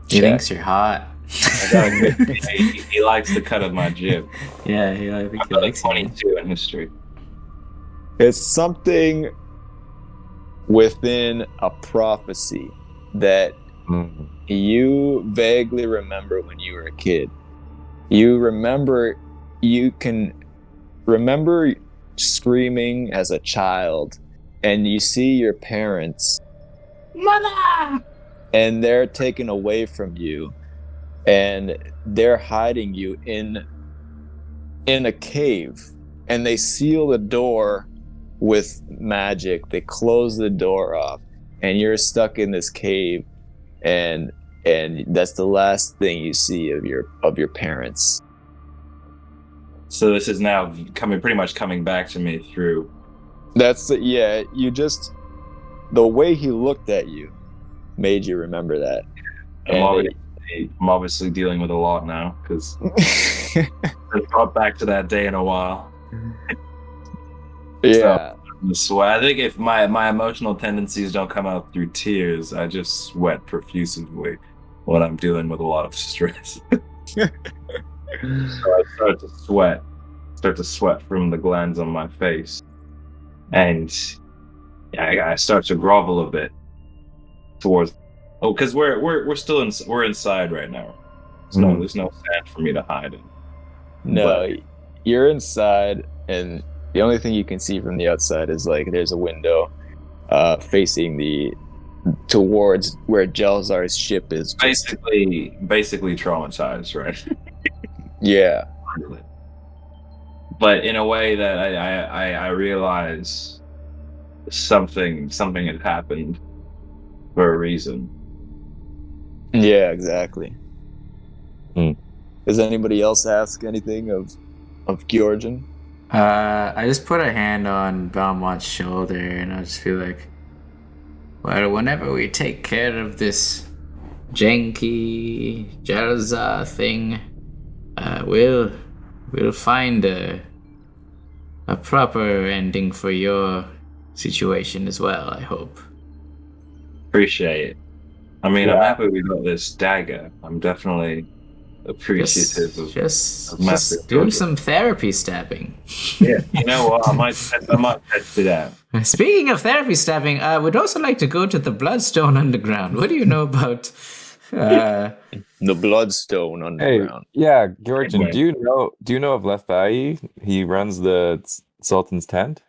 He check. thinks you're hot. he likes the cut of my jib. Yeah, I think he likes you. 22 in history. It's something within a prophecy that you vaguely remember when you were a kid. You can remember screaming as a child, and you see your parents, Mother! And they're taken away from you, and they're hiding you in a cave, and they seal the door with magic. They close the door off, and you're stuck in this cave, and that's the last thing you see of your parents. So this is now pretty much coming back to me through. The way he looked at you made you remember that. I'm obviously dealing with a lot now because I've brought back to that day in a while. Yeah. So I think if my emotional tendencies don't come out through tears, I just sweat profusely when I'm dealing with a lot of stress. So I start to sweat from the glands on my face, and I start to grovel a bit towards. Oh, because we're still we're inside right now. There's no sand for me to hide in. No, you're inside, and the only thing you can see from the outside is like there's a window facing towards where Jelzar's ship is. Basically traumatized, right? Yeah. But in a way that I realize something had happened for a reason. Yeah, exactly. Hmm. Does anybody else ask anything of Georgian? I just put a hand on Belmont's shoulder, and I just feel like, well, whenever we take care of this janky Jalza thing, we'll find a proper ending for your situation as well, I hope. Appreciate it. I mean, I'm Yeah. happy we got this dagger. I'm definitely appreciative of Master Just do Georgia. some therapy stabbing. Yeah, you know what? I might test it out. Speaking of therapy stabbing, I would also like to go to the Bloodstone Underground. What do you know about The Bloodstone Hey, Underground. yeah, Georgian, Anyway. do you know of Lethai? He runs the Sultan's tent?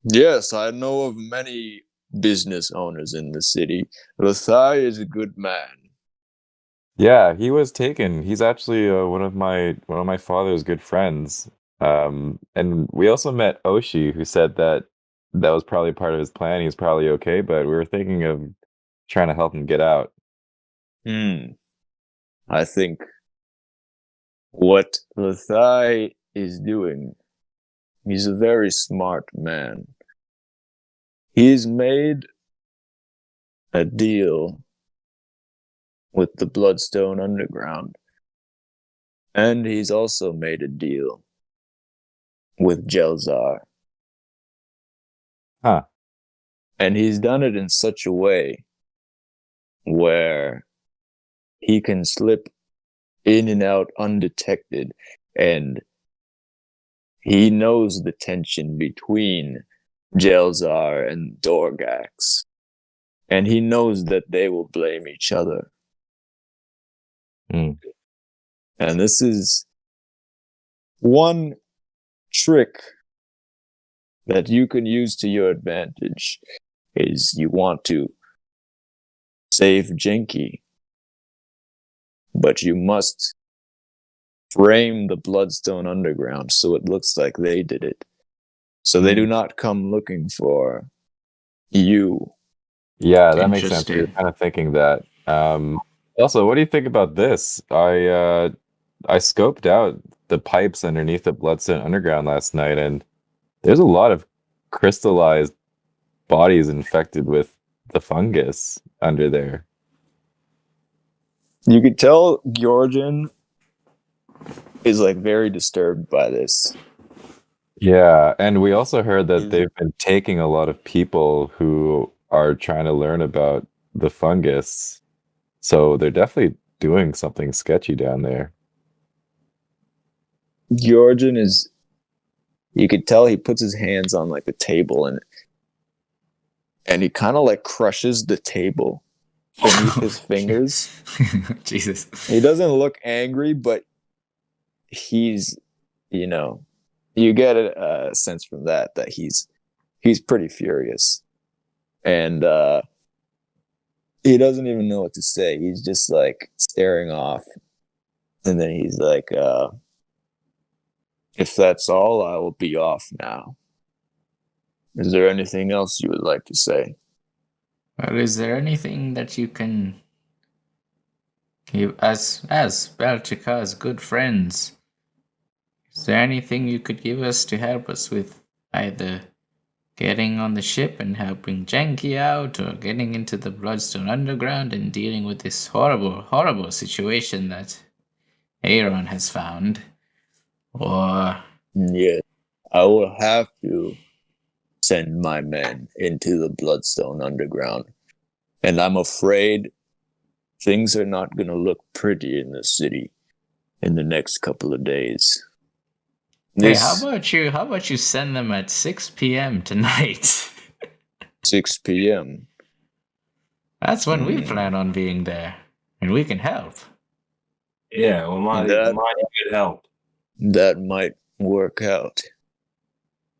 Yes, I know of many business owners in the city. Lathai is a good man. Yeah, he was taken. He's actually one of my father's good friends. And we also met Oshi, who said that that was probably part of his plan. He's probably okay, but we were thinking of trying to help him get out. I think what Lathai is doing, he's a very smart man. He's made a deal with the Bloodstone Underground. And he's also made a deal with Jelzar. Huh. And he's done it in such a way where he can slip in and out undetected, and he knows the tension between Jelzar and Dorgax, and he knows that they will blame each other. Hmm. And this is one trick that you can use to your advantage. Is you want to save Jinky, but you must frame the Bloodstone Underground so it looks like they did it. So they do not come looking for you. Yeah, that makes sense. We were Interesting. kind of thinking that. Also, what do you think about this? I scoped out the pipes underneath the Bloodstone Underground last night, and there's a lot of crystallized bodies infected with the fungus under there. You could tell Georgian is like very disturbed by this. Yeah, and we also heard that they've been taking a lot of people who are trying to learn about the fungus. So they're definitely doing something sketchy down there. Georgian is, you could tell he puts his hands on like the table and he kind of like crushes the table beneath his fingers. Jesus. He doesn't look angry, but he's, you know, you get a sense from that he's pretty furious. And he doesn't even know what to say. He's just like staring off. And then he's like, if that's all, I will be off now. Is there anything else you would like to say? Well, is there anything that you can give as Belchika's good friends? Is there anything you could give us to help us with either getting on the ship and helping Janky out, or getting into the Bloodstone Underground and dealing with this horrible, horrible situation that Aaron has found? Or Yeah, I will have to send my men into the Bloodstone Underground. And I'm afraid things are not going to look pretty in the city in the next couple of days. hey, how about you send them at 6 p.m. tonight? 6 p.m. That's when we plan on being there, and we can help. Yeah, well, mighty good help. That might work out.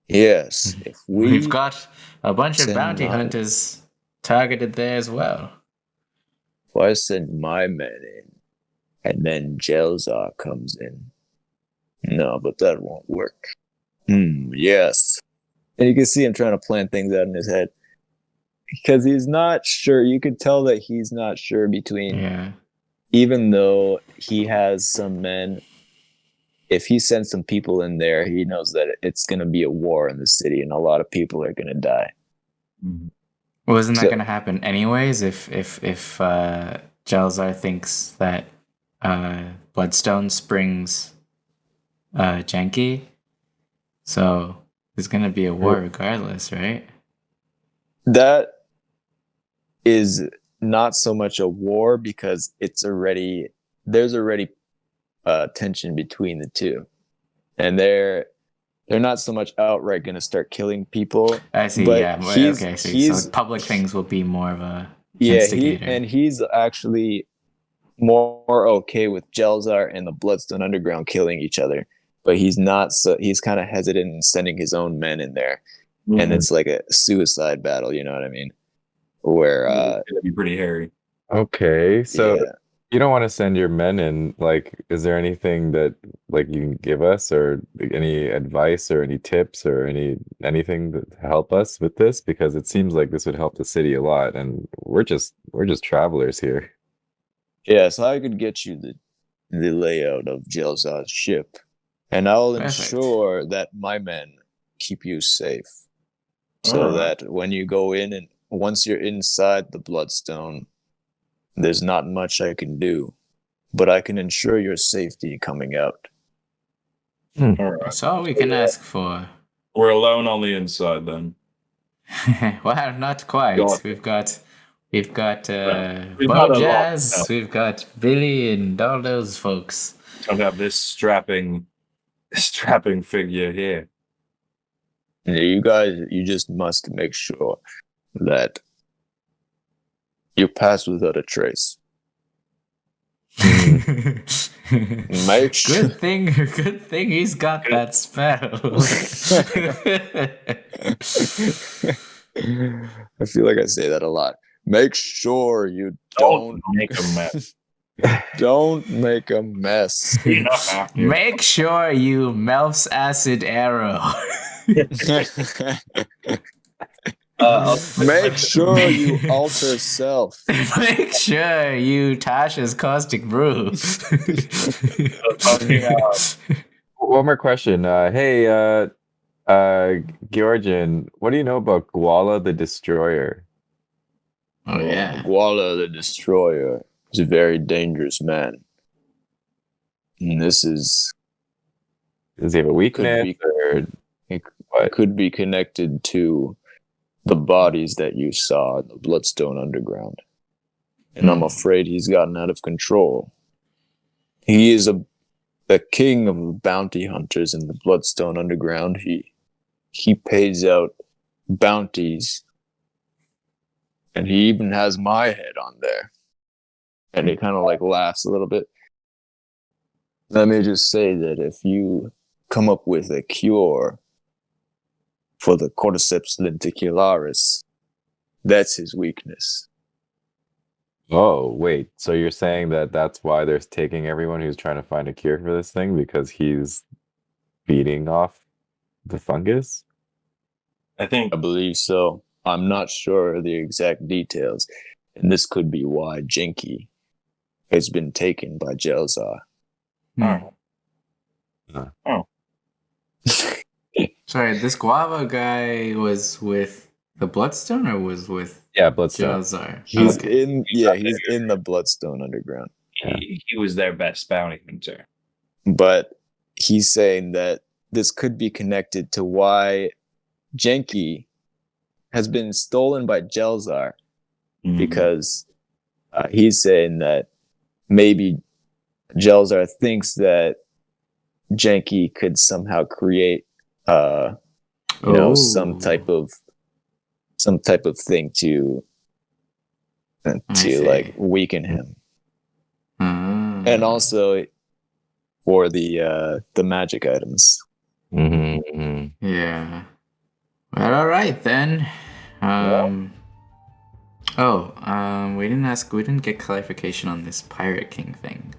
Yes, if We've got a bunch of send bounty my- hunters targeted there as well. if I send my men in, and then Jelzar comes in. No, but that won't work. Yes. And you can see him trying to plan things out in his head. Because he's not sure. You could tell that he's not sure between Yeah. even though he has some men, if he sends some people in there, he knows that it's going to be a war in the city and a lot of people are going to die. Well, isn't that So- going to happen anyways? If Jelzar thinks that Bloodstone springs Janky, so there's going to be a war regardless, right? That is not so much a war because there's already tension between the two, and they're not so much outright going to start killing people. I see. But Yeah. he's- Okay. I see. he's- So public things will be more of a Yeah, instigator. he's actually more okay with Jelzar and the Bloodstone Underground killing each other, but he's not. So he's kind of hesitant in sending his own men in there, and it's like a suicide battle. You know what I mean? Where It's gonna be pretty hairy. Okay, so yeah. you don't want to send your men in. Like, is there anything that like you can give us, or any advice, or any tips, or anything to help us with this? Because it seems like this would help the city a lot, and we're just travelers here. Yeah, so I could get you the layout of Jelzar's ship, and I'll Perfect. ensure that my men keep you safe, so Alright. that when you go in and once you're inside the Bloodstone, there's not much I can do, but I can ensure your safety coming out. All right. That's all we can ask for. We're alone on the inside then. Well, not quite. God. We've got We've got Bo a lot Jazz. now. We've got Billy and all those folks. Don't have this strapping figure here. And you guys, you just must make sure that you pass without a trace. Make sure. Good thing he's got that spell. I feel like I say that a lot. Make sure you Don't make a mess. don't make a mess. You don't have to. Make sure you Melf's acid arrow. Make sure you alter self. Make sure you Tasha's caustic brew. One more question. Hey, Georgian, what do you know about Gwala the Destroyer? Oh yeah. Gwala the Destroyer is a very dangerous man. And this is Does he have a weakness? be- Or it could be connected to the bodies that you saw in the Bloodstone Underground. And I'm afraid he's gotten out of control. He is the king of the bounty hunters in the Bloodstone Underground. He pays out bounties. And he even has my head on there. And he kind of like laughs a little bit. Let me just say that if you come up with a cure for the cordyceps lenticularis, that's his weakness. oh, wait. So you're saying that that's why they're taking everyone who's trying to find a cure for this thing, because he's feeding off the fungus? I think I believe so. I'm not sure of the exact details. And this could be why Jinky has been taken by Jelzar. Sorry, this guava guy was with the Bloodstone or was with Yeah, Bloodstone. Jelzar? He's Okay. he's in the Bloodstone Underground. he was their best bounty hunter. But he's saying that this could be connected to why Jenki has been stolen by Jelzar, because he's saying that maybe Jelzar thinks that Jenki could somehow create some type of thing to see. like weaken him. And also for the magic items. Yeah. Well, all right then. We didn't get clarification on this Pirate King thing.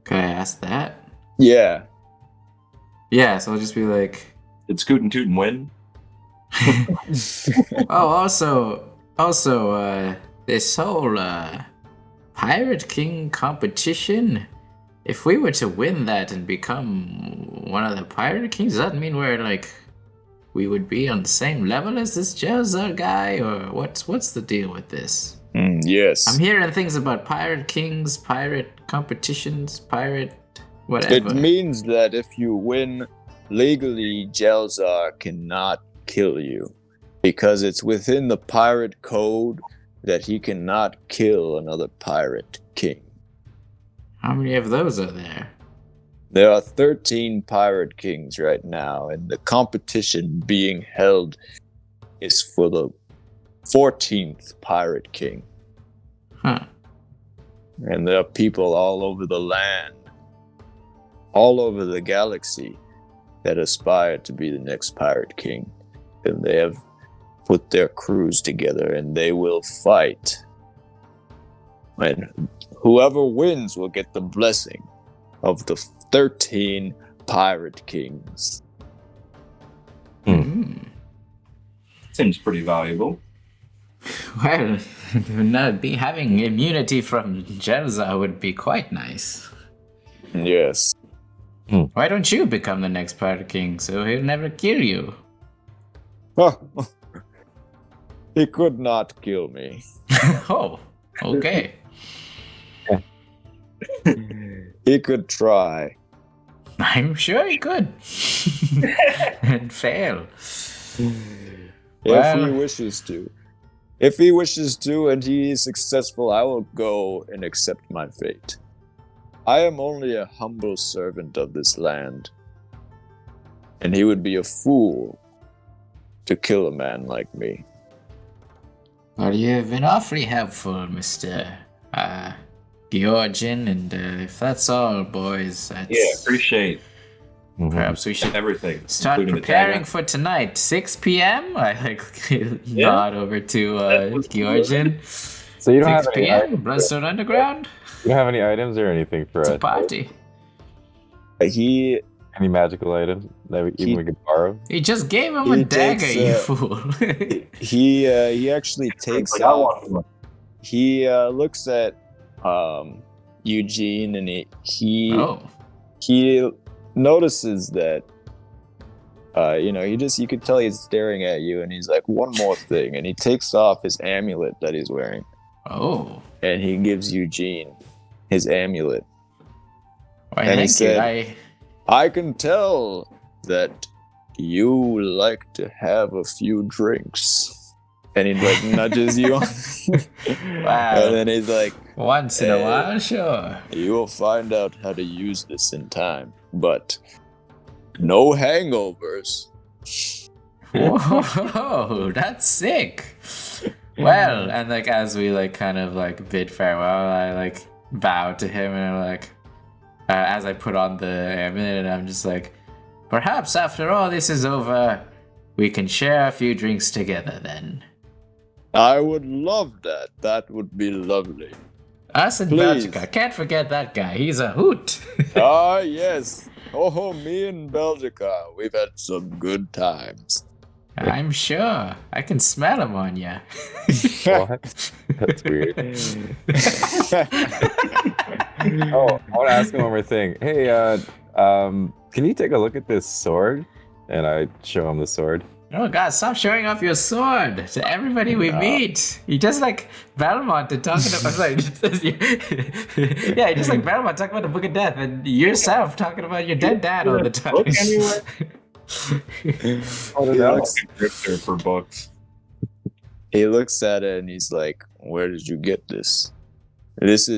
Could I ask that? Yeah. Yeah, so I'll just be like, Did Scoot and Toot and win? oh, also, this whole Pirate King competition. If we were to win that and become one of the Pirate Kings, does that mean we would be on the same level as this Jelza guy, or what's the deal with this? Yes. I'm hearing things about Pirate Kings, pirate competitions, pirate whatever. It means that if you win legally, Jelzar cannot kill you, because it's within the pirate code that he cannot kill another pirate king. How many of those are there? There are 13 pirate kings right now, and the competition being held is for the 14th pirate king. Huh. And there are people all over the land, all over the galaxy, that aspire to be the next pirate king. And they have put their crews together, and they will fight. And whoever wins will get the blessing of the 13 pirate kings. Seems pretty valuable. Well, having immunity from Jelza would be quite nice. Yes. Why don't you become the next Pirate King so he'll never kill you? He could not kill me. Oh, okay. He could try. I'm sure he could. And fail. If he wishes to. If he wishes to and he is successful, I will go and accept my fate. I am only a humble servant of this land. And he would be a fool to kill a man like me. Well, you've been awfully helpful, Mr. Georgian, and if that's all, boys, Appreciate perhaps we should everything. start including the preparing tag. for tonight. 6 p.m. I nod over to Georgian. So you don't 6 have any p.m. items, Bloodstone Underground. you don't have any items or anything for It's us? a party. He Any magical items that we could borrow? He just gave him a He dagger, takes, you fool. he actually takes Like, I off. want one. He looks at Eugene, and he notices that you could tell he's staring at you, and he's like, one more thing, and he takes off his amulet that he's wearing, Oh. and he gives Eugene his amulet. Why, And he thank you. said- I can tell that you like to have a few drinks. And he nudges you. Wow. And then he's like, Once in a while, sure. you will find out how to use this in time, but no hangovers. Whoa, that's sick. Well, and as we bid farewell, I bow to him, and as I put on the amulet, I'm just perhaps after all this is over, we can share a few drinks together then. I would love that. That would be lovely. Us in Please. Belgica, can't forget that guy. He's a hoot. Ah, yes. Oh, me and Belgica, we've had some good times. I'm sure. I can smell him on ya. What? That's weird. Oh, I want to ask him one more thing. Hey, can you take a look at this sword? And I show him the sword. Oh god, stop showing off your sword to everybody we meet. You just like Belmont and talking about yeah, you just like Belmont talking about the Book of Death, and yourself talking about your dead dad all the time. Book anywhere? He looks, Drifter for books. he looks at it and he's like, where did you get this? This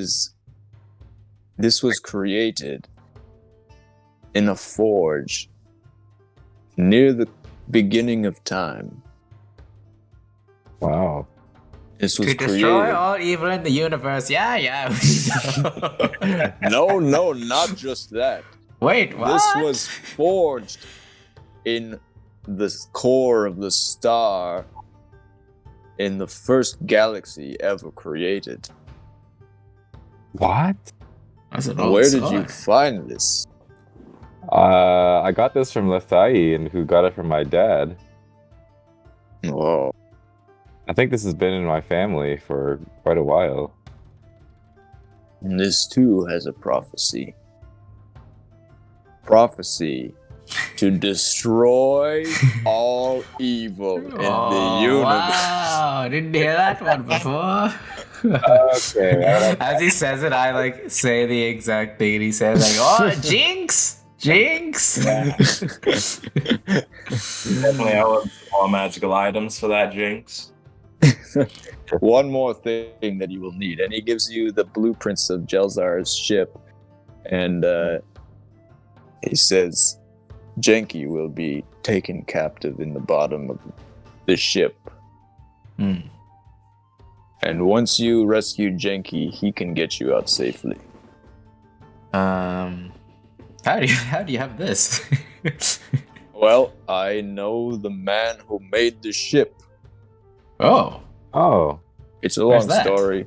was created in a forge near the beginning of time. Wow. This was To destroy created. all evil in the universe. Yeah. No, not just that. Wait, what? This was forged in the core of the star in the first galaxy ever created. What? That's an old Where sword. did you find this? I got this from Lethai, and who got it from my dad. Oh, I think this has been in my family for quite a while. And this too has a prophecy. Prophecy to destroy all evil in the universe. Wow, didn't hear that one before. Okay. As he says it, I like say the exact thing he says. Like, oh, jinx, jinx. Definitely, I love all magical items for that jinx. One more thing that you will need, and he gives you the blueprints of Jelzar's ship, and he says, Genki will be taken captive in the bottom of the ship. Hmm. And once you rescue Genki, he can get you out safely. How do you have this? Well, I know the man who made the ship. Oh, It's a Where's long that? story.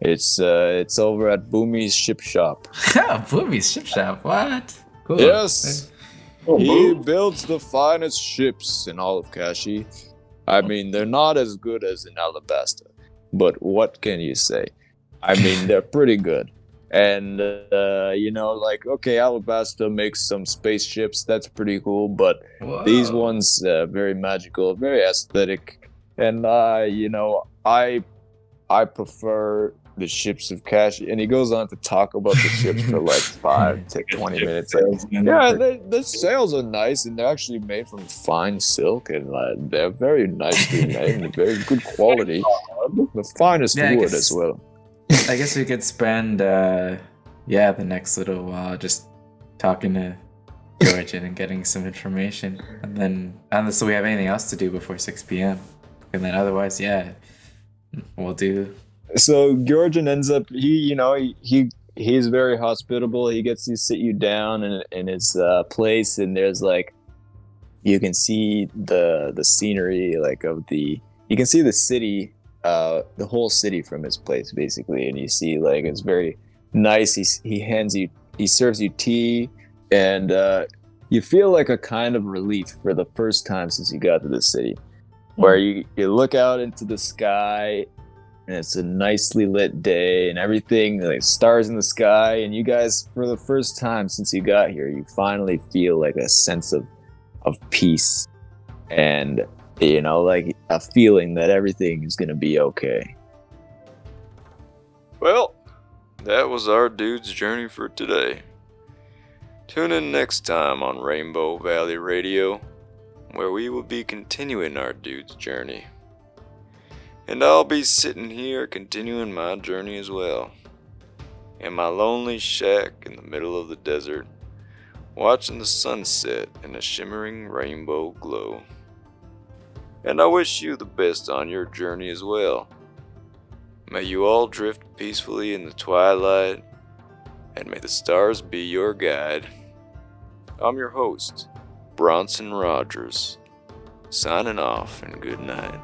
It's over at Boomy's ship shop. Boomy's ship shop. What? Cool. Yes, he builds the finest ships in all of Kashi. I mean, they're not as good as in Alabasta, but what can you say? I mean, they're pretty good. And okay, Alabasta makes some spaceships. That's pretty cool, but Whoa. these ones very magical, very aesthetic, and I prefer the ships of Kashi. And he goes on to talk about the ships for like 5 to 20 minutes. Yeah, the sails are nice, and they're actually made from fine silk, and they're very nicely made and very good quality. The finest Yeah, I wood guess- as well. I guess we could spend the next little while just talking to Georgian and getting some information, and then unless we have anything else to do before 6 p.m. And then otherwise, yeah, we'll do. So Georgian ends up he's very hospitable. He gets to sit you down in his place, and there's like you can see the scenery you can see the city, the whole city from his place basically, and you see like it's very nice. He serves you tea, and you feel like a kind of relief for the first time since you got to the city, where you look out into the sky. And it's a nicely lit day and everything, like stars in the sky. And you guys, for the first time since you got here, you finally feel like a sense of peace and, like a feeling that everything is going to be okay. Well, that was our dude's journey for today. Tune in next time on Rainbow Valley Radio, where we will be continuing our dude's journey. And I'll be sitting here continuing my journey as well, in my lonely shack in the middle of the desert, watching the sunset in a shimmering rainbow glow. And I wish you the best on your journey as well. May you all drift peacefully in the twilight, and may the stars be your guide. I'm your host, Bronson Rogers, signing off, and good night.